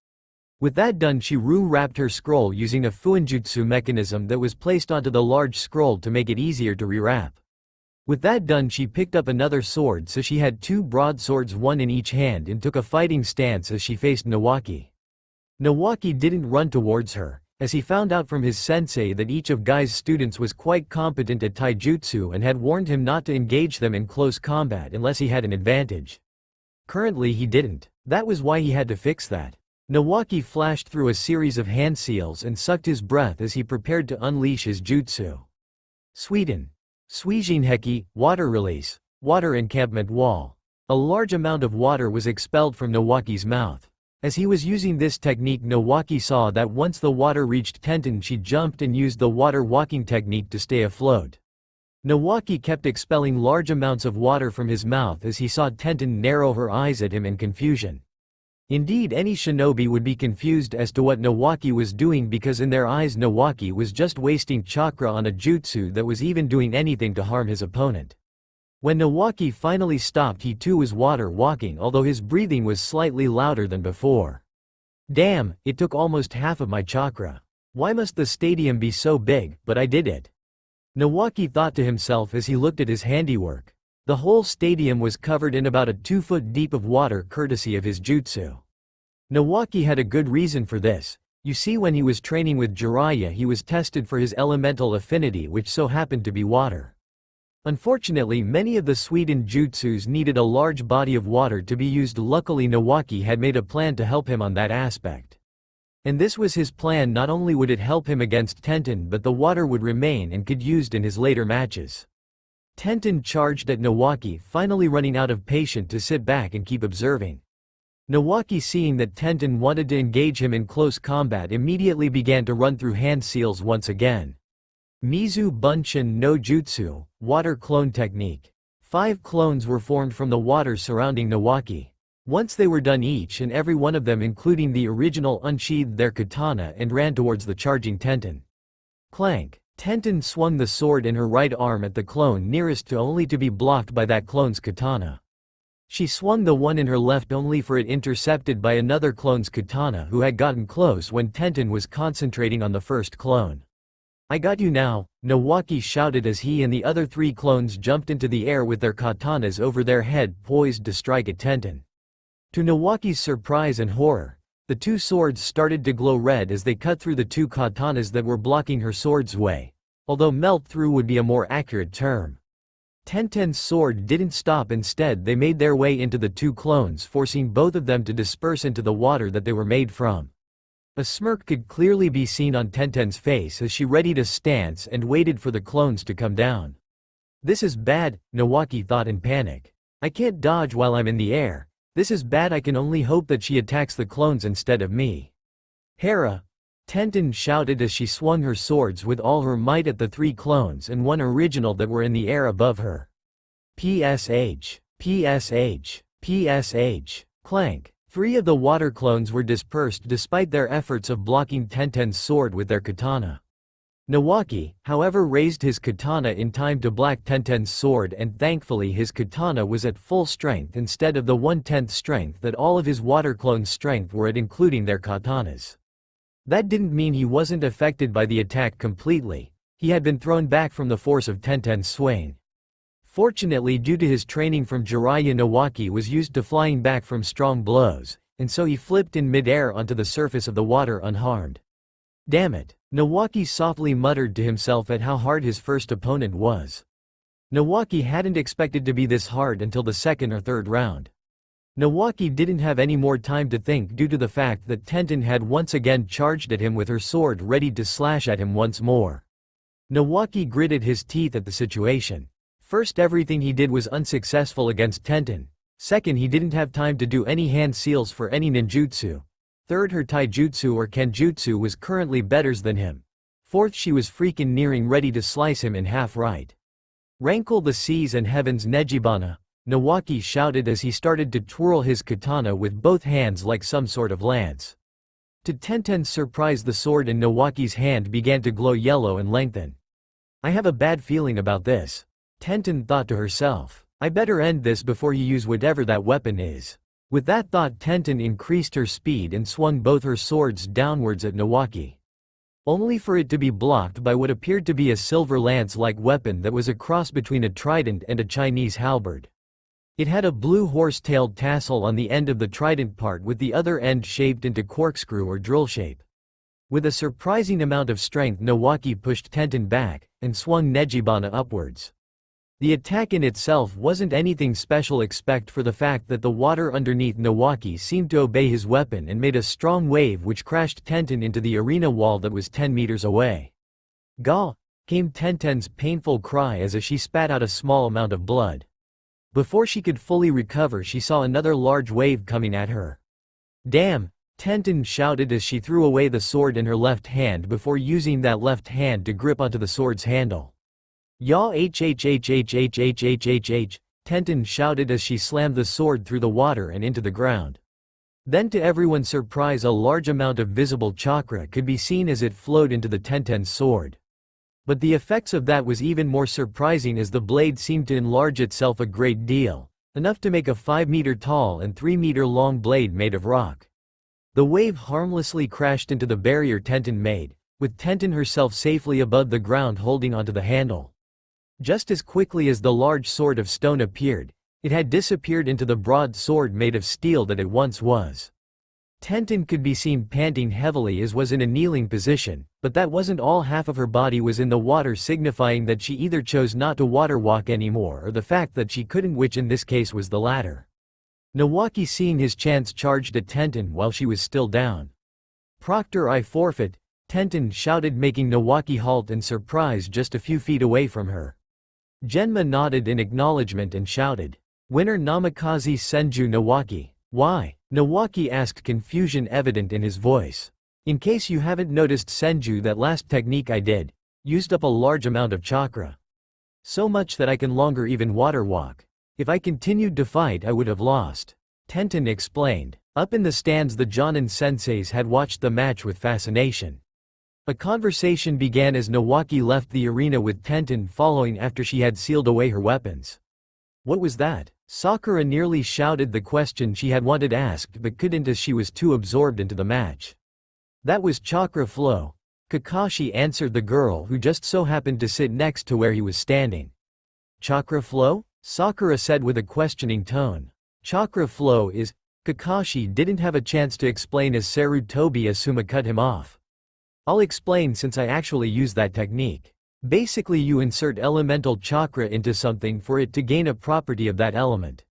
With that done, she wrapped her scroll using a fuinjutsu mechanism that was placed onto the large scroll to make it easier to rewrap. With that done, she picked up another sword, so she had 2 broadswords, one in each hand, and took a fighting stance as she faced Nawaki. Nawaki didn't run towards her, as he found out from his sensei that each of Guy's students was quite competent at taijutsu and had warned him not to engage them in close combat unless he had an advantage. Currently he didn't. That was why he had to fix that. Nawaki flashed through a series of hand seals and sucked his breath as he prepared to unleash his jutsu. Suijinheki, water release, water encampment wall. A large amount of water was expelled from Nawaki's mouth. As he was using this technique, Nawaki saw that once the water reached Tenten, she jumped and used the water walking technique to stay afloat. Nawaki kept expelling large amounts of water from his mouth as he saw Tenten narrow her eyes at him in confusion. Indeed, any shinobi would be confused as to what Nawaki was doing because in their eyes Nawaki was just wasting chakra on a jutsu that was even doing anything to harm his opponent. When Nawaki finally stopped, he too was water walking, although his breathing was slightly louder than before. Damn, it took almost half of my chakra. Why must the stadium be so big, but I did it. Nawaki thought to himself as he looked at his handiwork. The whole stadium was covered in about a 2 foot deep of water courtesy of his jutsu. Nawaki had a good reason for this. You see, when he was training with Jiraiya, he was tested for his elemental affinity, which so happened to be water. Unfortunately, many of the Suiden jutsus needed a large body of water to be used. Luckily, Nawaki had made a plan to help him on that aspect. And this was his plan. Not only would it help him against Tenten, but the water would remain and could used in his later matches. Tenten charged at Nawaki, finally running out of patience to sit back and keep observing. Nawaki, seeing that Tenten wanted to engage him in close combat, immediately began to run through hand seals once again. Mizu Bunshin no Jutsu, Water Clone Technique. 5 clones were formed from the water surrounding Nawaki. Once they were done, each and every one of them, including the original, unsheathed their katana and ran towards the charging Tenten. Clank. Tenten swung the sword in her right arm at the clone nearest to, only to be blocked by that clone's katana. She swung the one in her left, only for it intercepted by another clone's katana who had gotten close when Tenten was concentrating on the first clone. I got you now, Nawaki shouted as he and the other 3 clones jumped into the air with their katanas over their head, poised to strike at Tenten. To Nawaki's surprise and horror, the 2 swords started to glow red as they cut through the 2 katanas that were blocking her sword's way, although melt through would be a more accurate term. Tenten's sword didn't stop. Instead, they made their way into the 2 clones, forcing both of them to disperse into the water that they were made from. A smirk could clearly be seen on Tenten's face as she readied a stance and waited for the clones to come down. This is bad, Nawaki thought in panic. I can't dodge while I'm in the air. This is bad. I can only hope that she attacks the clones instead of me. Hera! Tenten shouted as she swung her swords with all her might at the 3 clones and 1 original that were in the air above her. PSH. PSH. PSH. Clank. 3 of the water clones were dispersed despite their efforts of blocking Tenten's sword with their katana. Nawaki, however, raised his katana in time to block Tenten's sword, and thankfully his katana was at full strength instead of the 1/10 strength that all of his water clones' strength were at, including their katanas. That didn't mean he wasn't affected by the attack completely. He had been thrown back from the force of Tenten's swing. Fortunately, due to his training from Jiraiya, Nawaki was used to flying back from strong blows, and so he flipped in mid-air onto the surface of the water unharmed. Damn it, Nawaki softly muttered to himself at how hard his first opponent was. Nawaki hadn't expected to be this hard until the 2nd or 3rd round. Nawaki didn't have any more time to think due to the fact that Tenten had once again charged at him with her sword, ready to slash at him once more. Nawaki gritted his teeth at the situation. First, everything he did was unsuccessful against Tenten. Second, he didn't have time to do any hand seals for any ninjutsu. Third, her taijutsu or kenjutsu was currently better than him. Fourth, she was freaking nearing ready to slice him in half. Right. Rankle the seas and heavens, Nejibana, Nawaki shouted as he started to twirl his katana with both hands like some sort of lance. To Tenten's surprise, the sword in Nawaki's hand began to glow yellow and lengthen. I have a bad feeling about this, Tenten thought to herself. I better end this before you use whatever that weapon is. With that thought, Tenten increased her speed and swung both her swords downwards at Nawaki. Only for it to be blocked by what appeared to be a silver lance-like weapon that was a cross between a trident and a Chinese halberd. It had a blue horse-tailed tassel on the end of the trident part, with the other end shaped into corkscrew or drill shape. With a surprising amount of strength, Nawaki pushed Tenten back and swung Nejibana upwards. The attack in itself wasn't anything special except for the fact that the water underneath Nawaki seemed to obey his weapon and made a strong wave which crashed Tenten into the arena wall that was 10 meters away. Gah! Came Tenten's painful cry as she spat out a small amount of blood. Before she could fully recover, she saw another large wave coming at her. Damn! Tenten shouted as she threw away the sword in her left hand before using that left hand to grip onto the sword's handle. Ya hhhhhhhhhh, Tenten shouted as she slammed the sword through the water and into the ground. Then to everyone's surprise, a large amount of visible chakra could be seen as it flowed into the Tenten's sword. But the effects of that was even more surprising, as the blade seemed to enlarge itself a great deal, enough to make a 5-meter tall and 3-meter long blade made of rock. The wave harmlessly crashed into the barrier Tenten made, with Tenten herself safely above the ground holding onto the handle. Just as quickly as the large sword of stone appeared, it had disappeared into the broad sword made of steel that it once was. Tenten could be seen panting heavily as was in a kneeling position, but that wasn't all. Half of her body was in the water, signifying that she either chose not to water walk anymore or the fact that she couldn't, which in this case was the latter. Nawaki, seeing his chance, charged at Tenten while she was still down. "Proctor, I forfeit," Tenten shouted, making Nawaki halt in surprise just a few feet away from her. Genma nodded in acknowledgement and shouted, "Winner Namikaze Senju Nawaki." "Why?" Nawaki asked, confusion evident in his voice. "In case you haven't noticed, Senju, that last technique I did used up a large amount of chakra. So much that I can longer even water walk. If I continued to fight, I would have lost," Tenten explained. Up in the stands, the Jonin senseis had watched the match with fascination. A conversation began as Nawaki left the arena with Tenten following after she had sealed away her weapons. "What was that?" Sakura nearly shouted the question she had wanted asked but couldn't, as she was too absorbed into the match. "That was chakra flow," Kakashi answered the girl, who just so happened to sit next to where he was standing. "Chakra flow?" Sakura said with a questioning tone. "Chakra flow is—" Kakashi didn't have a chance to explain as Sarutobi Asuma cut him off. "I'll explain, since I actually use that technique. Basically, you insert elemental chakra into something for it to gain a property of that element.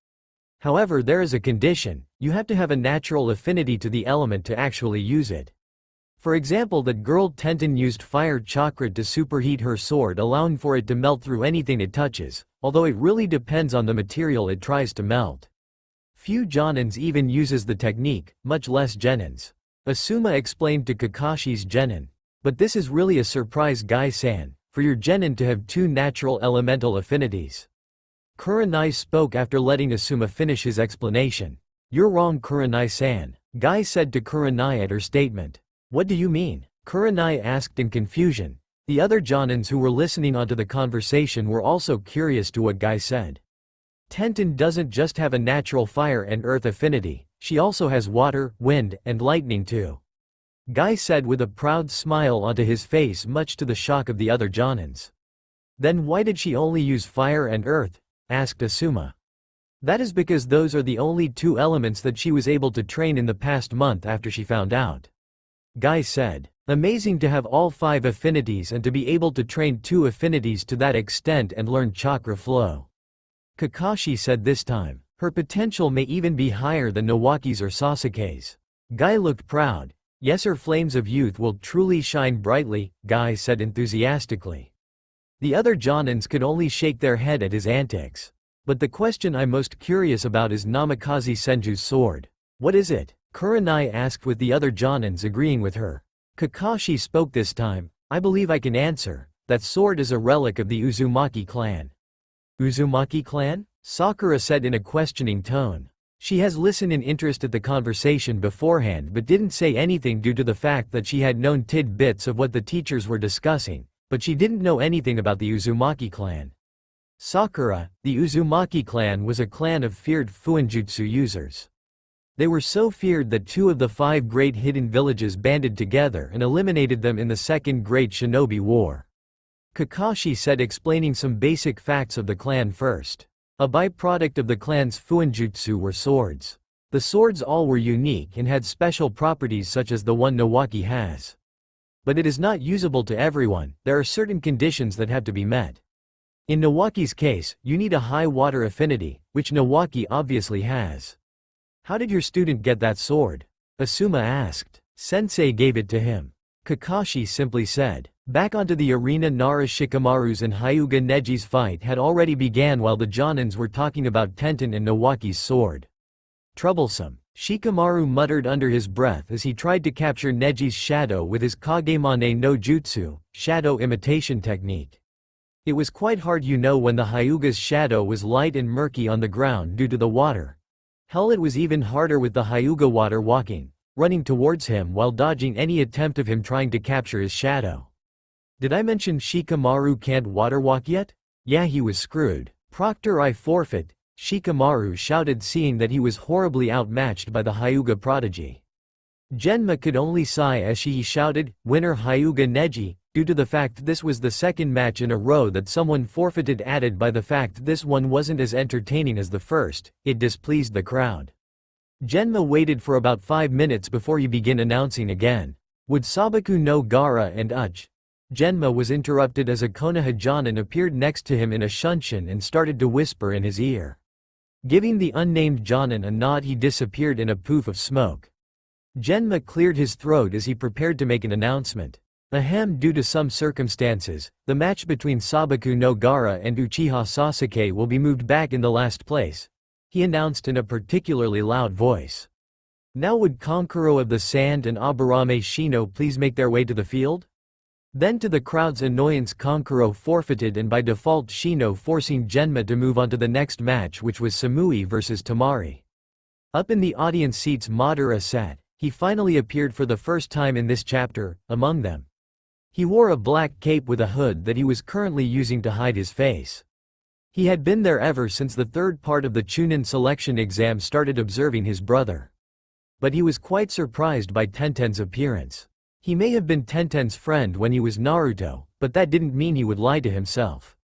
However, there is a condition: you have to have a natural affinity to the element to actually use it. For example, that girl Tenten used fire chakra to superheat her sword, allowing for it to melt through anything it touches, although it really depends on the material it tries to melt. Few Jonins even uses the technique, much less Genins," Asuma explained to Kakashi's Genin. "But this is really a surprise, Gai-san, for your Genin to have two natural elemental affinities." Kurenai spoke after letting Asuma finish his explanation. "You're wrong, Kurenai-san," Gai said to Kurenai at her statement. "What do you mean?" Kurenai asked in confusion. The other Jonins who were listening onto the conversation were also curious to what Gai said. "Tenten doesn't just have a natural fire and earth affinity, she also has water, wind, and lightning too," Gai said with a proud smile onto his face, much to the shock of the other Jonins. "Then why did she only use fire and earth?" asked Asuma. "That is because those are the only two elements that she was able to train in the past month after she found out," Gai said. "Amazing to have all 5 affinities and to be able to train 2 affinities to that extent and learn chakra flow," Kakashi said this time. "Her potential may even be higher than Nawaki's or Sasuke's." Gai looked proud. "Yes, her flames of youth will truly shine brightly," Gai said enthusiastically. The other Jonins could only shake their head at his antics. "But the question I'm most curious about is Namikaze Senju's sword. What is it?" Kurenai asked, with the other Jonins agreeing with her. Kakashi spoke this time. "I believe I can answer. That sword is a relic of the Uzumaki clan." "Uzumaki clan?" Sakura said in a questioning tone. She has listened in interest at the conversation beforehand but didn't say anything due to the fact that she had known tidbits of what the teachers were discussing, but she didn't know anything about the Uzumaki clan. Sakura, the Uzumaki clan was a clan of feared Fuinjutsu users. They were so feared that 2 of the 5 great hidden villages banded together and eliminated them in the Second Great Shinobi War. Kakashi said, explaining some basic facts of the clan first. A byproduct of the clan's Fuinjutsu were swords. The swords all were unique and had special properties such as the one Nawaki has. But it is not usable to everyone, there are certain conditions that have to be met. In Nawaki's case, you need a high water affinity, which Nawaki obviously has. "How did your student get that sword?" Asuma asked. "Sensei gave it to him," Kakashi simply said. Back onto the arena, Nara Shikamaru's and Hyuga Neji's fight had already began while the Jonins were talking about Tenten and Nawaki's sword. "Troublesome," Shikamaru muttered under his breath as he tried to capture Neji's shadow with his Kagemane no Jutsu, shadow imitation technique. It was quite hard, when the Hyuga's shadow was light and murky on the ground due to the water. Hell, it was even harder with the Hyuga water walking, running towards him while dodging any attempt of him trying to capture his shadow. Did I mention Shikamaru can't water walk yet? Yeah, he was screwed. Proctor, I forfeit, Shikamaru shouted, seeing that he was horribly outmatched by the Hyuga prodigy. Genma could only sigh as she shouted, winner Hyuga Neji, due to the fact this was the second match in a row that someone forfeited, added by the fact this one wasn't as entertaining as the first. It displeased the crowd. Genma waited for about 5 minutes before he began announcing again. Would Sabaku no Gaara and Uch? Genma was interrupted as a Konoha Jonin appeared next to him in a shunshin and started to whisper in his ear. Giving the unnamed Jonin a nod, he disappeared in a poof of smoke. Genma cleared his throat as he prepared to make an announcement. Ahem, due to some circumstances, the match between Sabaku no Gaara and Uchiha Sasuke will be moved back in the last place, he announced in a particularly loud voice. Now would Kankuro of the Sand and Aburame Shino please make their way to the field? Then, to the crowd's annoyance, Kankuro forfeited, and by default Shino, forcing Genma to move on to the next match, which was Samui vs Tamari. Up in the audience seats Madara sat. He finally appeared for the first time in this chapter, among them. He wore a black cape with a hood that he was currently using to hide his face. He had been there ever since the third part of the Chunin selection exam started, observing his brother. But he was quite surprised by Tenten's appearance. He may have been Tenten's friend when he was Naruto, but that didn't mean he would lie to himself.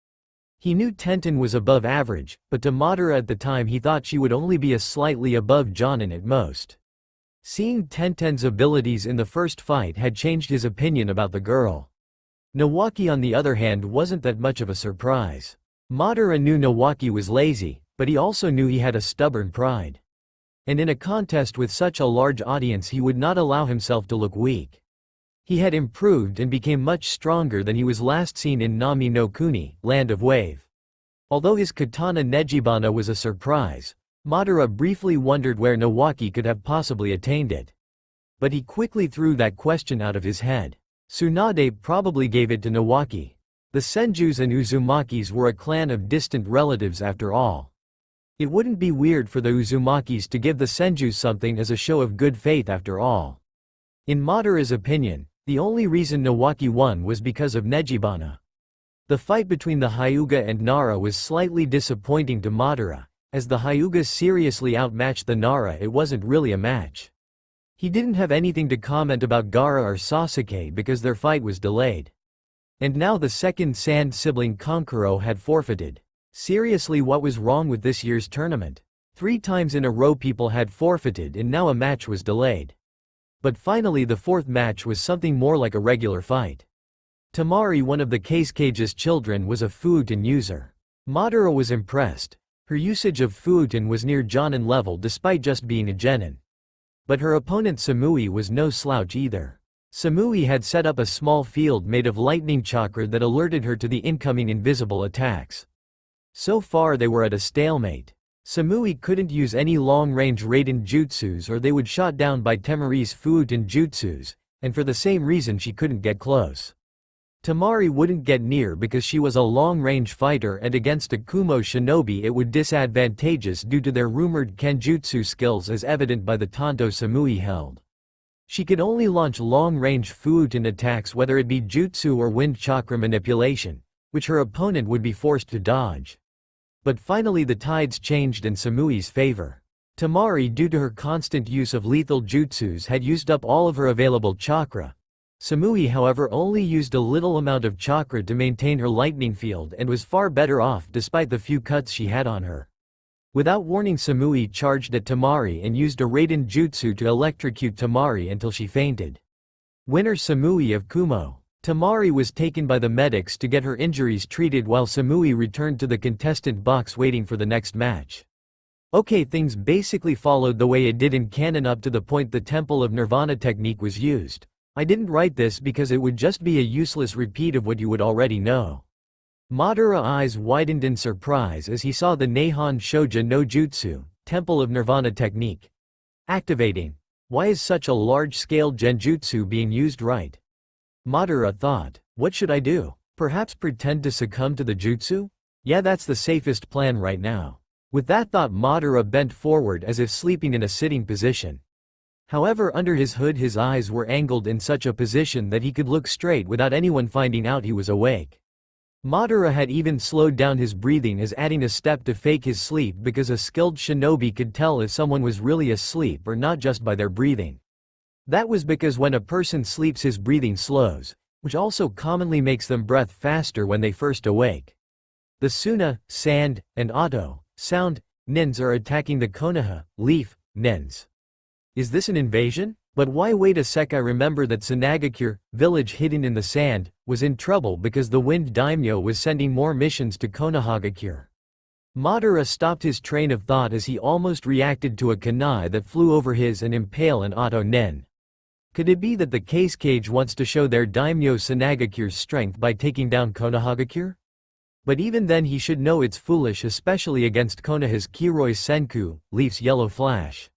He knew Tenten was above average, but to Madara at the time he thought she would only be a slightly above Jonin at most. Seeing Tenten's abilities in the first fight had changed his opinion about the girl. Nawaki, on the other hand, wasn't that much of a surprise. Madara knew Nawaki was lazy, but he also knew he had a stubborn pride. And in a contest with such a large audience he would not allow himself to look weak. He had improved and became much stronger than he was last seen in Nami no Kuni, Land of Wave. Although his katana Nejibana was a surprise, Madara briefly wondered where Nawaki could have possibly attained it. But he quickly threw that question out of his head. Tsunade probably gave it to Nawaki. The Senjus and Uzumakis were a clan of distant relatives after all. It wouldn't be weird for the Uzumakis to give the Senjus something as a show of good faith after all. In Madara's opinion, the only reason Nawaki won was because of Nejibana. The fight between the Hyuga and Nara was slightly disappointing to Madara. As the Hyuga seriously outmatched the Nara, it wasn't really a match. He didn't have anything to comment about Gaara or Sasuke because their fight was delayed. And now the second Sand sibling Kankuro had forfeited. Seriously, what was wrong with this year's tournament? 3 times in a row people had forfeited and now a match was delayed. But finally the fourth match was something more like a regular fight. Tamari, one of the Kage's children, was a Fuuten user. Madara was impressed. Her usage of Fuuten was near Jonin level despite just being a genin. But her opponent Samui was no slouch either. Samui had set up a small field made of lightning chakra that alerted her to the incoming invisible attacks. So far they were at a stalemate. Samui couldn't use any long-range Raiden jutsus or they would shot down by Temari's Fuuten jutsus, and for the same reason she couldn't get close. Tamari wouldn't get near because she was a long-range fighter, and against a Kumo shinobi it would disadvantageous due to their rumored kenjutsu skills, as evident by the Tanto Samui held. She could only launch long-range Fuuten attacks, whether it be jutsu or wind chakra manipulation, which her opponent would be forced to dodge. But finally the tides changed in Samui's favor. Tamari, due to her constant use of lethal jutsus, had used up all of her available chakra. Samui, however, only used a little amount of chakra to maintain her lightning field and was far better off despite the few cuts she had on her. Without warning, Samui charged at Tamari and used a Raiden jutsu to electrocute Tamari until she fainted. Winner Samui of Kumo. Tamari was taken by the medics to get her injuries treated while Samui returned to the contestant box waiting for the next match. Okay, things basically followed the way it did in canon up to the point the Temple of Nirvana technique was used. I didn't write this because it would just be a useless repeat of what you would already know. Madara's eyes widened in surprise as he saw the Nihon Shoja no Jutsu, Temple of Nirvana technique, activating. Why is such a large-scale genjutsu being used right? Madara thought. What should I do? Perhaps pretend to succumb to the jutsu? Yeah, that's the safest plan right now. With that thought, Madara bent forward as if sleeping in a sitting position. However, under his hood his eyes were angled in such a position that he could look straight without anyone finding out he was awake. Madara had even slowed down his breathing as adding a step to fake his sleep, because a skilled shinobi could tell if someone was really asleep or not just by their breathing. That was because when a person sleeps his breathing slows, which also commonly makes them breath faster when they first awake. The Suna, sand, and Ato, sound, nins are attacking the Konoha, leaf, nins. Is this an invasion? But why wait a sec, I remember that Sanagakure, village hidden in the sand, was in trouble because the Wind Daimyo was sending more missions to Konohagakure. Madara stopped his train of thought as he almost reacted to a kunai that flew over his and impale an Ato nen. Could it be that the case cage wants to show their Daimyo Sanagakure's strength by taking down Konohagakure? But even then he should know it's foolish, especially against Konoha's Kiroi Senku, Leaf's yellow flash.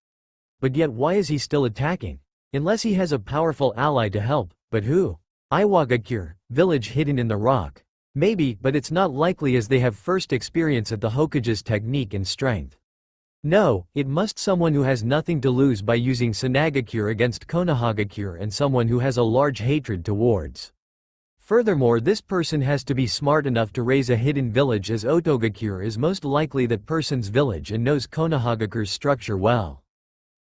But yet why is he still attacking? Unless he has a powerful ally to help, but who? Iwagakure, village hidden in the rock. Maybe, but it's not likely as they have first experience at the Hokage's technique and strength. No, it must someone who has nothing to lose by using Sanagakure against Konohagakure, and someone who has a large hatred towards. Furthermore, this person has to be smart enough to raise a hidden village, as Otogakure is most likely that person's village and knows Konohagakure's structure well.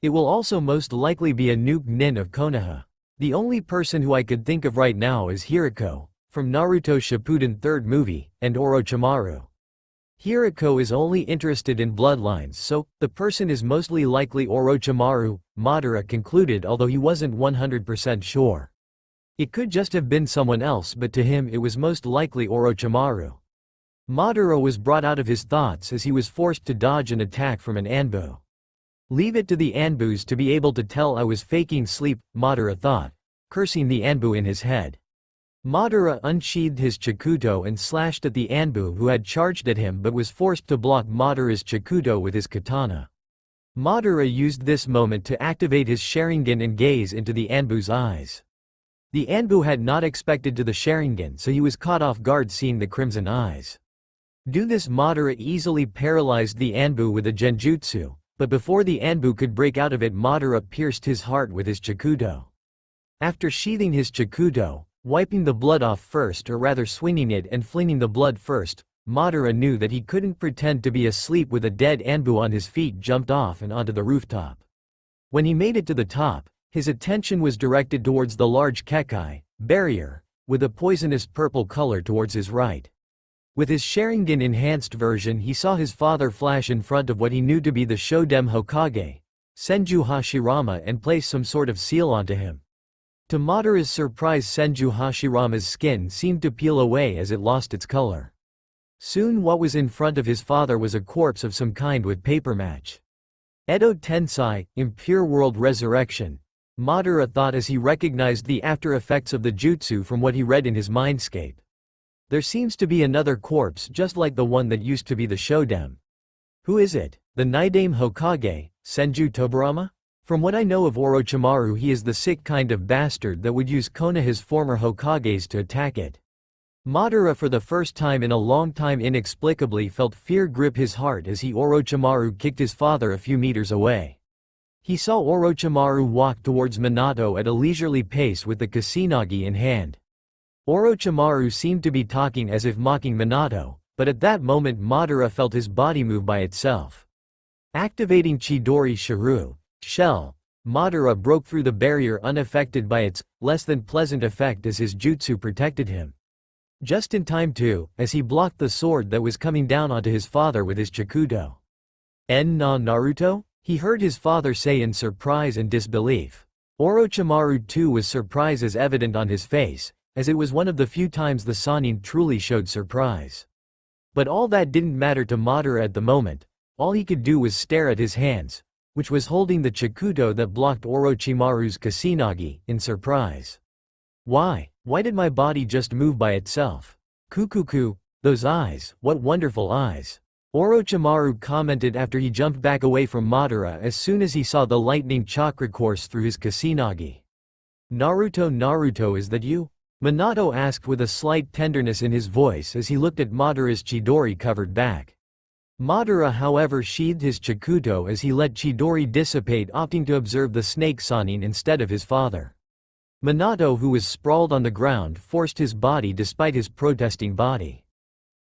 It will also most likely be a nuke nin of Konoha. The only person who I could think of right now is Hiriko, from Naruto Shippuden 3rd movie, and Orochimaru. Hiriko is only interested in bloodlines, so the person is mostly likely Orochimaru, Madara concluded, although he wasn't 100% sure. It could just have been someone else, but to him it was most likely Orochimaru. Madara was brought out of his thoughts as he was forced to dodge an attack from an Anbu. Leave it to the Anbus to be able to tell I was faking sleep, Madara thought, cursing the Anbu in his head. Madara unsheathed his Chikuto and slashed at the Anbu who had charged at him but was forced to block Madara's Chikuto with his katana. Madara used this moment to activate his Sharingan and gaze into the Anbu's eyes. The Anbu had not expected to the Sharingan, so he was caught off guard seeing the crimson eyes. Do this, Madara easily paralyzed the Anbu with a genjutsu. But before the Anbu could break out of it, Madara pierced his heart with his Chikuto. After sheathing his Chikuto, wiping the blood off first, or rather swinging it and flinging the blood first, Madara knew that he couldn't pretend to be asleep with a dead Anbu on his feet, jumped off and onto the rooftop. When he made it to the top, his attention was directed towards the large Kekai, barrier, with a poisonous purple color towards his right. With his Sharingan enhanced version, he saw his father flash in front of what he knew to be the Shodem Hokage, Senju Hashirama, and place some sort of seal onto him. To Madara's surprise, Senju Hashirama's skin seemed to peel away as it lost its color. Soon what was in front of his father was a corpse of some kind with paper match. Edo Tensai, Impure World Resurrection, Madara thought as he recognized the after effects of the jutsu from what he read in his mindscape. There seems to be another corpse just like the one that used to be the Shodem. Who is it? The Nidaime Hokage, Senju Tobirama? From what I know of Orochimaru, he is the sick kind of bastard that would use Konoha's former Hokages to attack it. Madara for the first time in a long time inexplicably felt fear grip his heart as Orochimaru kicked his father a few meters away. He saw Orochimaru walk towards Minato at a leisurely pace with the Kusanagi in hand. Orochimaru seemed to be talking as if mocking Minato, but at that moment Madara felt his body move by itself. Activating Chidori Shiru, Shell, Madara broke through the barrier unaffected by its less than pleasant effect as his jutsu protected him. Just in time too, as he blocked the sword that was coming down onto his father with his Chikuto. Na Naruto? He heard his father say in surprise and disbelief. Orochimaru too was surprise as evident on his face, as it was one of the few times the Sannin truly showed surprise. But all that didn't matter to Madara at the moment. All he could do was stare at his hands, which was holding the Chikuto that blocked Orochimaru's Kusanagi, in surprise. Why did my body just move by itself? Kukuku, those eyes, what wonderful eyes. Orochimaru commented after he jumped back away from Madara as soon as he saw the lightning chakra course through his Kusanagi. Naruto, is that you? Minato asked with a slight tenderness in his voice as he looked at Madara's Chidori covered back. Madara however sheathed his Chikuto as he let Chidori dissipate, opting to observe the snake Sannin instead of his father. Minato, who was sprawled on the ground, forced his body despite his protesting body.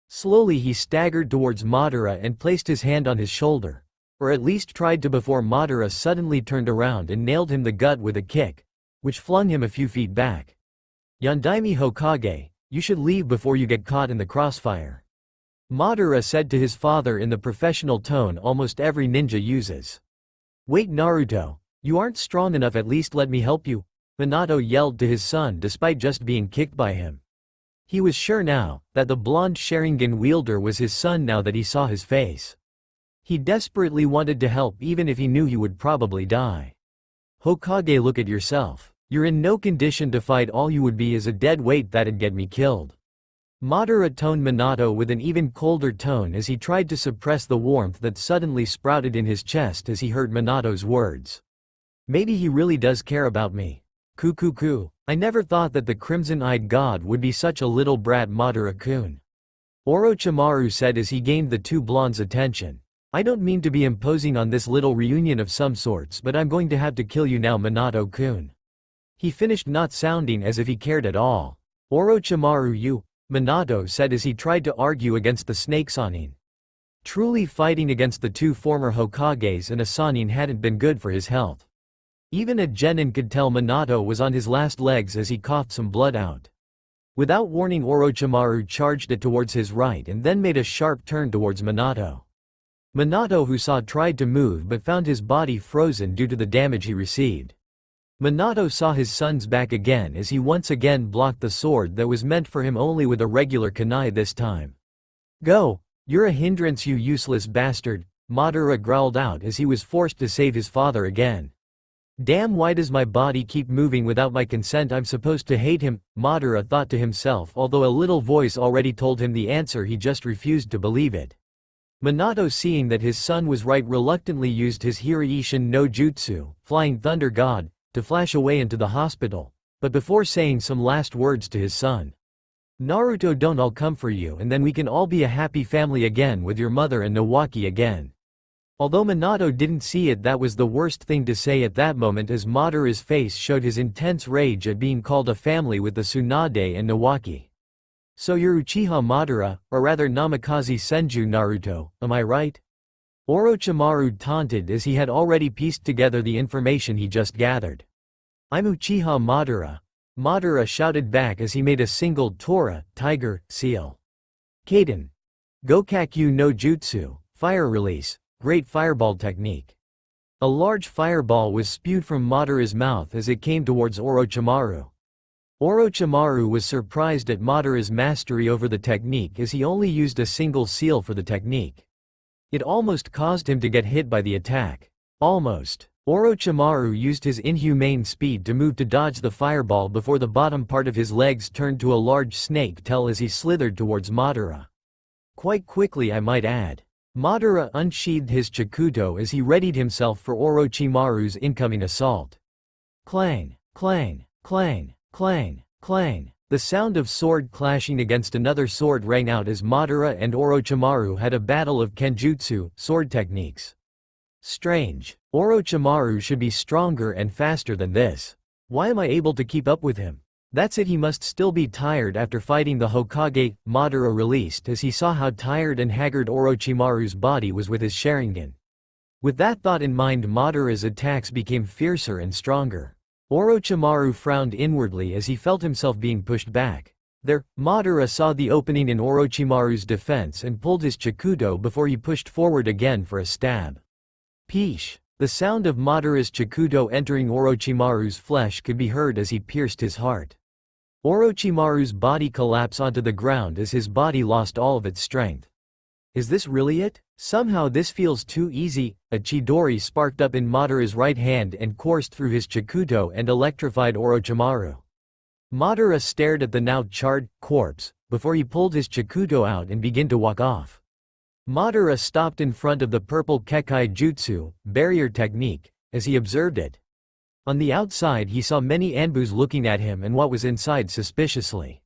Slowly he staggered towards Madara and placed his hand on his shoulder, or at least tried to before Madara suddenly turned around and nailed him the gut with a kick, which flung him a few feet back. "Yondaime Hokage, you should leave before you get caught in the crossfire," Madara said to his father in the professional tone almost every ninja uses. "Wait, Naruto, you aren't strong enough, at least let me help you," Minato yelled to his son despite just being kicked by him. He was sure now that the blonde Sharingan wielder was his son now that he saw his face. He desperately wanted to help even if he knew he would probably die. "Hokage, look at yourself. You're in no condition to fight. All you would be is a dead weight that'd get me killed." Madara toned Minato with an even colder tone as he tried to suppress the warmth that suddenly sprouted in his chest as he heard Minato's words. "Maybe he really does care about me. Kukuku, I never thought that the crimson-eyed god would be such a little brat, Madara-kun," Orochimaru said as he gained the two blondes' attention. "I don't mean to be imposing on this little reunion of some sorts, but I'm going to have to kill you now, Minato-kun." He finished, not sounding as if he cared at all. "Orochimaru, you," Minato said as he tried to argue against the snake Sannin. Truly, fighting against the two former Hokages and a Sannin hadn't been good for his health. Even a genin could tell Minato was on his last legs as he coughed some blood out. Without warning, Orochimaru charged it towards his right and then made a sharp turn towards Minato. Minato, who saw, tried to move but found his body frozen due to the damage he received. Minato saw his son's back again as he once again blocked the sword that was meant for him only with a regular kunai this time. "Go! You're a hindrance, you useless bastard," Madara growled out as he was forced to save his father again. "Damn, why does my body keep moving without my consent? I'm supposed to hate him," Madara thought to himself, although a little voice already told him the answer. He just refused to believe it. Minato, seeing that his son was right, reluctantly used his Hiraishin no Jutsu, Flying Thunder God, to flash away into the hospital, but before saying some last words to his son. "Naruto, don't, I'll come for you and then we can all be a happy family again with your mother and Nawaki again." Although Minato didn't see it, that was the worst thing to say at that moment, as Madara's face showed his intense rage at being called a family with the Tsunade and Nawaki. "So you're Uchiha Madara, or rather Namikaze Senju Naruto, am I right?" Orochimaru taunted as he had already pieced together the information he just gathered. "I'm Uchiha Madara," Madara shouted back as he made a single Tora, tiger, seal. Kaden. Gokakyu no Jutsu, fire release, great fireball technique. A large fireball was spewed from Madara's mouth as it came towards Orochimaru. Orochimaru was surprised at Madara's mastery over the technique as he only used a single seal for the technique. It almost caused him to get hit by the attack. Almost. Orochimaru used his inhumane speed to move to dodge the fireball before the bottom part of his legs turned to a large snake tail as he slithered towards Madara. Quite quickly, I might add. Madara unsheathed his Chikuto as he readied himself for Orochimaru's incoming assault. Clang, clang, clang, clang, clang. The sound of sword clashing against another sword rang out as Madara and Orochimaru had a battle of Kenjutsu, sword techniques. Strange. Orochimaru should be stronger and faster than this. Why am I able to keep up with him? That's it, he must still be tired after fighting the Hokage, Madara released as he saw how tired and haggard Orochimaru's body was with his Sharingan. With that thought in mind, Madara's attacks became fiercer and stronger. Orochimaru frowned inwardly as he felt himself being pushed back. There, Madara saw the opening in Orochimaru's defense and pulled his Chikuto before he pushed forward again for a stab. Peesh! The sound of Madara's Chikuto entering Orochimaru's flesh could be heard as he pierced his heart. Orochimaru's body collapsed onto the ground as his body lost all of its strength. Is this really it? Somehow this feels too easy. A Chidori sparked up in Madara's right hand and coursed through his Chikuto and electrified Orochimaru. Madara stared at the now charred corpse before he pulled his Chikuto out and began to walk off. Madara stopped in front of the purple Kekai Jutsu, barrier technique, as he observed it. On the outside he saw many Anbus looking at him and what was inside suspiciously.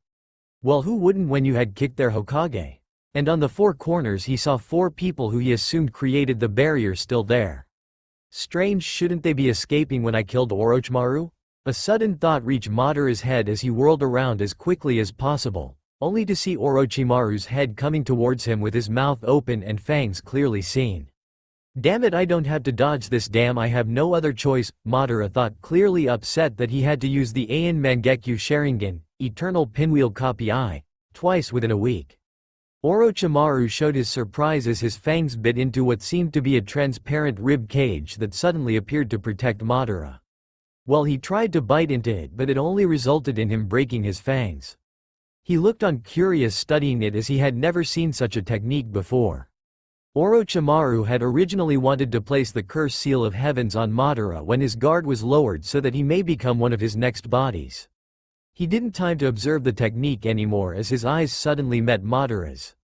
Well, who wouldn't when you had kicked their Hokage? And on the four corners he saw four people who he assumed created the barrier still there. Strange, shouldn't they be escaping when I killed Orochimaru? A sudden thought reached Madara's head as he whirled around as quickly as possible, only to see Orochimaru's head coming towards him with his mouth open and fangs clearly seen. Damn it, I don't have to dodge this, damn, I have no other choice, Madara thought, clearly upset that he had to use the Ain Mangekyo Sharingan, Eternal Pinwheel Copy I, twice within a week. Orochimaru showed his surprise as his fangs bit into what seemed to be a transparent rib cage that suddenly appeared to protect Madara. Well, he tried to bite into it, but it only resulted in him breaking his fangs. He looked on, curious, studying it as he had never seen such a technique before. Orochimaru had originally wanted to place the curse seal of heavens on Madara when his guard was lowered so that he may become one of his next bodies. He didn't time to observe the technique anymore as his eyes suddenly met Madara's.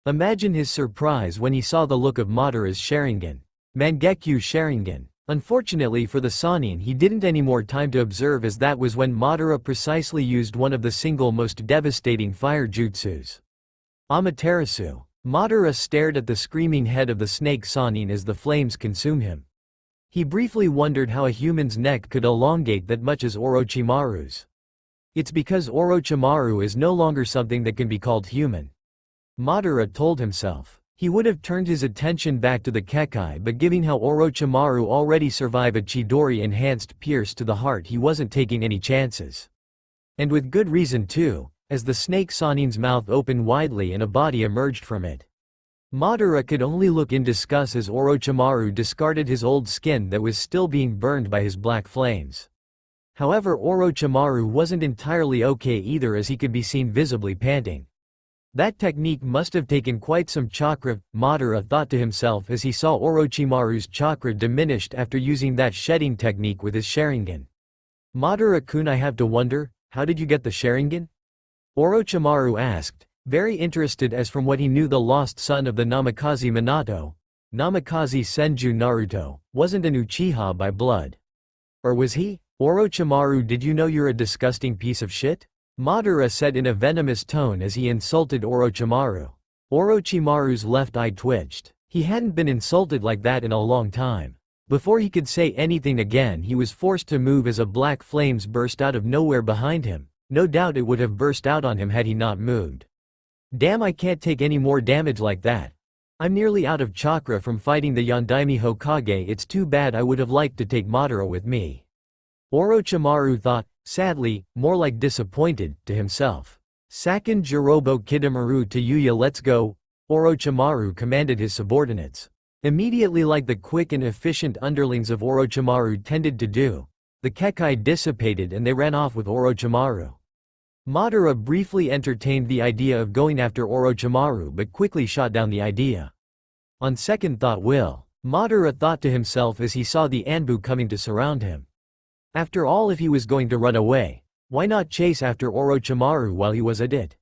Imagine his surprise when he saw the look of Madara's Sharingan. Mangekyo Sharingan. Unfortunately for the Sannin, he didn't any more time to observe as that was when Madara precisely used one of the single most devastating fire jutsus. Amaterasu. Madara stared at the screaming head of the snake Sannin as the flames consumed him. He briefly wondered how a human's neck could elongate that much as Orochimaru's. It's because Orochimaru is no longer something that can be called human. Madara told himself. He would have turned his attention back to the Kekai, but given how Orochimaru already survived a Chidori-enhanced pierce to the heart, he wasn't taking any chances. And with good reason too, as the snake Sannin's mouth opened widely and a body emerged from it. Madara could only look in disgust as Orochimaru discarded his old skin that was still being burned by his black flames. However, Orochimaru wasn't entirely okay either as he could be seen visibly panting. That technique must have taken quite some chakra, Madara thought to himself as he saw Orochimaru's chakra diminished after using that shedding technique with his Sharingan. Madara-kun, I have to wonder, how did you get the Sharingan? Orochimaru asked, very interested as from what he knew the lost son of the Namikaze Minato, Namikaze Senju Naruto, wasn't an Uchiha by blood. Or was he? Orochimaru, did you know you're a disgusting piece of shit? Madara said in a venomous tone as he insulted Orochimaru. Orochimaru's left eye twitched. He hadn't been insulted like that in a long time. Before he could say anything again, he was forced to move as a black flames burst out of nowhere behind him. No doubt it would have burst out on him had he not moved. Damn, I can't take any more damage like that. I'm nearly out of chakra from fighting the Yondaime Hokage. It's too bad, I would have liked to take Madara with me. Orochimaru thought, sadly, more like disappointed, to himself. Sakin Jirobo Kidomaru to Yuya, let's go, Orochimaru commanded his subordinates. Immediately, like the quick and efficient underlings of Orochimaru tended to do, the Kekai dissipated and they ran off with Orochimaru. Madara briefly entertained the idea of going after Orochimaru but quickly shot down the idea. On second thought, Madara thought to himself as he saw the Anbu coming to surround him. After all, if he was going to run away, why not chase after Orochimaru while he was at it?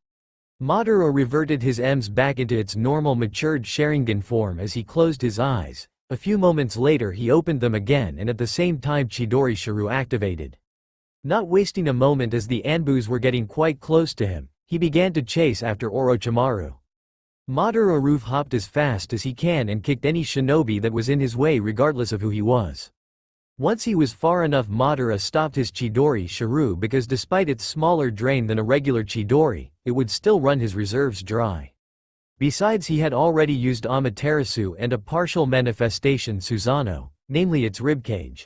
Madara reverted his M's back into its normal matured Sharingan form as he closed his eyes. A few moments later he opened them again and at the same time Chidori Shuru activated. Not wasting a moment as the Anbus were getting quite close to him, he began to chase after Orochimaru. Madara roof hopped as fast as he can and kicked any shinobi that was in his way regardless of who he was. Once he was far enough, Madara stopped his Chidori Shuru because despite its smaller drain than a regular Chidori, it would still run his reserves dry. Besides, he had already used Amaterasu and a partial manifestation Susanoo, namely its ribcage.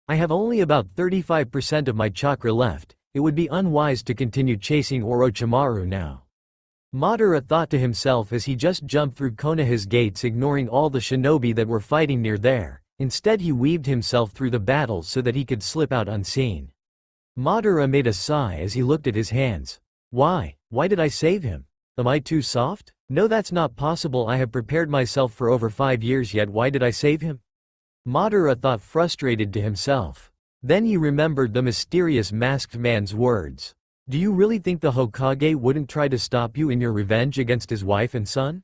I have only about 35% of my chakra left, it would be unwise to continue chasing Orochimaru now. Madara thought to himself as he just jumped through Konoha's gates, ignoring all the shinobi that were fighting near there. Instead he weaved himself through the battles so that he could slip out unseen. Madara made a sigh as he looked at his hands. Why did I save him? Am I too soft? No, that's not possible. I have prepared myself for over 5 years yet. Why did I save him? Madara thought, frustrated to himself. Then he remembered the mysterious masked man's words. Do you really think the Hokage wouldn't try to stop you in your revenge against his wife and son?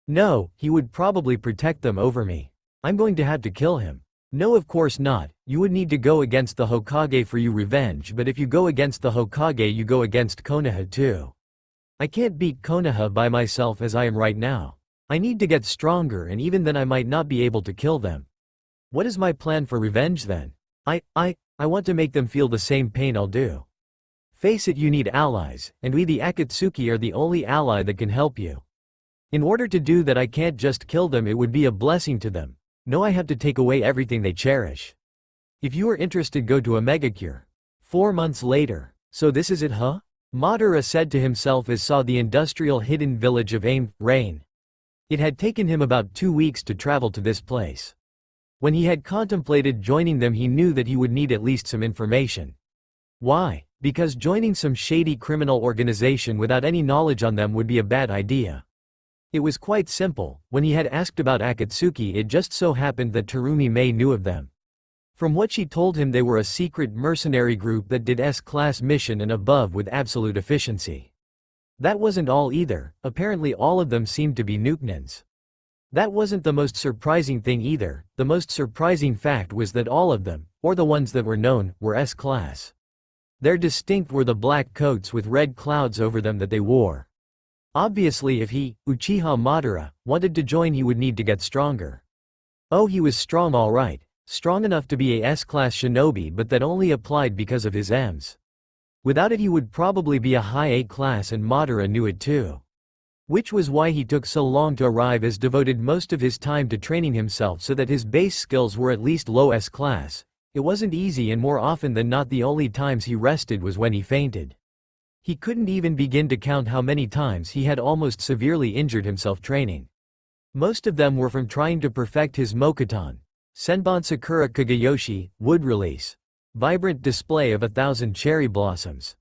No, he would probably protect them over me. I'm going to have to kill him. No, of course not. You would need to go against the Hokage for your revenge, but if you go against the Hokage you go against Konoha too. I can't beat Konoha by myself as I am right now. I need to get stronger, and even then I might not be able to kill them. What is my plan for revenge then? I want to make them feel the same pain I'll do. Face it, you need allies, and we the Akatsuki are the only ally that can help you. In order to do that, I can't just kill them, it would be a blessing to them. No, I have to take away everything they cherish. If you are interested, go to a megacure. 4 months later. So this is it, huh? Madara said to himself as saw the industrial hidden village of Rain. It had taken him about 2 weeks to travel to this place. When he had contemplated joining them, he knew that he would need at least some information. Why? Because joining some shady criminal organization without any knowledge on them would be a bad idea. It was quite simple. When he had asked about Akatsuki, it just so happened that Terumi May knew of them. From what she told him, they were a secret mercenary group that did S-class mission and above with absolute efficiency. That wasn't all either. Apparently all of them seemed to be Nukenans. That wasn't the most surprising thing either. The most surprising fact was that all of them, or the ones that were known, were S-class. Their distinct were the black coats with red clouds over them that they wore. Obviously if he, Uchiha Madara, wanted to join, he would need to get stronger. Oh, he was strong, all right. Strong enough to be a S-class shinobi, but that only applied because of his M's. Without it he would probably be a high A class, and Madara knew it too. Which was why he took so long to arrive, as devoted most of his time to training himself so that his base skills were at least low S class. It wasn't easy, and more often than not the only times he rested was when he fainted. He couldn't even begin to count how many times he had almost severely injured himself training. Most of them were from trying to perfect his Mokuton. Senbon Sakura Kagayoshi, wood release. Vibrant display of 1,000 cherry blossoms.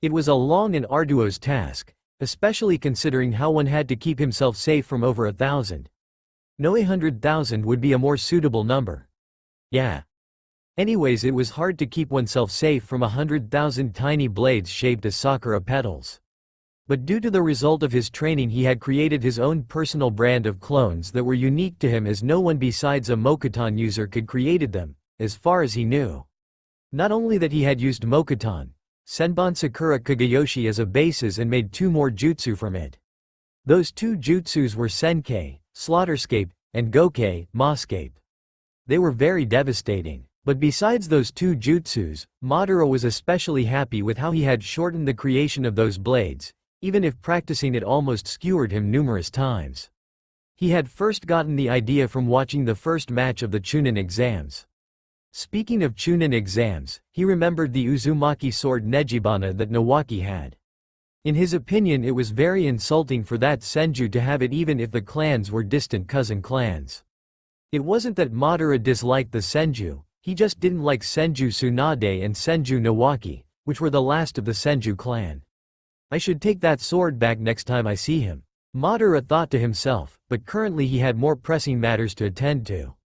It was a long and arduous task, especially considering how one had to keep himself safe from over 1,000. No, 100,000 would be a more suitable number. Yeah. Anyways, it was hard to keep oneself safe from 100,000 tiny blades shaped as sakura petals. But due to the result of his training, he had created his own personal brand of clones that were unique to him, as no one besides a Mokuton user could created them, as far as he knew. Not only that, he had used Mokuton, Senbon Sakura Kagayoshi, as a basis and made 2 more jutsu from it. Those 2 jutsus were Senkei, Slaughterscape, and Gokei, Mawscape. They were very devastating. But besides those 2 jutsus, Madara was especially happy with how he had shortened the creation of those blades, even if practicing it almost skewered him numerous times. He had first gotten the idea from watching the first match of the Chunin exams. Speaking of Chunin exams, he remembered the Uzumaki sword Nejibana that Nawaki had. In his opinion, it was very insulting for that senju to have it, even if the clans were distant cousin clans. It wasn't that Madara disliked the senju, he just didn't like Senju Tsunade and Senju Nawaki, which were the last of the Senju clan. I should take that sword back next time I see him, Madara thought to himself, but currently he had more pressing matters to attend to.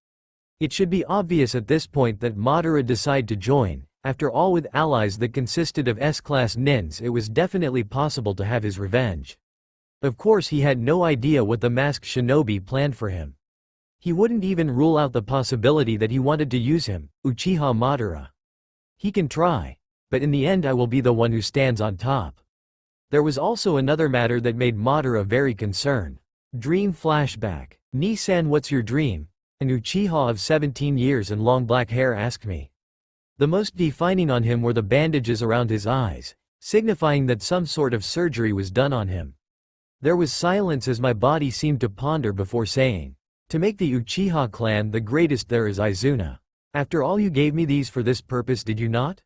It should be obvious at this point that Madara decided to join. After all, with allies that consisted of S-class nins, it was definitely possible to have his revenge. Of course, he had no idea what the masked shinobi planned for him. He wouldn't even rule out the possibility that he wanted to use him, Uchiha Madara. He can try, but in the end I will be the one who stands on top. There was also another matter that made Madara very concerned. Dream flashback. Ni-san, what's your dream? An Uchiha of 17 years and long black hair asked me. The most defining on him were the bandages around his eyes, signifying that some sort of surgery was done on him. There was silence as my body seemed to ponder before saying, "To make the Uchiha clan the greatest there is, Izuna. After all, you gave me these for this purpose, did you not?"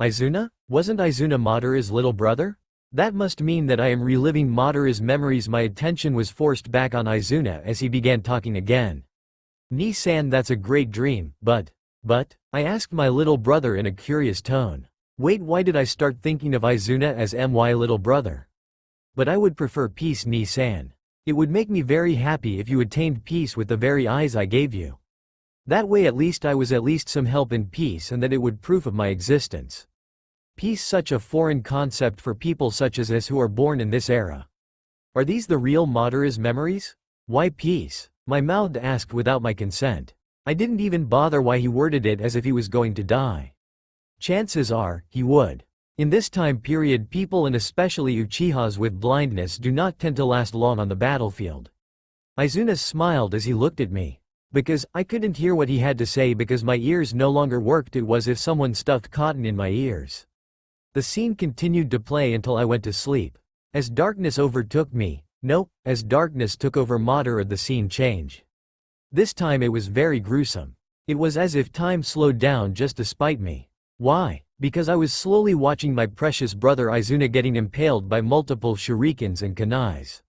Izuna? Wasn't Izuna Madara's little brother? That must mean that I am reliving Madara's memories. My attention was forced back on Izuna as he began talking again. Ni-san, that's a great dream, but, I asked my little brother in a curious tone. Wait, why did I start thinking of Izuna as my little brother? But I would prefer peace, Ni-san. It would make me very happy if you attained peace with the very eyes I gave you. That way at least I was at least some help in peace, and that it would proof of my existence. Peace, such a foreign concept for people such as us who are born in this era. Are these the real Madara's memories? Why peace? My mouth asked without my consent. I didn't even bother why he worded it as if he was going to die. Chances are, he would. In this time period, people and especially Uchihas with blindness do not tend to last long on the battlefield. Izuna smiled as he looked at me. Because I couldn't hear what he had to say because my ears no longer worked. It was as if someone stuffed cotton in my ears. The scene continued to play until I went to sleep. As darkness overtook me, as darkness took over Madara, the scene changed. This time it was very gruesome. It was as if time slowed down just to spite me. Why? Because I was slowly watching my precious brother Izuna getting impaled by multiple shurikens and kunais.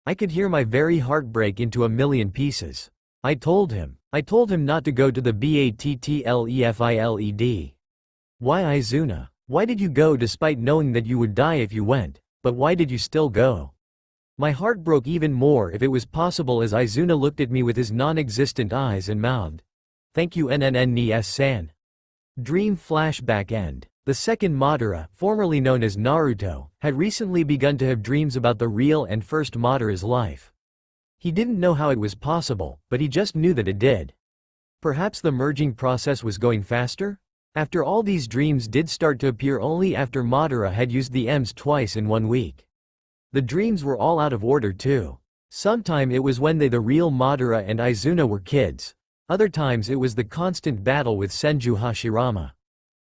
I could hear my very heart break into a million pieces. I told him not to go to the battlefiled. Why, Izuna? Why did you go despite knowing that you would die if you went? But why did you still go? My heart broke even more if it was possible as Izuna looked at me with his non-existent eyes and mouthed, "Thank you NNNES-san." Dream flashback end. The second Madara, formerly known as Naruto, had recently begun to have dreams about the real and first Madara's life. He didn't know how it was possible, but he just knew that it did. Perhaps the merging process was going faster? After all, these dreams did start to appear only after Madara had used the M's twice in 1 week. The dreams were all out of order too. Sometime it was when the real Madara and Izuna were kids. Other times it was the constant battle with Senju Hashirama.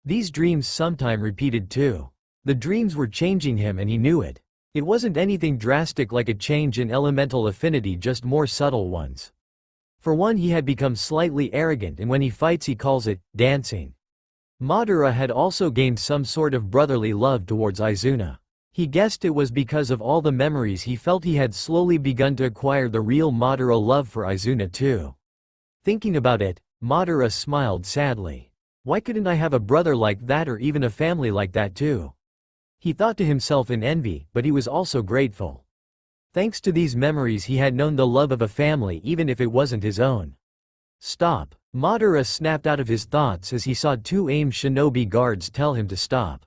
These dreams sometime repeated too. The dreams were changing him and he knew it. It wasn't anything drastic like a change in elemental affinity, just more subtle ones. For one, he had become slightly arrogant, and when he fights he calls it dancing. Madara had also gained some sort of brotherly love towards Izuna. He guessed it was because of all the memories he felt. He had slowly begun to acquire the real Madara love for Izuna too. Thinking about it, Madara smiled sadly. Why couldn't I have a brother like that, or even a family like that too? He thought to himself in envy, but he was also grateful. Thanks to these memories he had known the love of a family even if it wasn't his own. Stop! Madara snapped out of his thoughts as he saw 2 AIM shinobi guards tell him to stop.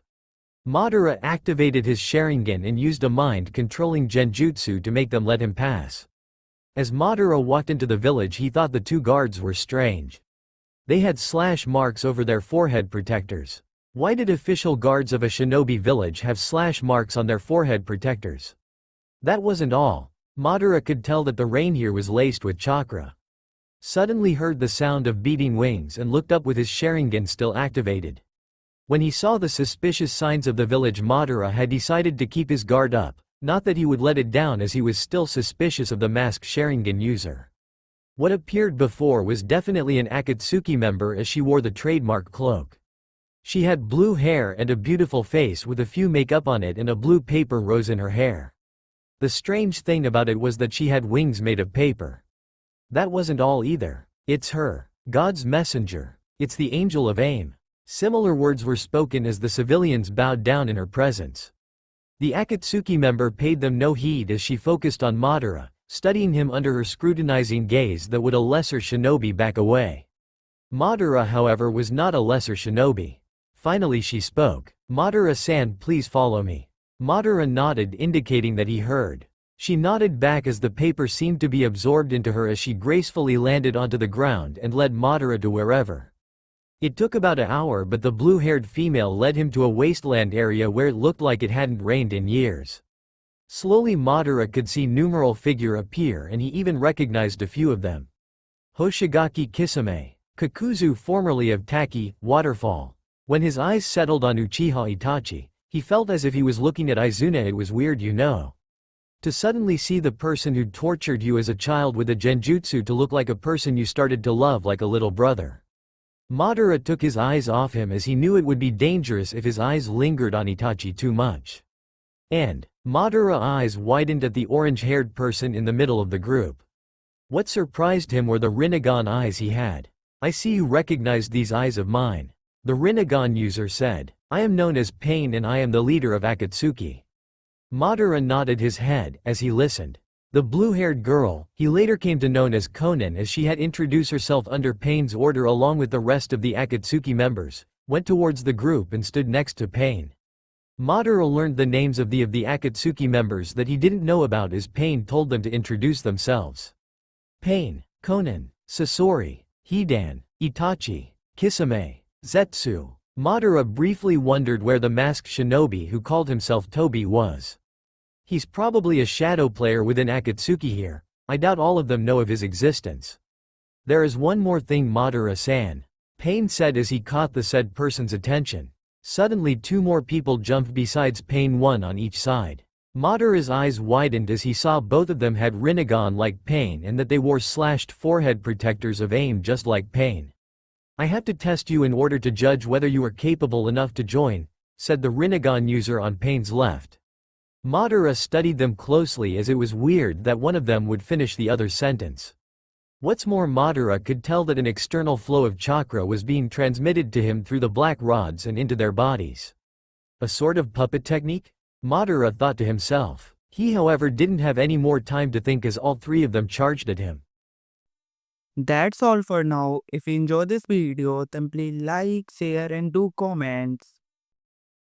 Madara activated his Sharingan and used a mind-controlling genjutsu to make them let him pass. As Madara walked into the village, he thought the 2 guards were strange. They had slash marks over their forehead protectors. Why did official guards of a shinobi village have slash marks on their forehead protectors? That wasn't all. Madara could tell that the rain here was laced with chakra. Suddenly heard the sound of beating wings and looked up with his Sharingan still activated. When he saw the suspicious signs of the village, Madara had decided to keep his guard up, not that he would let it down, as he was still suspicious of the masked Sharingan user. What appeared before was definitely an Akatsuki member, as she wore the trademark cloak. She had blue hair and a beautiful face with a few makeup on it, and a blue paper rose in her hair. The strange thing about it was that she had wings made of paper. That wasn't all either. It's her, God's messenger. It's the angel of AIM. Similar words were spoken as the civilians bowed down in her presence. The Akatsuki member paid them no heed as she focused on Madara, studying him under her scrutinizing gaze that would a lesser shinobi back away. Madara, however, was not a lesser shinobi. Finally she spoke. "Madara-san, please follow me." Madara nodded, indicating that he heard. She nodded back as the paper seemed to be absorbed into her as she gracefully landed onto the ground and led Madara to wherever. It took about an hour, but the blue-haired female led him to a wasteland area where it looked like it hadn't rained in years. Slowly Madara could see numeral figures appear, and he even recognized a few of them. Hoshigaki Kisame. Kakuzu, formerly of Taki, Waterfall. When his eyes settled on Uchiha Itachi, he felt as if he was looking at Izuna. It was weird, you know. To suddenly see the person who'd tortured you as a child with a genjutsu to look like a person you started to love like a little brother. Madara took his eyes off him as he knew it would be dangerous if his eyes lingered on Itachi too much. And Madara's eyes widened at the orange-haired person in the middle of the group. What surprised him were the Rinnegan eyes he had. "I see you recognized these eyes of mine," the Rinnegan user said. "I am known as Pain and I am the leader of Akatsuki." Madara nodded his head as he listened. The blue-haired girl, he later came to know as Konan, as she had introduced herself under Pain's order along with the rest of the Akatsuki members, went towards the group and stood next to Pain. Madara learned the names of the Akatsuki members that he didn't know about as Pain told them to introduce themselves. Pain, Konan, Sasori, Hidan, Itachi, Kisame, Zetsu, Madara briefly wondered where the masked shinobi who called himself Tobi was. He's probably a shadow player within Akatsuki here. I doubt all of them know of his existence. There is one more thing, Madara-san. Pain said as he caught the said person's attention. Suddenly two more people jumped besides Pain, one on each side. Madara's eyes widened as he saw both of them had Rinnegan like Pain and that they wore slashed forehead protectors of aim just like Pain. I have to test you in order to judge whether you are capable enough to join, said the Rinnegan user on Pain's left. Madara studied them closely as it was weird that one of them would finish the other's sentence. What's more, Madara could tell that an external flow of chakra was being transmitted to him through the black rods and into their bodies. A sort of puppet technique? Madara thought to himself. He, however, didn't have any more time to think as all three of them charged at him. That's all for now. If you enjoyed this video, then please like, share and do comments.